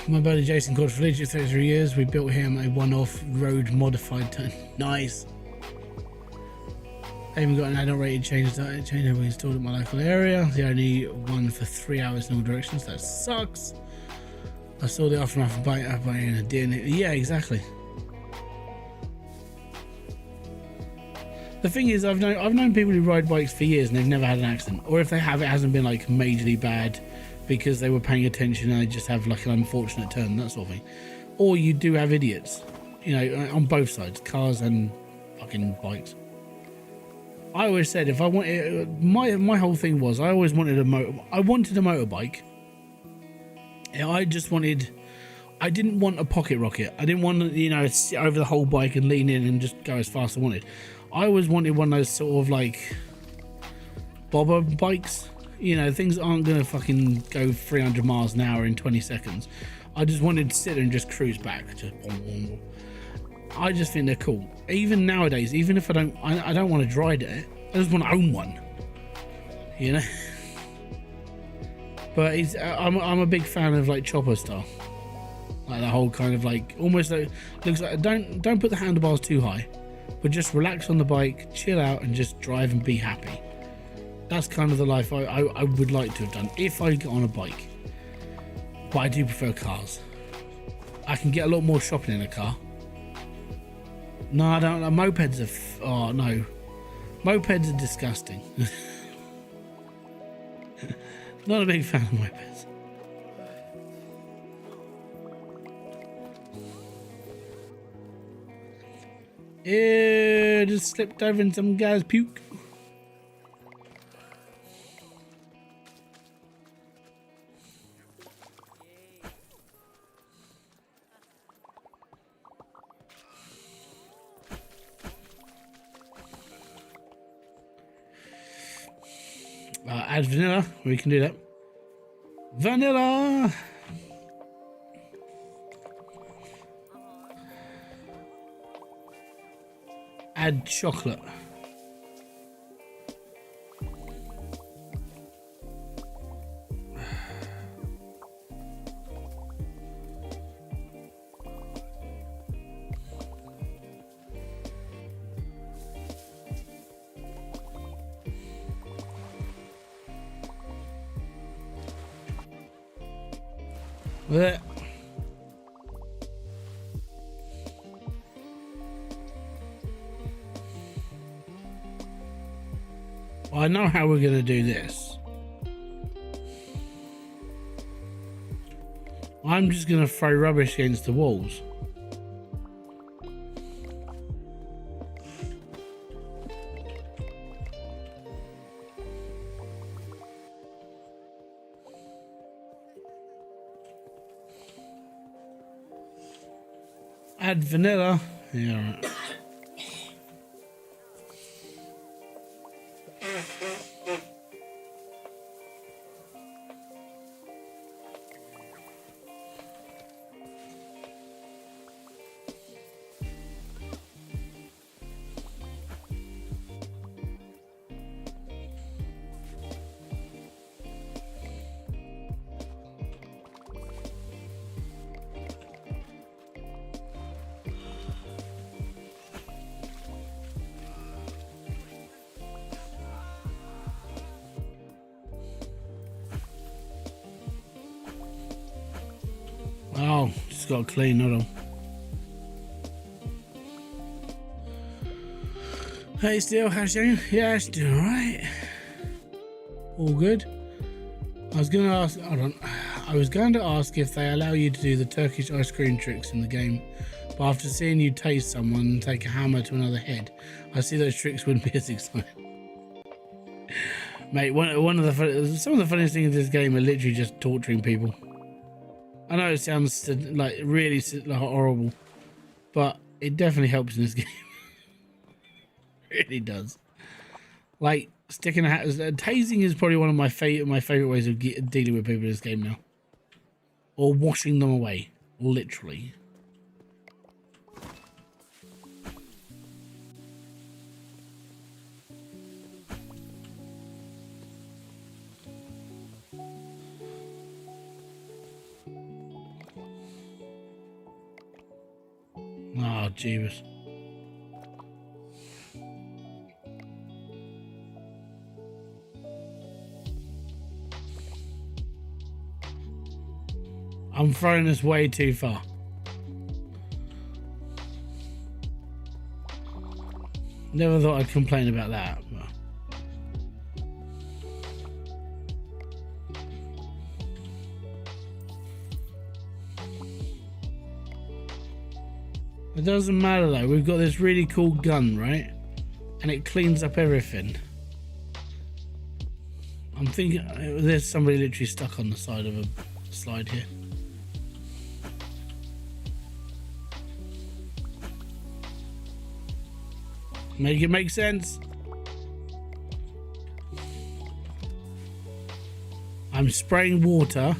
My buddy Jason called for legit 33 years. We built him a one-off road modified turn. Nice. I even got an adult rated change we installed in my local area. The only one for 3 hours in all directions. That sucks. I saw the aftermath of bike in a deer. Yeah, exactly. The thing is, I've known people who ride bikes for years and they've never had an accident, or if they have, it hasn't been like majorly bad because they were paying attention and they just have like an unfortunate turn, that sort of thing. Or you do have idiots, you know, on both sides, cars and fucking bikes. I always said if I wanted, my whole thing was I always wanted a motorbike. I didn't want a pocket rocket. I didn't want to, you know, sit over the whole bike and lean in and just go as fast as I wanted. I always wanted one of those sort of like bobber bikes, you know, things that aren't going to fucking go 300 miles an hour in 20 seconds. I just wanted to sit there and just cruise back. I just think they're cool. Even nowadays, even if I don't want to ride it, I just want to own one, you know. But I'm a big fan of like chopper style, like the whole kind of like almost like looks like don't put the handlebars too high, but just relax on the bike, chill out, and just drive and be happy. That's kind of the life I would like to have done if I get on a bike. But I do prefer cars. I can get a lot more shopping in a car. No, I don't. Mopeds are. Oh no, mopeds are disgusting. Not a big fan of mopeds. Ew, just slipped over in some guy's puke. Add vanilla, we can do that. Vanilla! Add chocolate. Blech. Well, I know how we're going to do this. I'm just going to throw rubbish against the walls. Add vanilla. Yeah, right. Oh, just got to clean, hold on. Hey, Steel, how's it going? Yeah, it's doing alright. All good. I was going to ask, hold on. I was going to ask if they allow you to do the Turkish ice cream tricks in the game, but after seeing you taste someone and take a hammer to another head, I see those tricks wouldn't be as exciting. Mate, some of the funniest things in this game are literally just torturing people. I know it sounds like really horrible, but it definitely helps in this game. It really does. Like sticking a hat, tasing is probably one of my favorite ways of dealing with people in this game now, or washing them away, literally. Oh, Jeebus. I'm throwing this way too far. Never thought I'd complain about that. But... it doesn't matter though, we've got this really cool gun, right? And it cleans up everything. I'm thinking there's somebody literally stuck on the side of a slide here. Make it make sense. I'm spraying water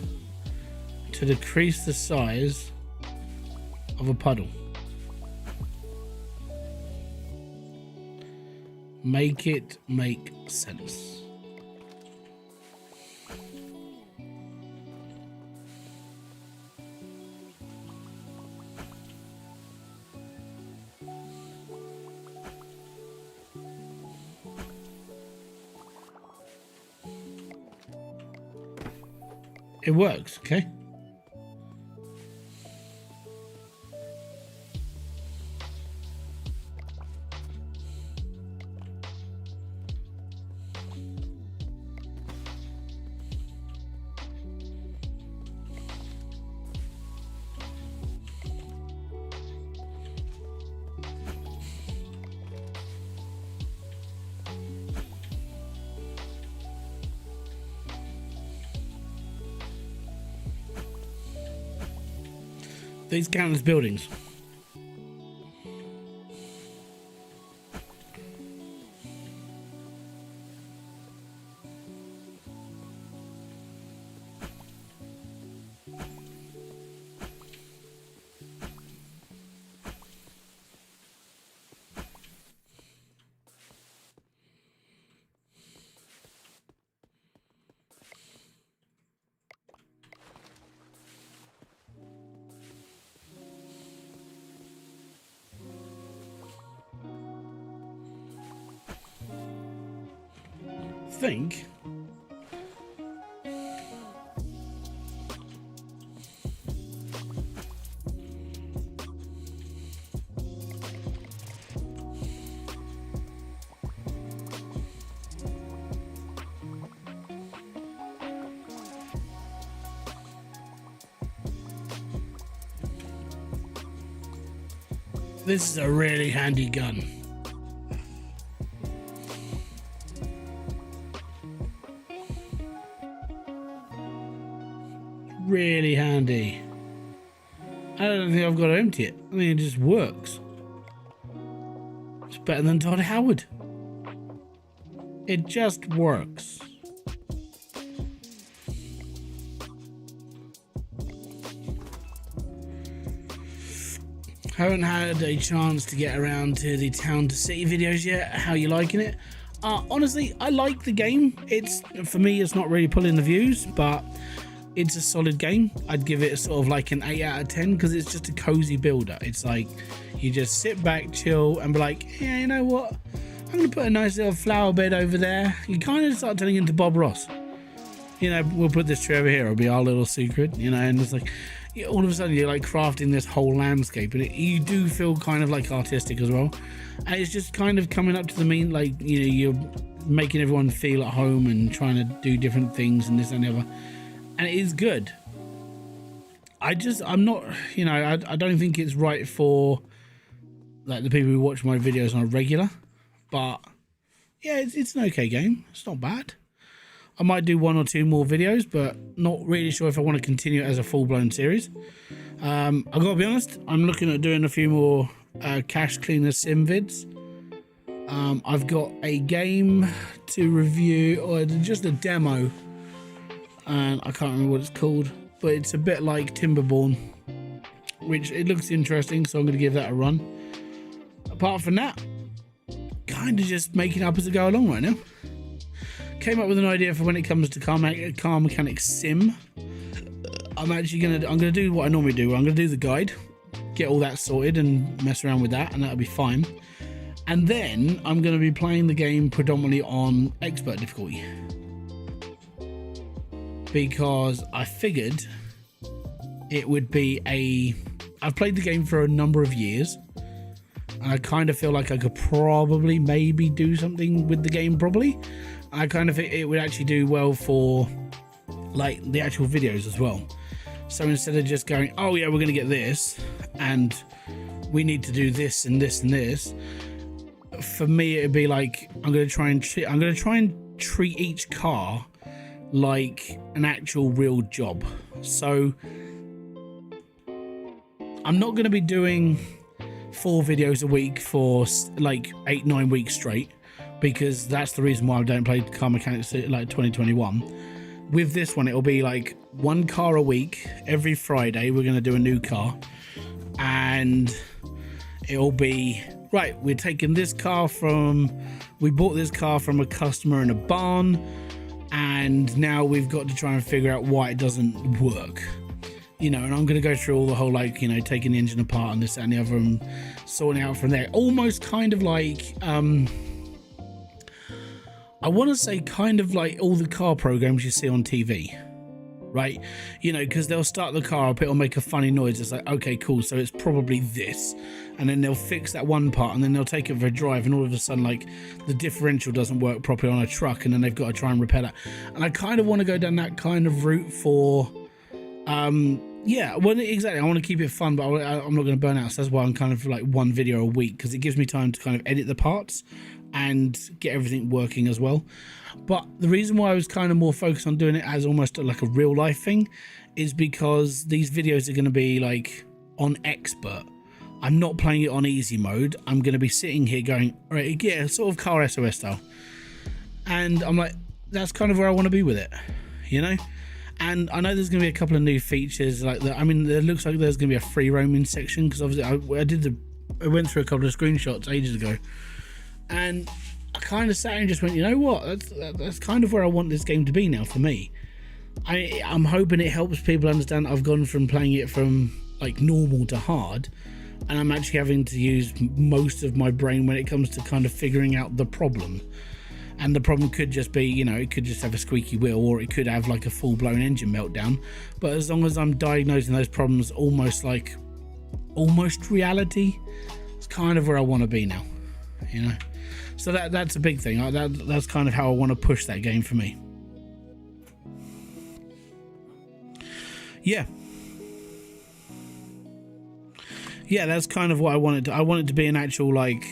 to decrease the size of a puddle. Make it make sense. It works, okay? These count as buildings. Think This is a really handy gun. Really handy. I don't think I've got to empty it. I think it just works. It's better than Todd Howard. It just works. Haven't had a chance to get around to the Town to City videos yet. How you liking it? Honestly, I like the game. It's, for me, it's not really pulling the views, but it's a solid game. I'd give it sort of like an 8 out of 10 because it's just a cozy builder. It's like you just sit back, chill, and be like, yeah, you know what? I'm gonna put a nice little flower bed over there. You kind of start turning into Bob Ross. You know, we'll put this tree over here. It'll be our little secret. You know, and it's like, all of a sudden you're like crafting this whole landscape, and you do feel kind of like artistic as well. And it's just kind of coming up to the mean, like, you know, you're making everyone feel at home and trying to do different things and this and the other. And it is good. I'm not, you know, I don't think it's right for like the people who watch my videos on a regular, but yeah, it's an okay game. It's not bad. I might do 1 or 2 more videos, but not really sure if I want to continue it as a full-blown series. I've got to be honest, I'm looking at doing a few more cache cleaner sim vids. I've got a game to review, or just a demo, and I can't remember what it's called, but it's a bit like Timberborn, which it looks interesting, so I'm going to give that a run. Apart from that, kind of just making up as I go along right now. Came up with an idea for when it comes to car mechanic sim. I'm gonna do what I normally do. I'm gonna do the guide, get all that sorted and mess around with that, and that'll be fine. And then I'm gonna be playing the game predominantly on expert difficulty, because I figured it would be I've played the game for a number of years, and I kind of feel like I could probably maybe do something with the game properly. I kind of think it would actually do well for like the actual videos as well. So instead of just going, oh yeah, we're gonna get this and we need to do this and this and this, for me it'd be like I'm gonna try and treat each car like an actual real job. So I'm not gonna be doing 4 videos a week for like 8-9 weeks straight, because that's the reason why I don't play car mechanics like 2021. With this one, it'll be like 1 car a week. Every Friday we're going to do a new car, and it'll be right, we're taking this car we bought this car from a customer in a barn, and now we've got to try and figure out why it doesn't work, you know. And I'm going to go through all the whole, like, you know, taking the engine apart and this and the other and sorting out from there. Almost kind of like I want to say kind of like all the car programs you see on TV, right? You know, because they'll start the car up, it'll make a funny noise. It's like, okay, cool, so it's probably this. And then they'll fix that one part, and then they'll take it for a drive, and all of a sudden, like, the differential doesn't work properly on a truck, and then they've got to try and repair that. And I kind of want to go down that kind of route for, yeah, well, exactly. I want to keep it fun, but I'm not going to burn out. So that's why I'm kind of like 1 video a week, because it gives me time to kind of edit the parts and get everything working as well. But the reason why I was kind of more focused on doing it as almost like a real life thing is because these videos are going to be like on expert. I'm not playing it on easy mode. I'm going to be sitting here going, all right, yeah, sort of car SOS style. And I'm like, that's kind of where I want to be with it, you know? And I know there's going to be a couple of new features like that. I mean, it looks like there's going to be a free roaming section, because obviously I went through a couple of screenshots ages ago, and I kind of sat and just went, you know what, that's kind of where I want this game to be now for me. I'm hoping it helps people understand I've gone from playing it from like normal to hard, and I'm actually having to use most of my brain when it comes to kind of figuring out the problem. And the problem could just be, you know, it could just have a squeaky wheel, or it could have like a full-blown engine meltdown. But as long as I'm diagnosing those problems almost reality, it's kind of where I want to be now, you know. So that's a big thing. That's kind of how I want to push that game for me. yeah, that's kind of what I wanted to. I want it to be an actual like.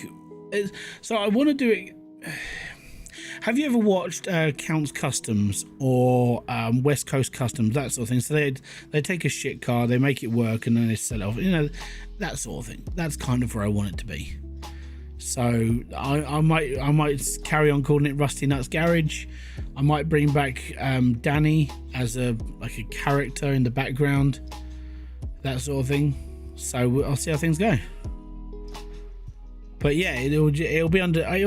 So I want to do it. Have you ever watched Count's Customs or West Coast Customs, that sort of thing? So they take a shit car, they make it work, and then they sell it off. You know, that sort of thing. That's kind of where I want it to be. So I might carry on calling it Rusty Nuts Garage. I might bring back Danny as a character in the background, that sort of thing. So I'll see how things go. But yeah, it'll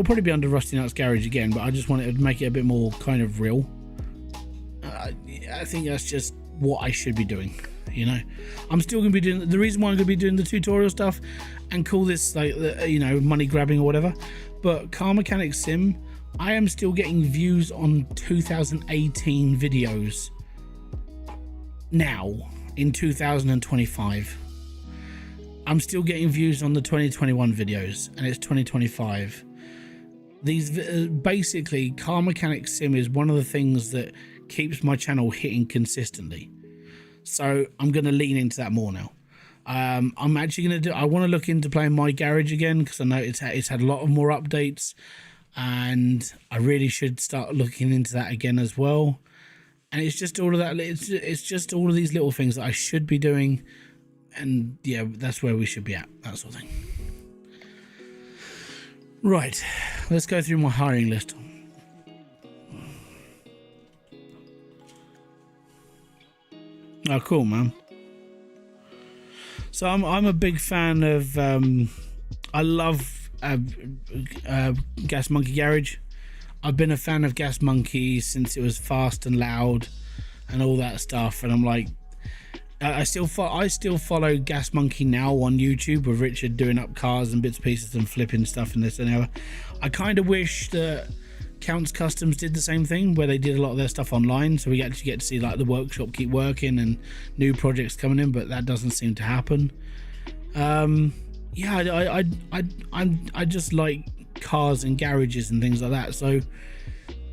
probably be under Rusty Nuts Garage again, but I just wanted to make it a bit more kind of real. I think that's just what I should be doing, you know. I'm still going to be doing, the reason why I'm going to be doing the tutorial stuff and call this like, you know, money grabbing or whatever, but Car Mechanic Sim, I am still getting views on 2018 videos now in 2025. I'm still getting views on the 2021 videos, and it's 2025. These basically, Car Mechanic Sim is one of the things that keeps my channel hitting consistently. So I'm going to lean into that more now. I'm actually going to do. I want to look into playing My Garage again because I know it's had a lot of more updates, and I really should start looking into that again as well. And it's just all of that. It's just all of these little things that I should be doing. And yeah, that's where we should be at, that sort of thing. Right, let's go through my hiring list. Oh, cool, man. So I'm a big fan of I love Gas Monkey Garage. I've been a fan of Gas Monkey since it was fast and loud and all that stuff, and I'm like, I still follow Gas Monkey now on YouTube with Richard doing up cars and bits and pieces and flipping stuff and this and that. I kind of wish that Count's Customs did the same thing, where they did a lot of their stuff online, so we actually get to see like the workshop keep working and new projects coming in, but that doesn't seem to happen. Yeah, I just like cars and garages and things like that. So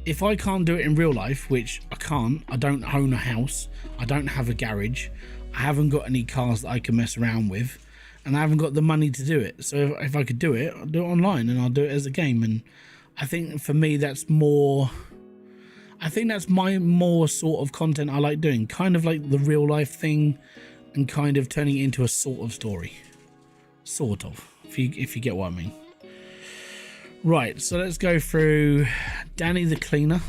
if I can't do it in real life, which I can't, I don't own a house, I don't have a garage, I haven't got any cars that I can mess around with, and I haven't got the money to do it. So if I could do it, I'll do it online and I'll do it as a game. And I think for me, that's more, I think that's my more sort of content I like doing, kind of like the real life thing and kind of turning it into a sort of story. Sort of, if you get what I mean. Right, so let's go through Danny the Cleaner.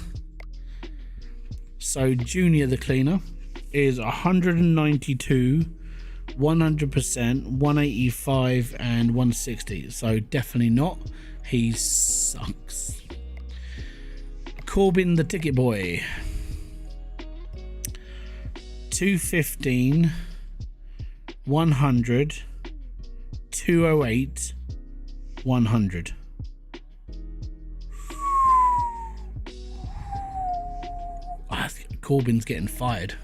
So Junior the Cleaner is 192, 100%, 185 and 160. So definitely not. He sucks. Corbin the Ticket Boy, 215, 100, 208, 100. Corbin's getting fired.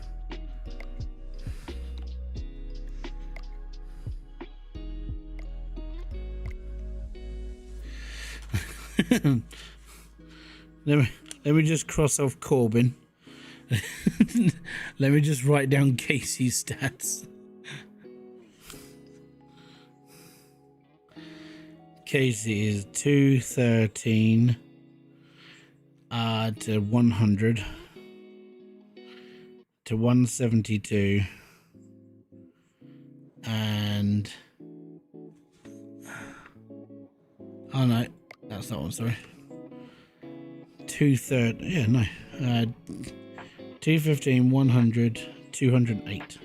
Let me just cross off Corbin. Let me just write down Casey's stats. Casey is 213 to 100 to 172 and oh no, that's not one, sorry. 230, yeah, no, 215, 100, 208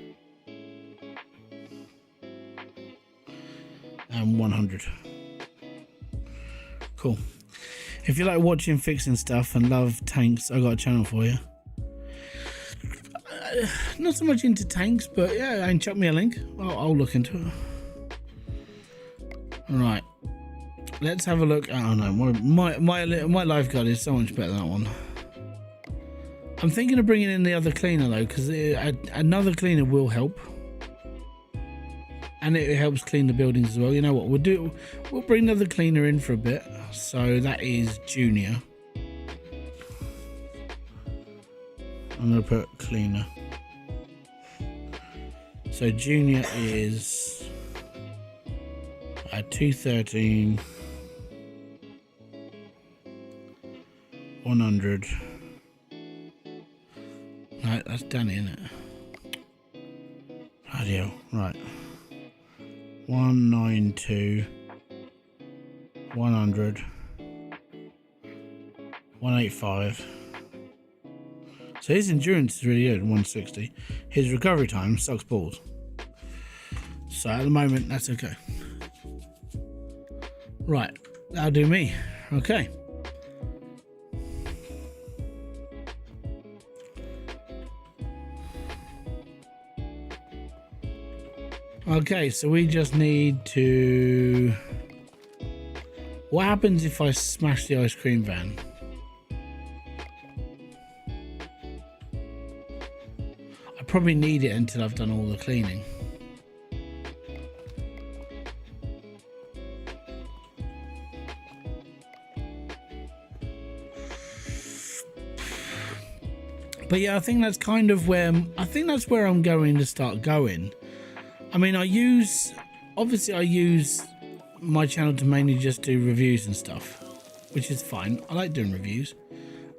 and 100. Cool. If you like watching fixing stuff and love tanks, I got a channel for you. Not so much into tanks, but yeah, and chuck me a link. I'll look into it. Right, let's have a look. Oh no, my lifeguard is so much better than that one. I'm thinking of bringing in the other cleaner though, because another cleaner will help, and it helps clean the buildings as well. You know what we'll do? We'll bring another cleaner in for a bit. So that is Junior. I'm gonna put cleaner. So Junior is 213, 100. No, that's Danny, isn't it? Bloody hell. Right. 192, 100, 185. So his endurance is really good, 160. His recovery time sucks balls. So at the moment, that's okay. Right, that'll do me. Okay. Okay, so we just need to... What happens if I smash the ice cream van? I probably need it until I've done all the cleaning. But yeah, I think that's kind of where I'm going to start going. I mean, I use my channel to mainly just do reviews and stuff, which is fine. I like doing reviews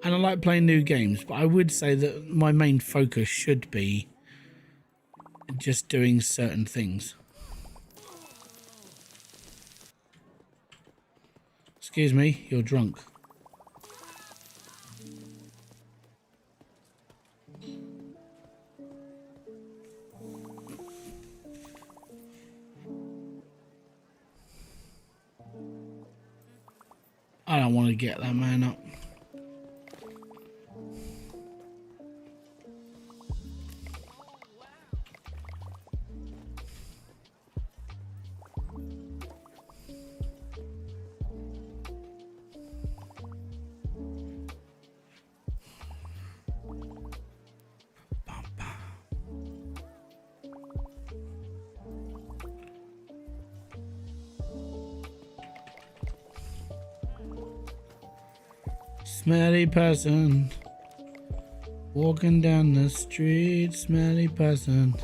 and I like playing new games, but I would say that my main focus should be just doing certain things. Excuse me, you're drunk. I don't want to get that man up. Smelly person walking down the street, smelly person.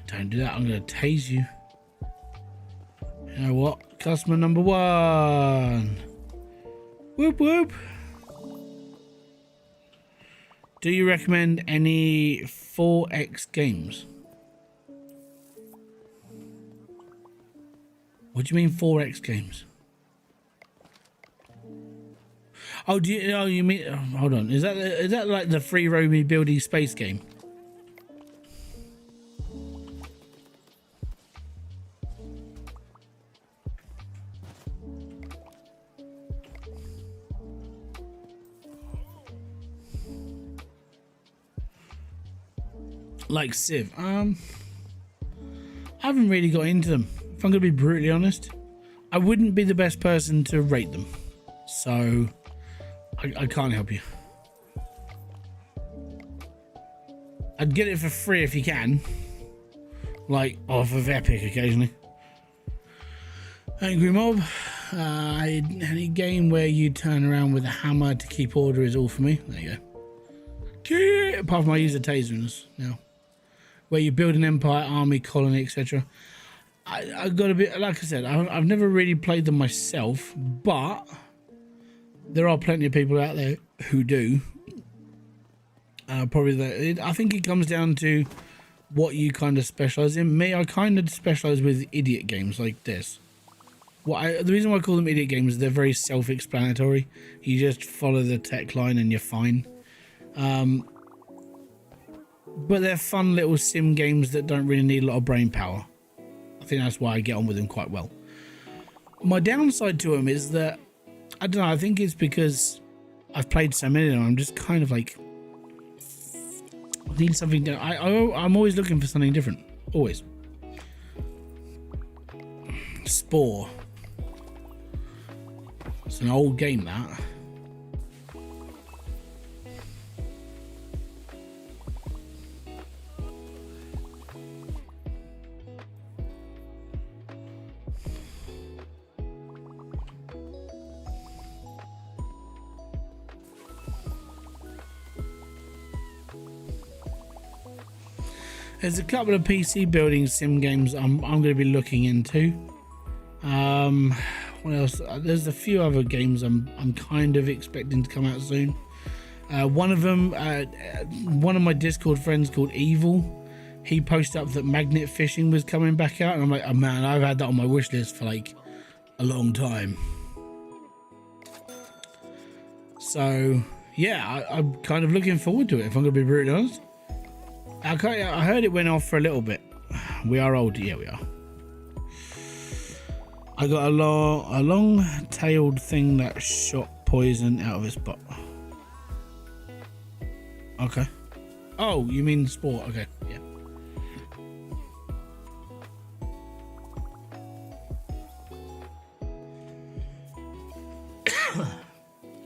Don't do that, I'm gonna tase you. You know what? Customer number one. Whoop whoop. Do you recommend any 4X games? What do you mean 4X games? Oh, you mean? Oh, hold on. Is that like the free roamy building space game? Like Civ. I haven't really got into them. If I'm gonna be brutally honest, I wouldn't be the best person to rate them. So I can't help you. I'd get it for free if you can. Like off of Epic occasionally. Angry Mob. Any game where you turn around with a hammer to keep order is all for me. There you go. Apart from I use a taser in this now. Where you build an empire, army, colony, etc. I've got a bit, like I said, I've never really played them myself, but there are plenty of people out there who do. Probably I think it comes down to what you kind of specialize in. Me, I kind of specialize with idiot games like this. The reason why I call them idiot games is they're very self-explanatory. You just follow the tech line and you're fine. But they're fun little sim games that don't really need a lot of brain power. I think that's why I get on with them quite well. My downside to them is that, I don't know, I think it's because I've played so many of them, I'm just kind of like, I need something different. I'm always looking for something different. Always. Spore. It's an old game, that. There's a couple of PC building sim games I'm going to be looking into. What else? There's a few other games I'm kind of expecting to come out soon. One of them, one of my Discord friends called Evil, he posted up that magnet fishing was coming back out, and I'm like, oh man, I've had that on my wish list for like a long time. So yeah, I'm kind of looking forward to it, if I'm going to be brutally honest. I heard it went off for a little bit. We are old, yeah we are. I got a long-tailed thing that shot poison out of its butt. Okay. Oh, you mean sport? Okay, yeah.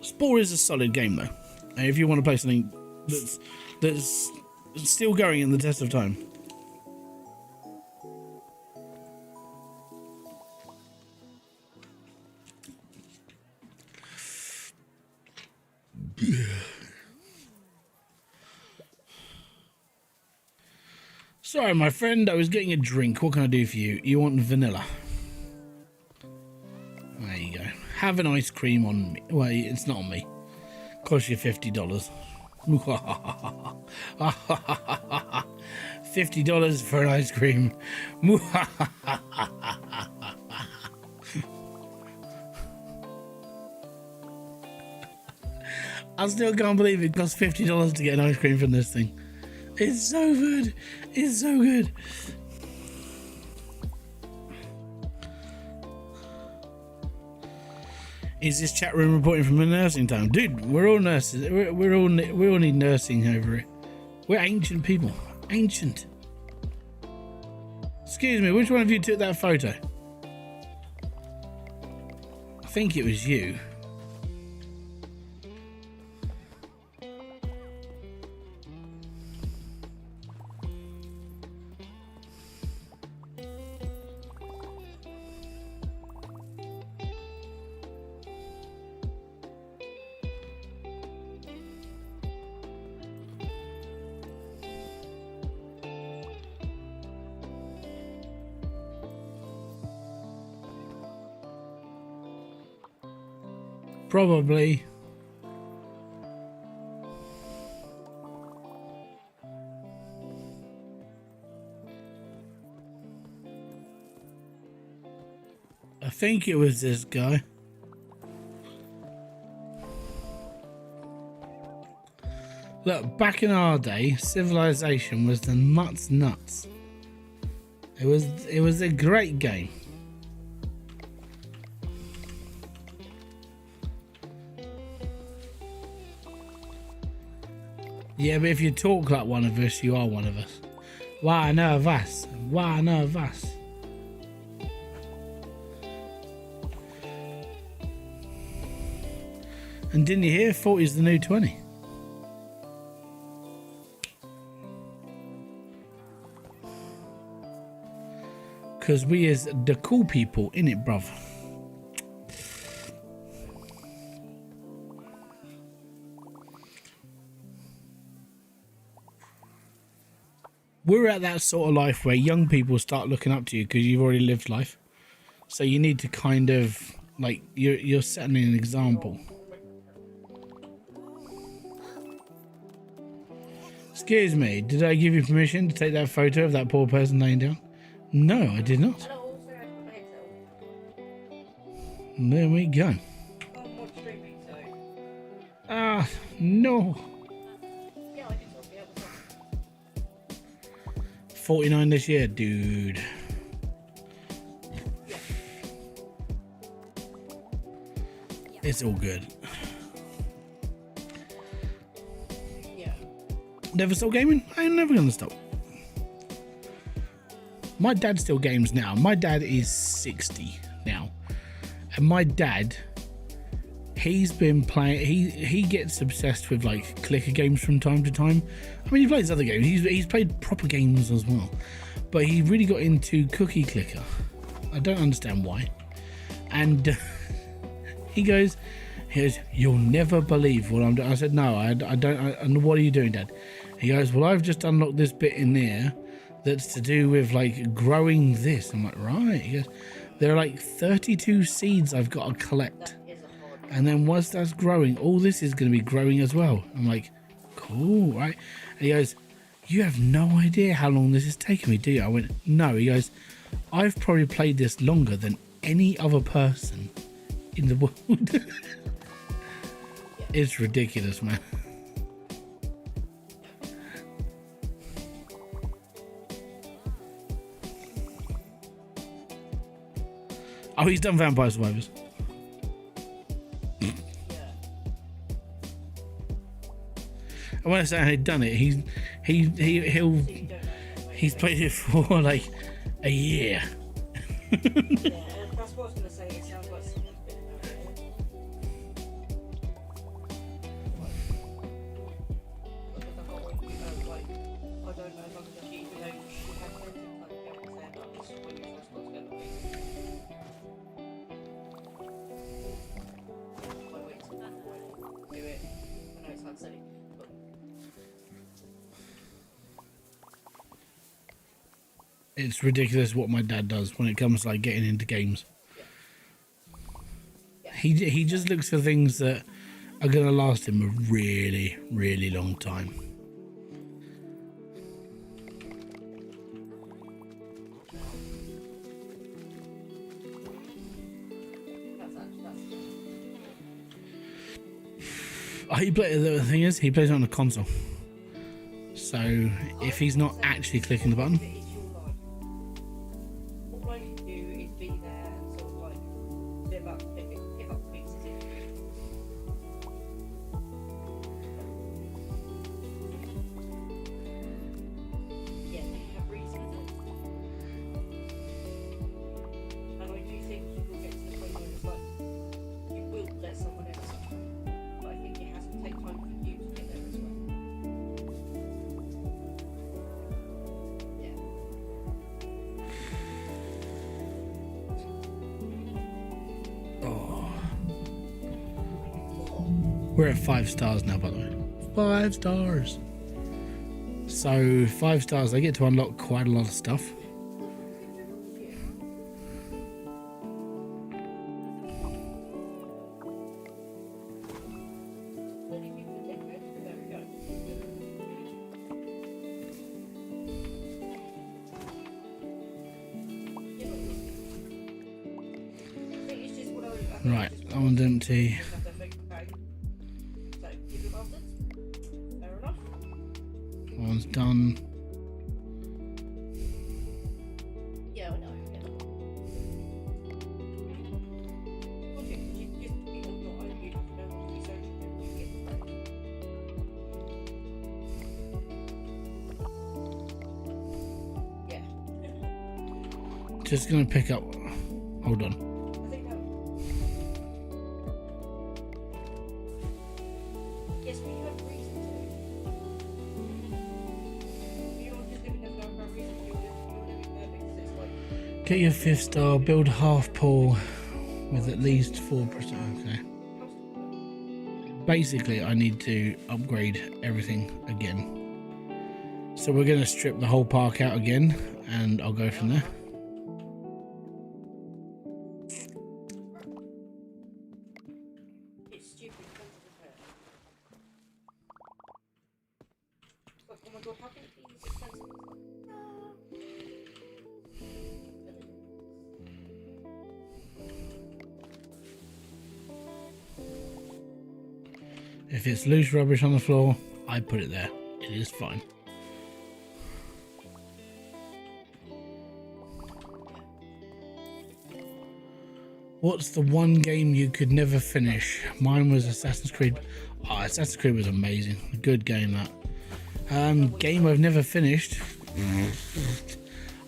Spore is a solid game though. And if you want to play something that's still going in the test of time. Sorry, my friend, I was getting a drink. What can I do for you? You want vanilla? There you go. Have an ice cream on me. Well, it's not on me. Cost you $50. $50 for an ice cream. I still can't believe it cost $50 to get an ice cream from this thing. It's so good. It's so good. Is this chat room reporting from a nursing town? Dude, we're all nurses. We all need nursing over it. We're ancient people. Ancient. Excuse me, which one of you took that photo? I think it was you. Probably. I think it was this guy. Look, back in our day, Civilization was the nuts. It was a great game. Yeah, but if you talk like one of us, you are one of us. One of us. One of us. And didn't you hear 40 is the new 20? Because we is the cool people, innit, bruv? We're at that sort of life where young people start looking up to you because you've already lived life. So you need to kind of, like, you're setting an example. Excuse me, did I give you permission to take that photo of that poor person laying down? No, I did not. There we go. Ah, no. 49 this year, dude. It's all good. Never stop gaming? I'm never gonna stop. My dad still games now. My dad is 60 now. And my dad, he's been playing, he gets obsessed with like clicker games from time to time. I mean, he plays other games. He's played proper games as well. But he really got into Cookie Clicker. I don't understand why. And he goes, you'll never believe what I'm doing. I said, no, I don't. And what are you doing, Dad? He goes, well, I've just unlocked this bit in there that's to do with like growing this. I'm like, right. He goes, there are like 32 seeds I've got to collect. And then once that's growing, all this is going to be growing as well. I'm like, cool, right? And he goes, you have no idea how long this is taking me, do you? I went, no. He goes, I've probably played this longer than any other person in the world. It's ridiculous, man. Oh, he's done Vampire Survivors. And when I say he'd done it, he's played it for like a year. Yeah, that's what I was gonna say. It sounds like something's been about it. Like the whole, like, I don't know if I'm gonna keep it. You have friends in like the say about this when you first got together. Wait, do it. I know it's hard to say, but. It's ridiculous what my dad does when it comes to like getting into games. He just looks for things that are going to last him a really, really long time. The thing is, he plays it on a console. So if he's not actually clicking the button. We're at 5 stars now, by the way. 5 stars. So 5 stars, I get to unlock quite a lot of stuff. Right, that one's empty. One's done. Yeah, I know. Yeah. Just gonna pick up. Hold on. Get your 5th star, build half pool with at least 4%. Okay. Basically, I need to upgrade everything again. So we're going to strip the whole park out again, and I'll go from there. It's stupid. Oh my god, how can it be this expensive? If it's loose rubbish on the floor, I put it there. It is fine. What's the one game you could never finish? Mine was Assassin's Creed. Oh, Assassin's Creed was amazing. A good game, that. Game I've never finished.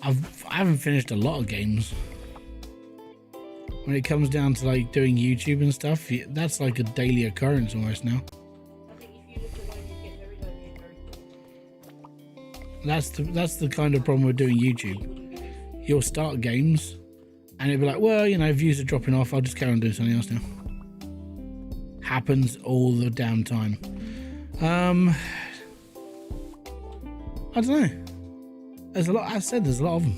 I haven't finished a lot of games. When it comes down to like doing YouTube and stuff, that's like a daily occurrence almost now. I think if you look away, you get very lonely and very bored. That's the kind of problem with doing YouTube. You'll start games and it'll be like, well, you know, views are dropping off, I'll just carry on doing something else now. Happens all the damn time. I don't know. There's a lot, I said there's a lot of them.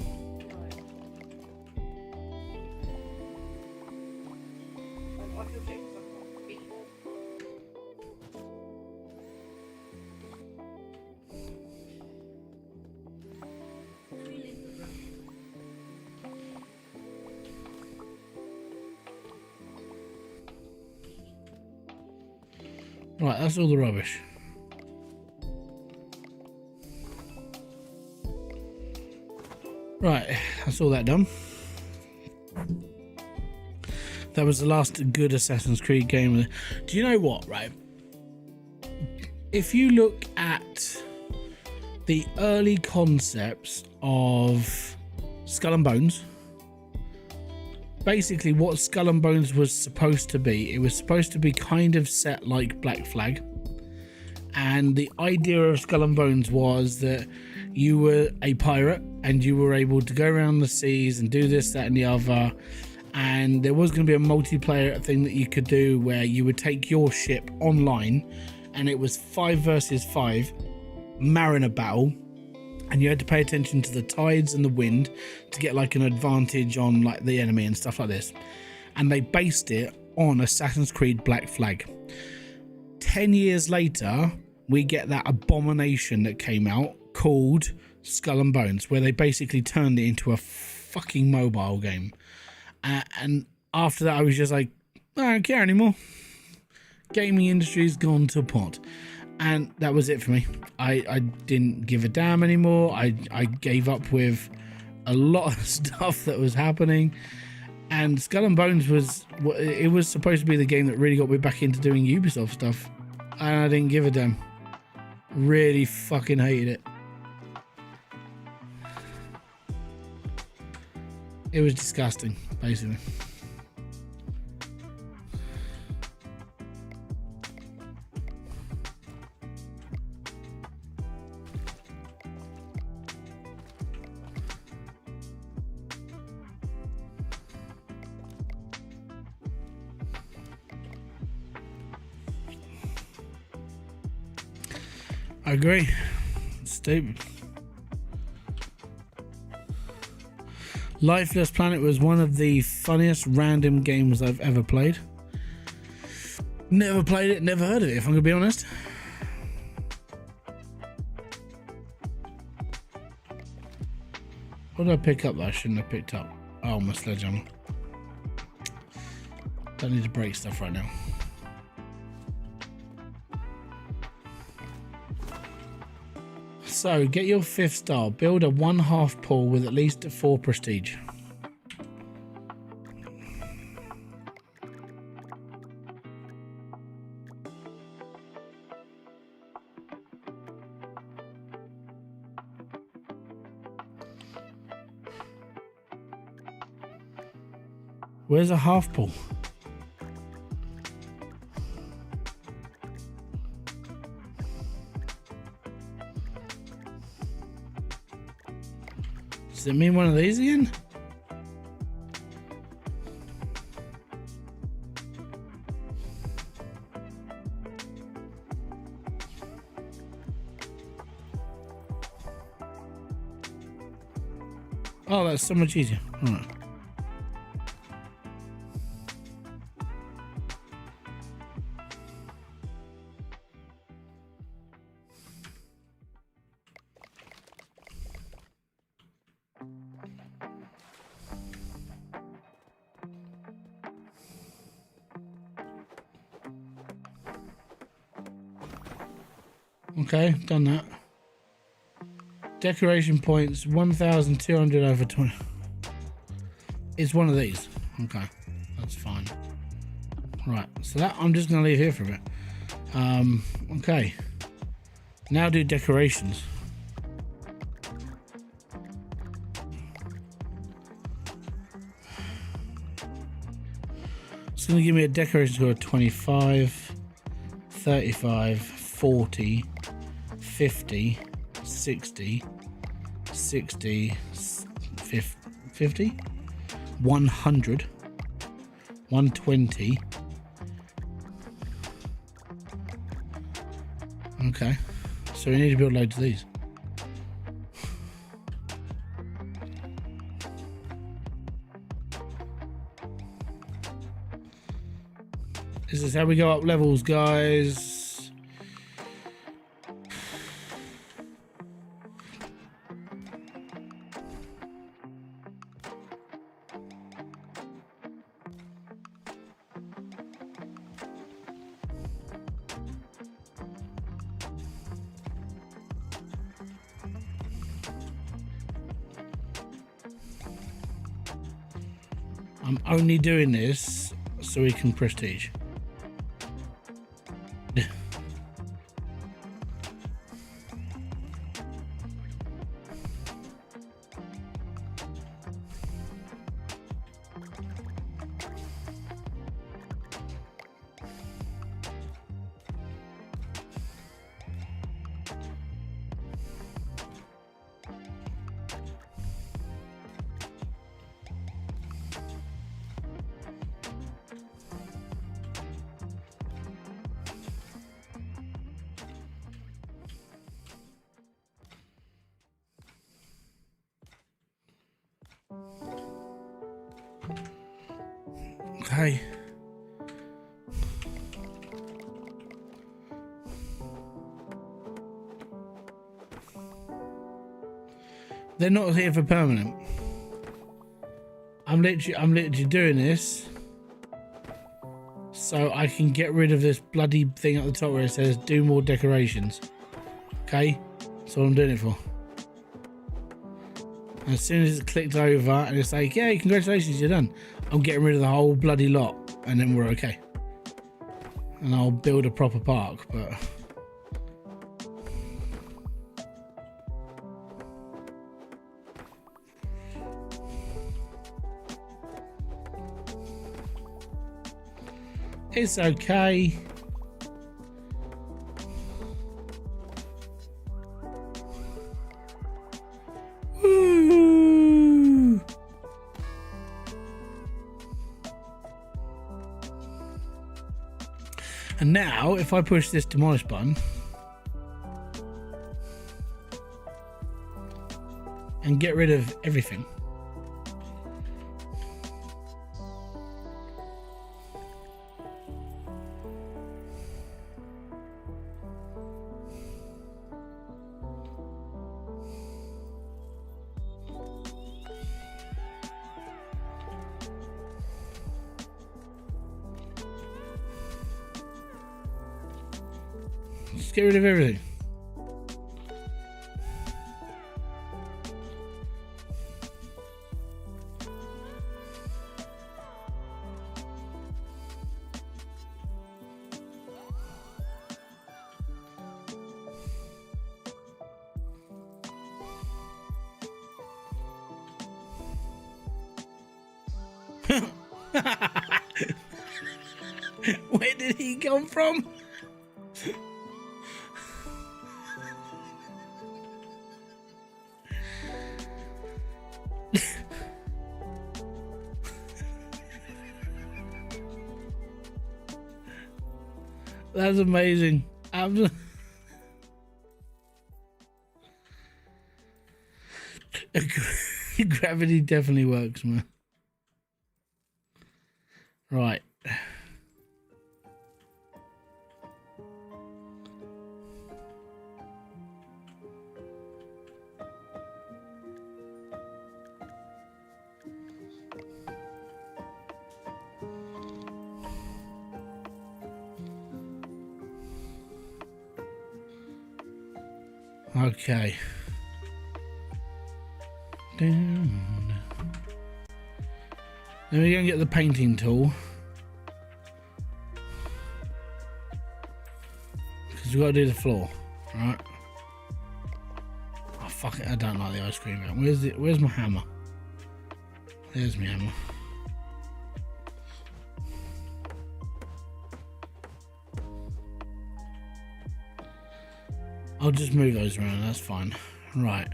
I feel shit because I'm not people. Right, that's all the rubbish. Right, that's all that done. That was the last good Assassin's Creed game. Do you know what, right? If you look at the early concepts of Skull and Bones, basically what Skull and Bones was supposed to be, it was supposed to be kind of set like Black Flag. And the idea of Skull and Bones was that you were a pirate and you were able to go around the seas and do this, that and the other. And there was going to be a multiplayer thing that you could do where you would take your ship online and it was 5 versus 5 mariner battle. And you had to pay attention to the tides and the wind to get like an advantage on like the enemy and stuff like this. And they based it on Assassin's Creed Black Flag. 10 years later, we get that abomination that came out called Skull and Bones, where they basically turned it into a fucking mobile game. And after that, I was just like, I don't care anymore. Gaming industry's gone to pot. And that was it for me. I didn't give a damn anymore. I gave up with a lot of stuff that was happening. And Skull and Bones was supposed to be the game that really got me back into doing Ubisoft stuff. And I didn't give a damn. Really fucking hated it. It was disgusting, basically. I agree. It's stupid. Lifeless Planet was one of the funniest random games I've ever played. Never played it, never heard of it, if I'm gonna be honest. What did I pick up that I shouldn't have picked up? Oh, my sledgehammer. Don't need to break stuff right now. So, get your 5th star. Build a 1/2 pool with at least 4 prestige. Where's a half pool? Does it mean one of these again? Oh, that's so much easier. All right. Okay, done that. Decoration points 1,200 over 20. It's one of these. Okay, that's fine. Right, so that I'm just gonna leave here for a bit. Okay. Now do decorations. It's gonna give me a decoration score of 25, 35, 40, 50, 60, 60, 50, 100, 120. Okay, so we need to build loads of these. This is how we go up levels, guys. I'm only doing this so we can prestige. Okay. They're not here for permanent. I'm literally doing this so I can get rid of this bloody thing at the top where it says do more decorations. Okay? That's what I'm doing it for. And as soon as it's clicked over and it's like, yeah, congratulations, you're done, I'm getting rid of the whole bloody lot and then we're okay. And I'll build a proper park, but it's okay. Woo! And now, if I push this demolish button and get rid of everything, just get rid of everything. Where did he come from? That's amazing. Gravity definitely works, man. Right. Okay. Down. Then we go and get the painting tool. Because we've got to do the floor, right? Oh fuck it, I don't like the ice cream man. Where's my hammer? There's my hammer. I'll just move those around, that's fine. Right.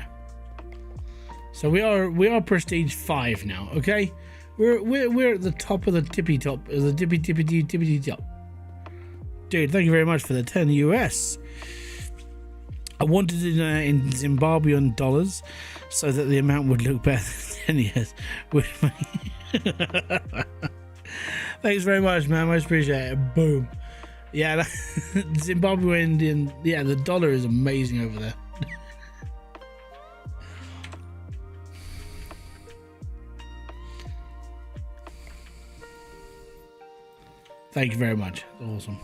So we are prestige 5 now, okay? We're at the top of the tippy top, the tippy top. Dude, thank you very much for the 10 US. I wanted it in Zimbabwean dollars so that the amount would look better than 10 years. Thanks very much, man. Much appreciate it. Boom. Yeah, Zimbabwe Indian. Yeah, the dollar is amazing over there. Thank you very much. Awesome.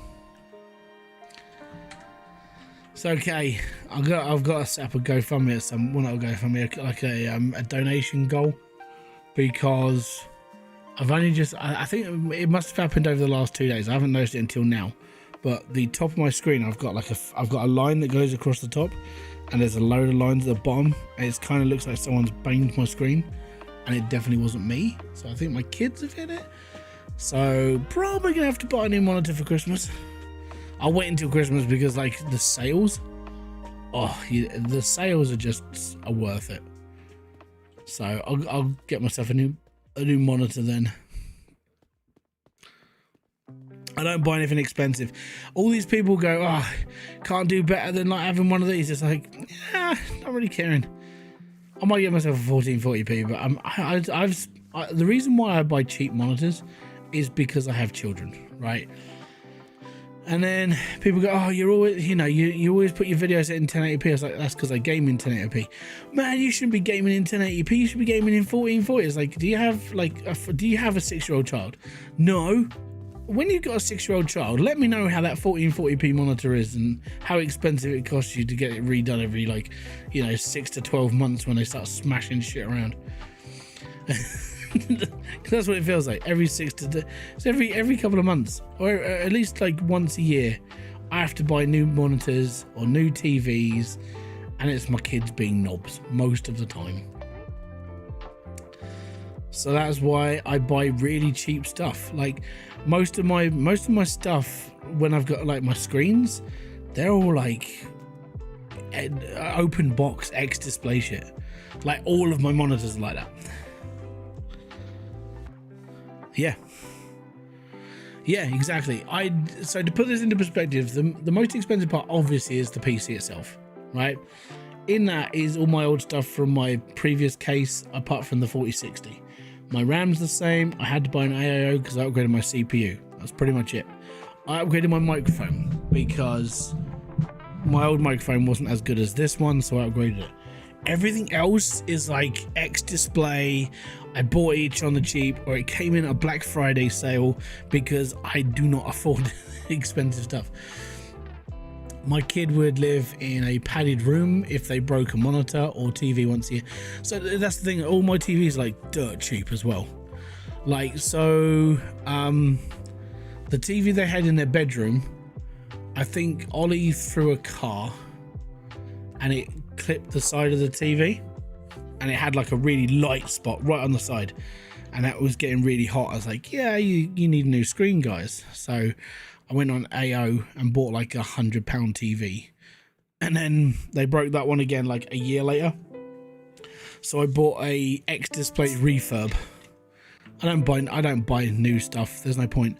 It's okay. I've got to set up a GoFundMe at some. Well, not a GoFundMe, like a donation goal, because I've only just. I think it must have happened over the last 2 days. I haven't noticed it until now, but the top of my screen, I've got a line that goes across the top, and there's a load of lines at the bottom, and it kind of looks like someone's banged my screen, and it definitely wasn't me. So I think my kids have hit it. So probably gonna have to buy a new monitor for Christmas. I'll wait until Christmas because like the sales, the sales are worth it. So I'll get myself a new monitor then. I don't buy anything expensive. All these people go, oh, can't do better than like having one of these. It's like, yeah, not really caring. I might get myself a 1440p, but the reason why I buy cheap monitors is because I have children, right? And then people go, oh, you're always, you always put your videos in 1080p. I was like, that's because I game in 1080p. Man, you shouldn't be gaming in 1080p. You should be gaming in 1440. It's like, do you have a 6-year-old child? No. When you've got a 6-year-old child, let me know how that 1440p monitor is and how expensive it costs you to get it redone every 6 to 12 months when they start smashing shit around. That's what it feels like. Every couple of months, or at least like once a year, I have to buy new monitors or new TVs, and it's my kids being knobs most of the time. So that's why I buy really cheap stuff. Like most of my stuff, when I've got like my screens, they're all like open box X display shit. Like all of my monitors are like that. Yeah, exactly. So to put this into perspective, the most expensive part obviously is the PC itself, right? In that is all my old stuff from my previous case, apart from the 4060. My RAM's the same. I had to buy an AIO because I upgraded my CPU. That's pretty much it. I upgraded my microphone because my old microphone wasn't as good as this one, so I upgraded it. Everything else is like X display. I bought each on the cheap, or it came in a Black Friday sale because I do not afford expensive stuff. My kid would live in a padded room if they broke a monitor or TV once a year. So that's the thing. All my TVs are like dirt cheap as well. Like, so the TV they had in their bedroom, I think Ollie threw a car and it clipped the side of the TV, and it had like a really light spot right on the side, and that was getting really hot. I was like, yeah, you need a new screen, guys. So I went on AO and bought like £100 TV, and then they broke that one again like a year later. So I bought a X display refurb. I don't buy new stuff. There's no point.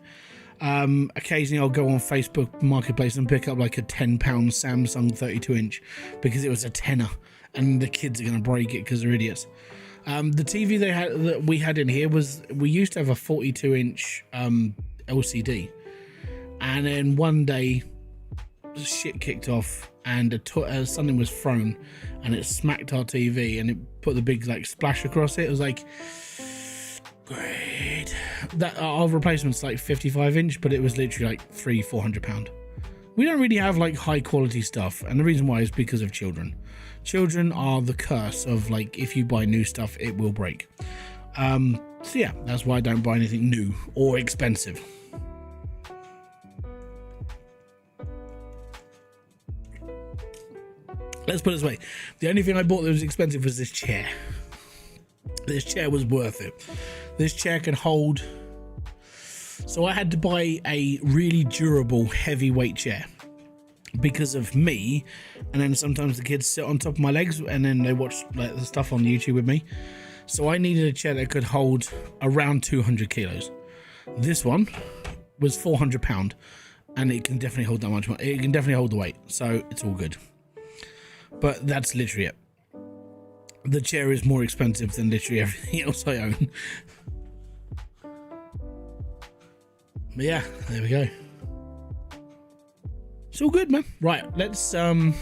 Occasionally I'll go on Facebook Marketplace and pick up like a £10 Samsung 32-inch because it was a tenner, and the kids are going to break it because they're idiots. The TV that we had in here we used to have a 42-inch LCD, and then one day shit kicked off and something was thrown and it smacked our TV and it put the big like splash across it. It was like, great. That our replacement's like 55-inch, but it was literally like £300-400. We don't really have like high quality stuff, and the reason why is because of children. Children are the curse of like, if you buy new stuff, it will break. So yeah, that's why I don't buy anything new or expensive. Let's put it this way: the only thing I bought that was expensive was this chair. This chair was worth it. This chair can hold. So I had to buy a really durable, heavyweight chair because of me. And then sometimes the kids sit on top of my legs and then they watch like the stuff on YouTube with me. So I needed a chair that could hold around 200 kilos. This one was £400, and it can definitely hold that much. It can definitely hold the weight, so it's all good. But that's literally it. The chair is more expensive than literally everything else I own. But yeah, there we go. It's all good, man. Right, let's start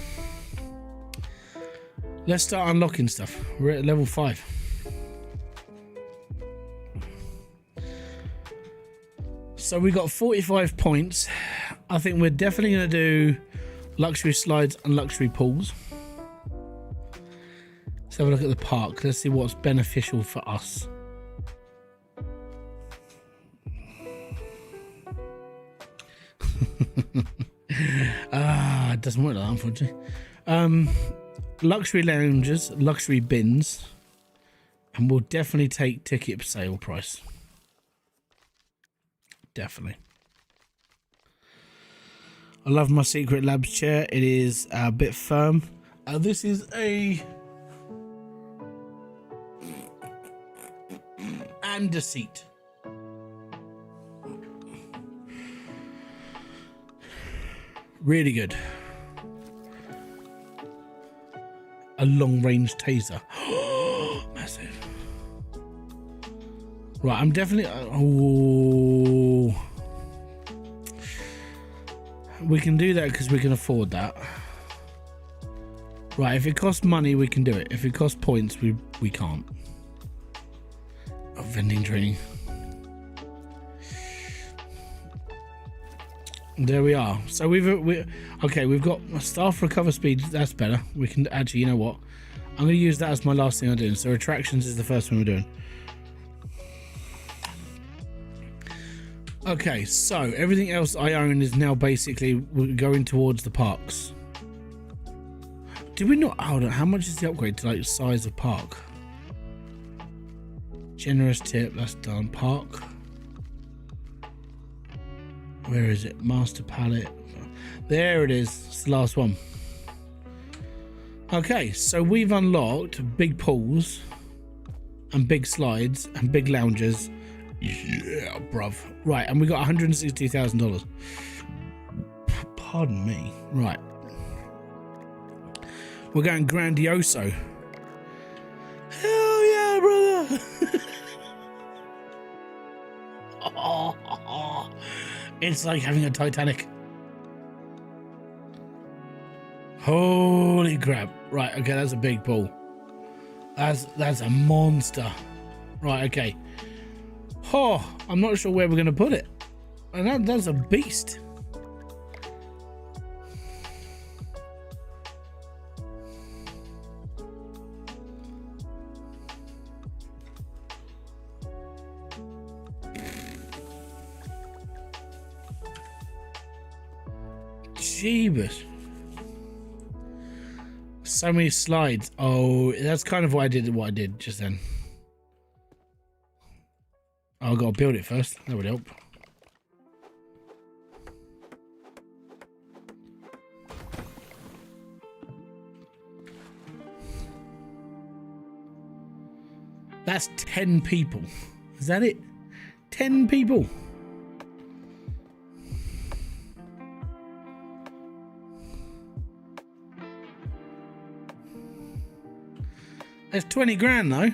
unlocking stuff. We're at level 5. So we got 45 points. I think we're definitely going to do luxury slides and luxury pools. Let's have a look at the park. Let's see what's beneficial for us. It doesn't work like that, unfortunately. Luxury lounges, luxury bins, and we'll definitely take ticket sale price. Definitely. I love my Secret Labs chair. It is a bit firm. This is a and a seat. Really good. A long-range taser. Massive. Right, I'm definitely... Oh... We can do that because we can afford that. Right, if it costs money, we can do it. If it costs points, we can't. Oh, vending training. There we are. So we've got staff recover speed. That's better. We can actually, you know what? I'm going to use that as my last thing I'm doing. So attractions is the first one we're doing. Okay, so everything else I own is now basically going towards the parks. Did we not? Hold on. How much is the upgrade to like size of park? Generous tip. That's done. Park. Where is it? Master palette. There it is. It's the last one. Okay, so we've unlocked big pools and big slides and big lounges. Yeah, bruv. Right, and we got $160,000. Pardon me. Right. We're going grandioso. Hell yeah, brother. Oh, it's like having a Titanic. Holy crap. Right, okay, that's a big pool. That's a monster. Right, okay. Oh, I'm not sure where we're going to put it. And that's a beast. Jeebus. So many slides. Oh, that's kind of what I did just then. Oh, I've got to build it first. That would help. That's 10 people. Is that it? 10 people. That's 20 grand though.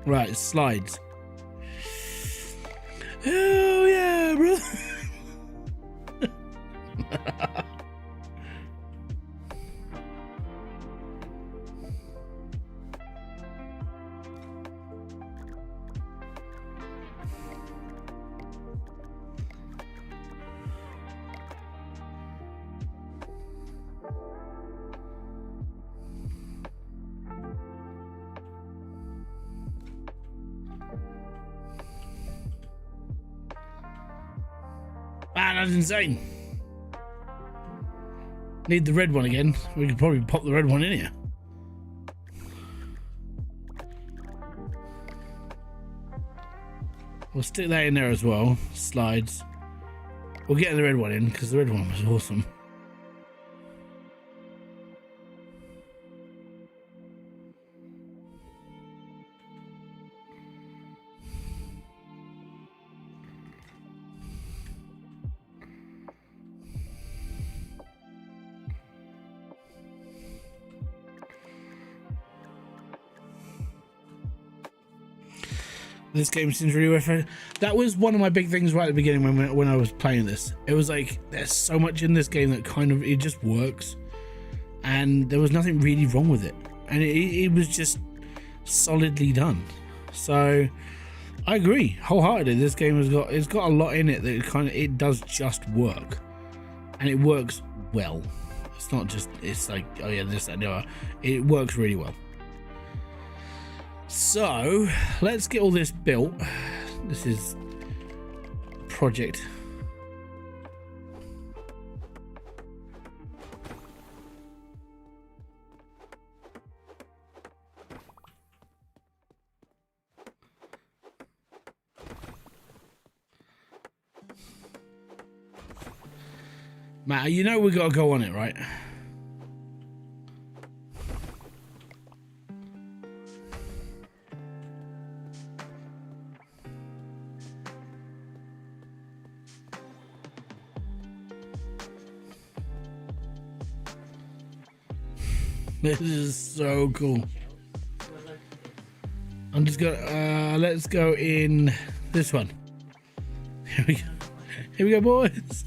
Right, slides. Oh yeah, bro. Man, that's insane. Need the red one again. We could probably pop the red one in here. We'll stick that in there as well. Slides. We'll get the red one in because the red one was awesome. This game seems really worth. That was one of my big things right at the beginning when I was playing this. It was like there's so much in this game that kind of it just works, and there was nothing really wrong with it, and it was just solidly done. So I agree wholeheartedly. This game it's got a lot in it that it does just work, and it works well. It's not just it's like, oh yeah, this, that, and the other. It works really well. So let's get all this built. This is project. Matt, you know we gotta go on it, right? This is so cool. I'm just gonna let's go in this one. Here we go. Here we go, boys.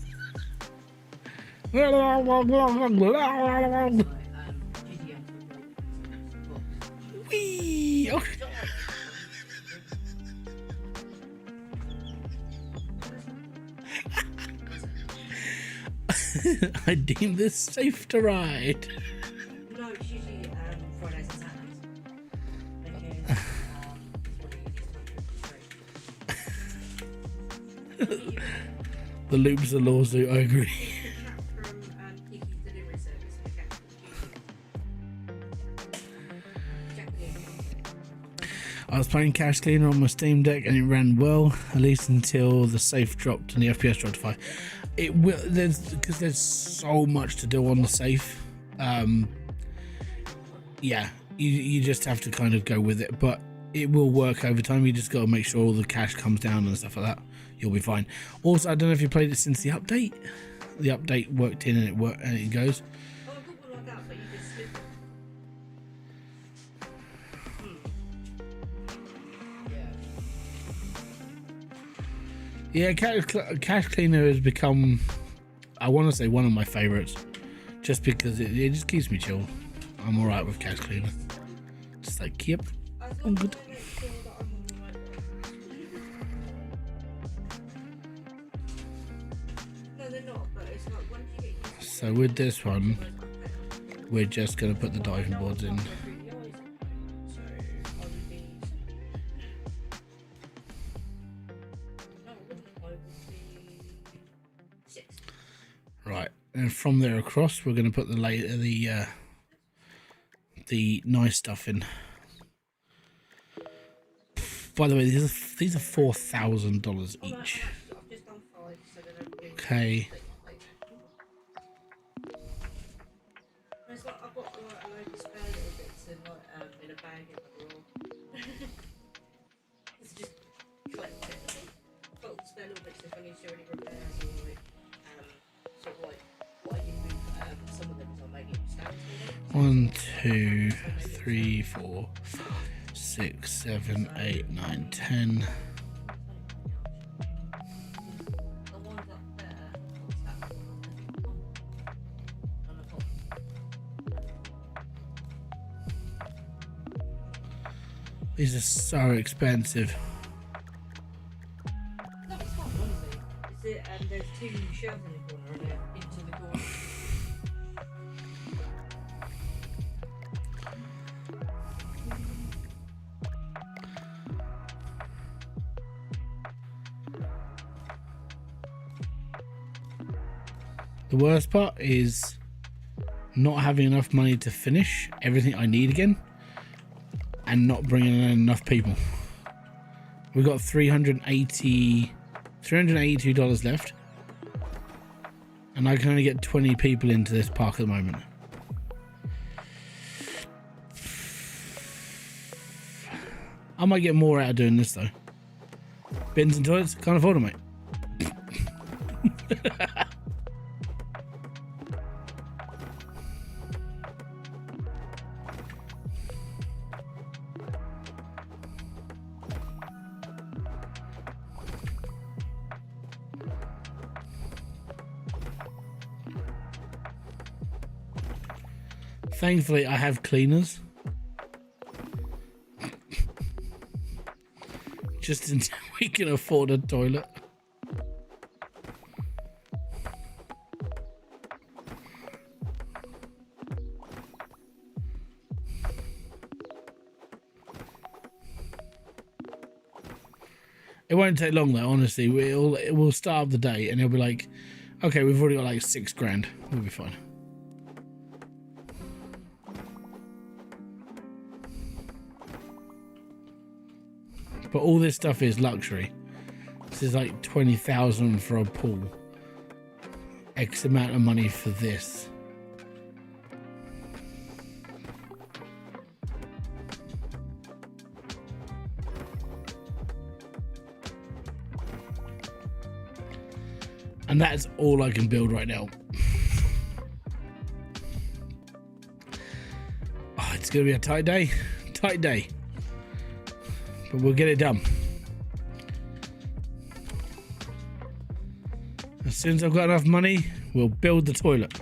Wee! Okay. I deem this safe to ride. No, it's usually Fridays and Saturdays. Because The loops are lawsuit, I agree. from Kiki's delivery service for I was playing Cash Cleaner on my Steam Deck and it ran well, at least until the safe dropped and the FPS dropped to 5. It will, because there's so much to do on the safe. Yeah, you just have to kind of go with it, but it will work over time. You just got to make sure all the cash comes down and stuff like that. You'll be fine. Also, I don't know if you played it since the update. The update worked in and it worked and it goes. Oh, I've got one like that, but you just slip it. Yeah, Cash Cleaner has become, I want to say, one of my favorites, just because it just keeps me chill. I'm alright with Cash Cleaner. Just like, yep, I'm good. No, they're not, but it's like once you get used to So with this one, we're just going to put the diving boards in. Right, and from there across, we're going to put the nice stuff in. By the way, these are $4,000 each. Okay. It's like I've got like a load of spare little bits in a bag in the drawer. It's just collect it. I've got spare little bits if I need to do any repairs or like sort of like what I did with some of them is I made it stands with it. 1, 2, 3, 4, 5, 6, 7, 8, 9, 10. The ones up there, what's that one? On the top. These are so expensive. No, it's fine, honestly. Is it, there's two shelves in the corner and they're into the corner. The worst part is not having enough money to finish everything I need again and not bringing in enough people. We've got $382 left, and I can only get 20 people into this park at the moment. I might get more out of doing this though. Bins and toilets, can't afford them, mate. Thankfully, I have cleaners. Just until we can afford a toilet. It won't take long though, honestly. It will start the day and it'll be like, okay, we've already got like $6,000. We'll be fine. But all this stuff is luxury. This is like 20,000 for a pool. X amount of money for this. And that's all I can build right now. Oh, it's going to be a tight day. Tight day. But we'll get it done. As soon as I've got enough money, we'll build the toilet.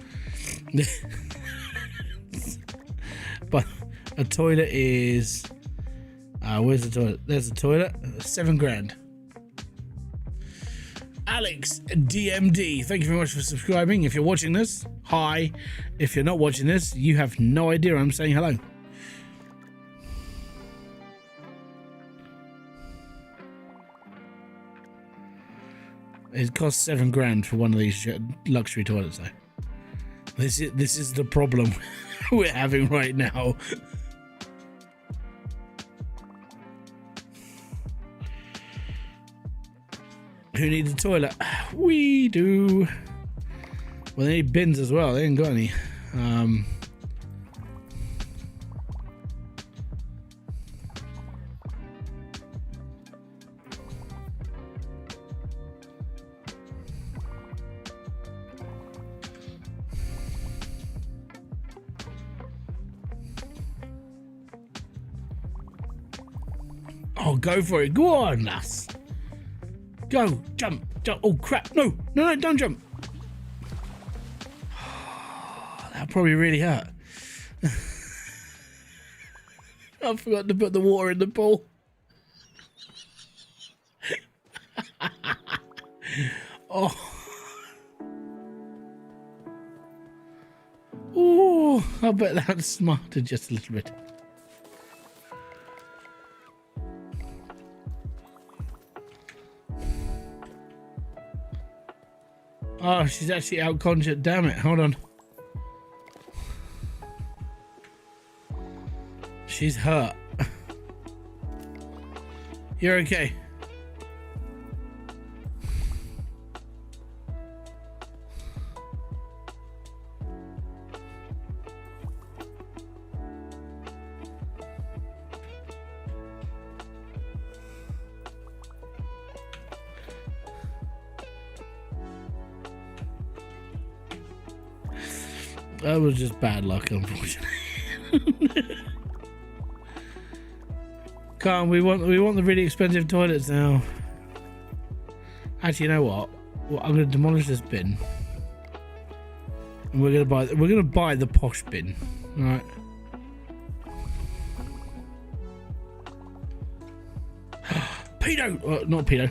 But a toilet is... where's the toilet? There's the toilet. $7,000. Alex DMD, thank you very much for subscribing. If you're watching this, hi. If you're not watching this, you have no idea I'm saying hello. It costs $7,000 for one of these luxury toilets, though. This is the problem we're having right now. Who needs a toilet? We do. Well, they need bins as well. They ain't got any. Oh, go for it. Go on, lass. Go. Jump. Jump. Oh, crap. No. No, no, don't jump. That probably really hurt. I forgot to put the water in the pool. Oh. Oh, I bet that smarted just a little bit. Oh, she's actually out conscious. Damn it. Hold on. She's hurt. You're okay. That was just bad luck, unfortunately. Can't we want the really expensive toilets now? Actually, you know what? Well, I'm going to demolish this bin, and we're going to buy the posh bin, all right? Pedo, not pedo.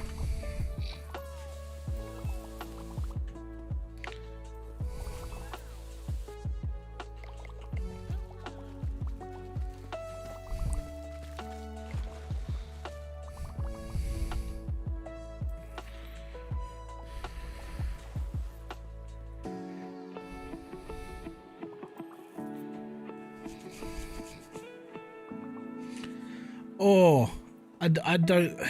Oh, I don't.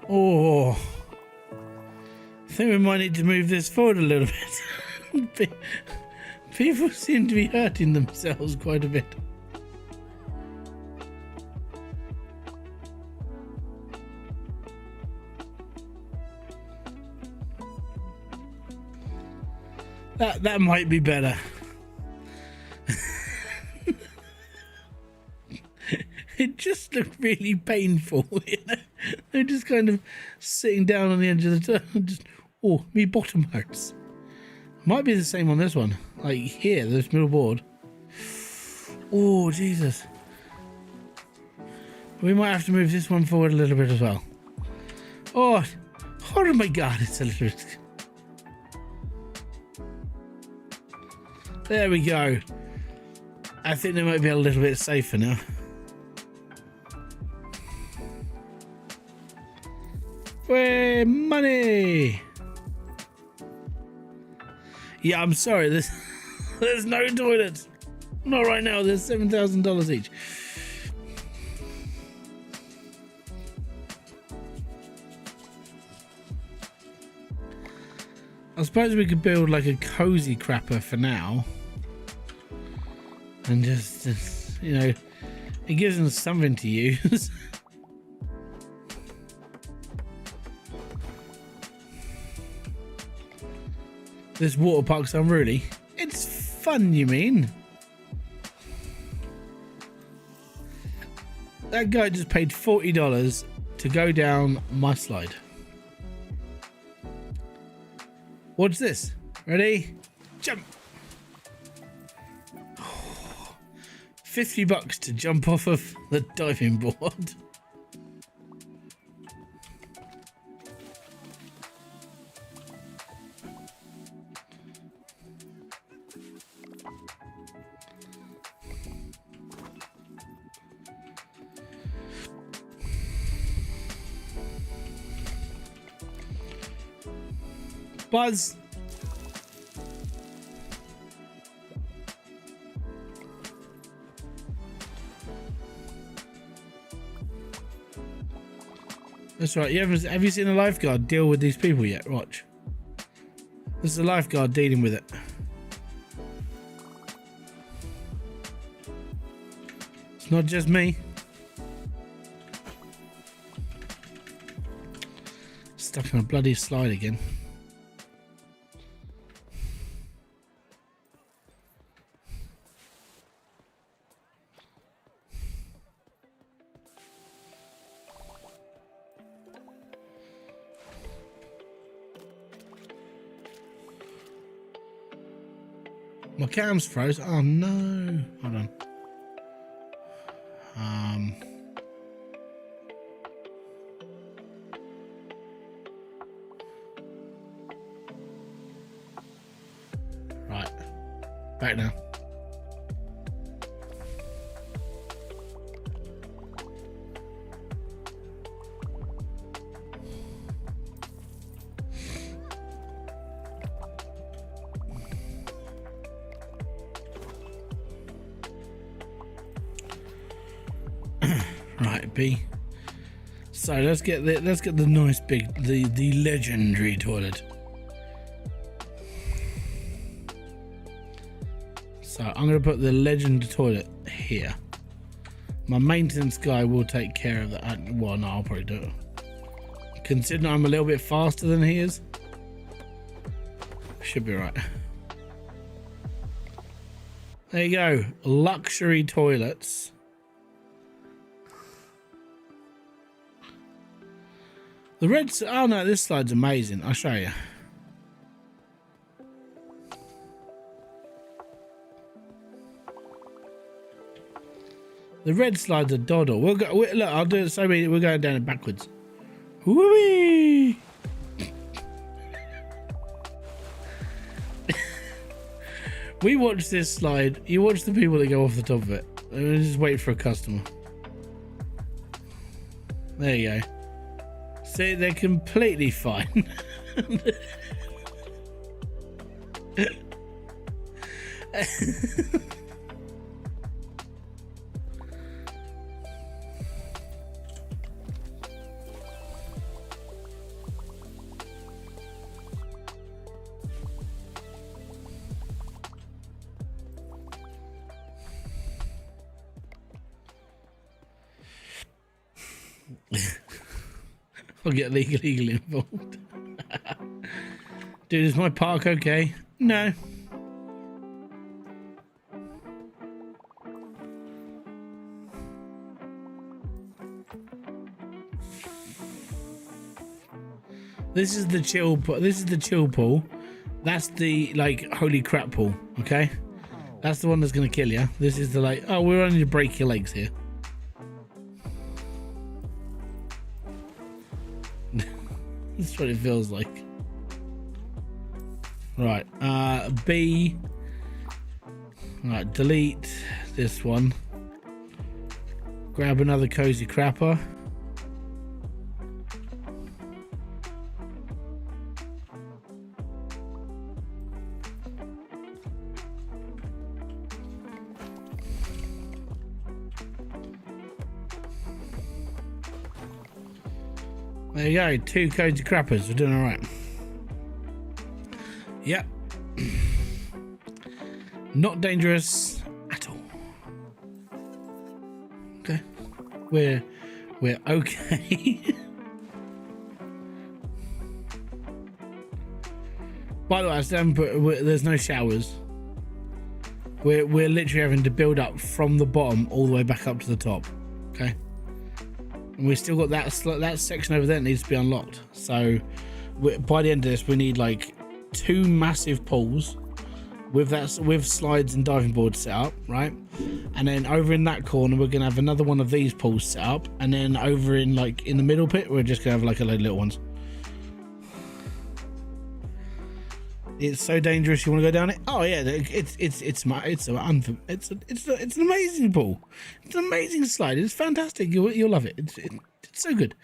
Oh, I think we might need to move this forward a little bit. People seem to be hurting themselves quite a bit. That might be better. It just looked really painful, you know. They're just kind of sitting down on the edge of the turn, just Oh, me bottom hurts. Might be the same on this one. Like here, this middle board. Oh, Jesus. We might have to move this one forward a little bit as well. Oh my God, it's a little bit. There we go. I think they might be a little bit safer now. Way money. Yeah, I'm sorry. There's no toilets. Not right now. There's $7,000 each. I suppose we could build like a cozy crapper for now, and just you know, it gives them something to use. This water park's unruly. It's fun, you mean? That guy just paid $40 to go down my slide. What's this? Ready? Jump! $50 to jump off of the diving board. Buzz. That's right. Have you seen a lifeguard deal with these people yet? Watch. This is a lifeguard dealing with it. It's not just me. Stuck on a bloody slide again. My cam's froze. Oh no. Hold on. Right. Back now. Right, B. So let's get the nice big the legendary toilet. So I'm gonna put the legend toilet here. My maintenance guy will take care of that. Well, no, I'll probably do it. Considering I'm a little bit faster than he is, should be right. There you go, luxury toilets. The red, oh no, this slide's amazing. I'll show you. The red slide's a doddle. Look, I'll do it so we're going down it backwards. Whee! We watch this slide. You watch the people that go off the top of it. Just wait for a customer. There you go. See, they're completely fine. I'll get legally involved. Dude, is my park okay? No. This is the chill. This is the chill pool. That's the like holy crap pool. Okay, that's the one that's gonna kill you. This is the like, oh, we're only to break your legs here. That's what it feels like. Right, B. Right, delete this one. Grab another cozy crapper. There you go, 2 cozy crappers. We're doing all right. Yep. Not dangerous at all. Okay. We're okay. By the way, I stand, but there's no showers. We're literally having to build up from the bottom all the way back up to the top. Okay. And we've still got that section over there that needs to be unlocked. So by the end of this, we need like 2 massive pools with slides and diving boards set up, right? And then over in that corner, we're gonna have another one of these pools set up. And then over in like in the middle pit, we're just gonna have like a load of little ones. It's so dangerous. You want to go down it? Oh yeah, it's an amazing pool. It's an amazing slide. It's fantastic. You'll love it. It's so good.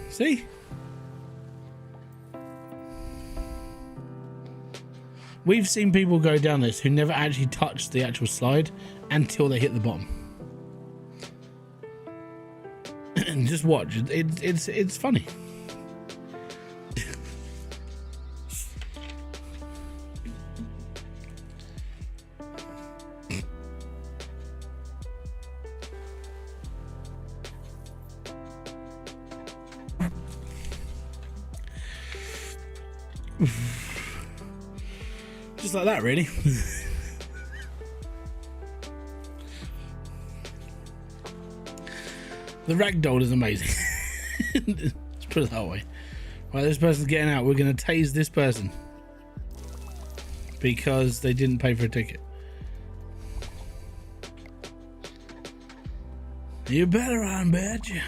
See? We've seen people go down this who never actually touched the actual slide until they hit the bottom. And just watch. It's funny. Just like that, really. The ragdoll is amazing. Let's put it that way. Right, this person's getting out. We're going to tase this person because they didn't pay for a ticket. You better, I bet you.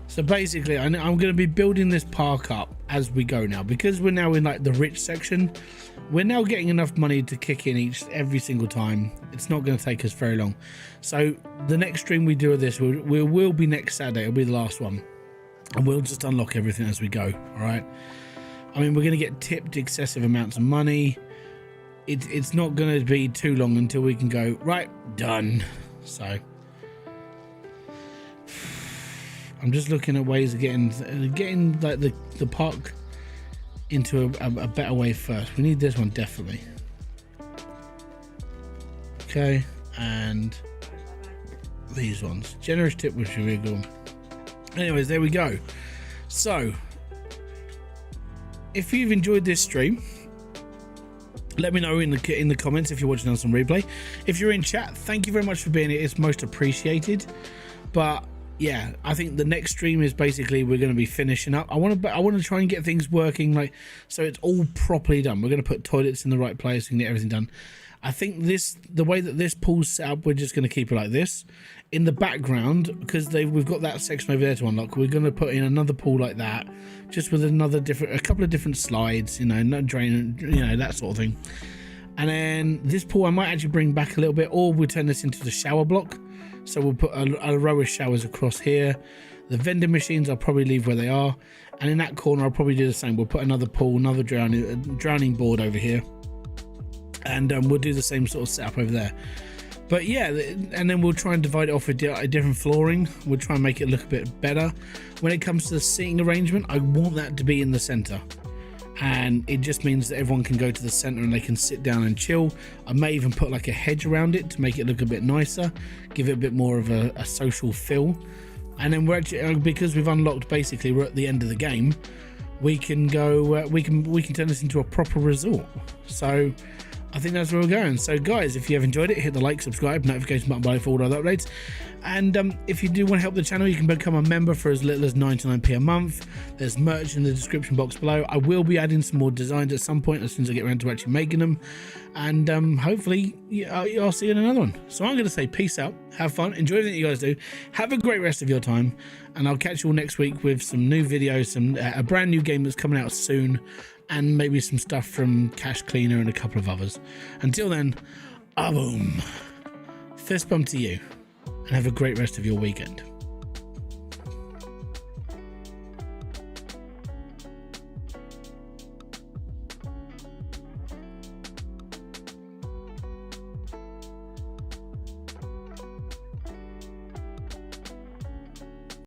So basically, I'm going to be building this park up as we go now, because we're now in like the rich section. We're now getting enough money to kick in every single time. It's not going to take us very long. So the next stream we do of this will be next Saturday. It'll be the last one, and we'll just unlock everything as we go. All right. I mean, we're going to get tipped excessive amounts of money. It's not going to be too long until we can go right, done. So I'm just looking at ways of getting like the park into a better way first. We need this one definitely. Okay, and these ones. Generous tip was really good. Anyways, there we go. So if you've enjoyed this stream, let me know in the comments if you're watching on some replay. If you're in chat, thank you very much for being here. It's most appreciated. But yeah, I think the next stream is basically we're going to be finishing up. I want to try and get things working like so it's all properly done. We're going to put toilets in the right place and get everything done. I think the way that this pool's set up, we're just going to keep it like this. In the background, because we've got that section over there to unlock, we're going to put in another pool like that, just with a couple of different slides, you know, no drain, you know, that sort of thing. And then this pool I might actually bring back a little bit, or we'll turn this into the shower block. So we'll put a row of showers across here. The vending machines I'll probably leave where they are. And in that corner I'll probably do the same. We'll put another pool, another drowning board over here. And we'll do the same sort of setup over there. But yeah, and then we'll try and divide it off with a different flooring. We'll try and make it look a bit better. When it comes to the seating arrangement, I want that to be in the center. And it just means that everyone can go to the center and they can sit down and chill. I may even put like a hedge around it to make it look a bit nicer, give it a bit more of a social feel. And then we're actually, because we've unlocked, basically we're at the end of the game, we can go. We can turn this into a proper resort. So I think that's where we're going. So guys, if you have enjoyed it, hit the like, subscribe, notification button below for all other updates. And if you do want to help the channel, you can become a member for as little as 99p a month. There's merch in the description box below. I will be adding some more designs at some point as soon as I get around to actually making them. And hopefully I'll see you in another one. So I'm going to say peace out, have fun, enjoy everything you guys do, have a great rest of your time, and I'll catch you all next week with some new videos, a brand new game that's coming out soon, and maybe some stuff from Cash Cleaner and a couple of others. Until then, boom, fist bump to you, and have a great rest of your weekend.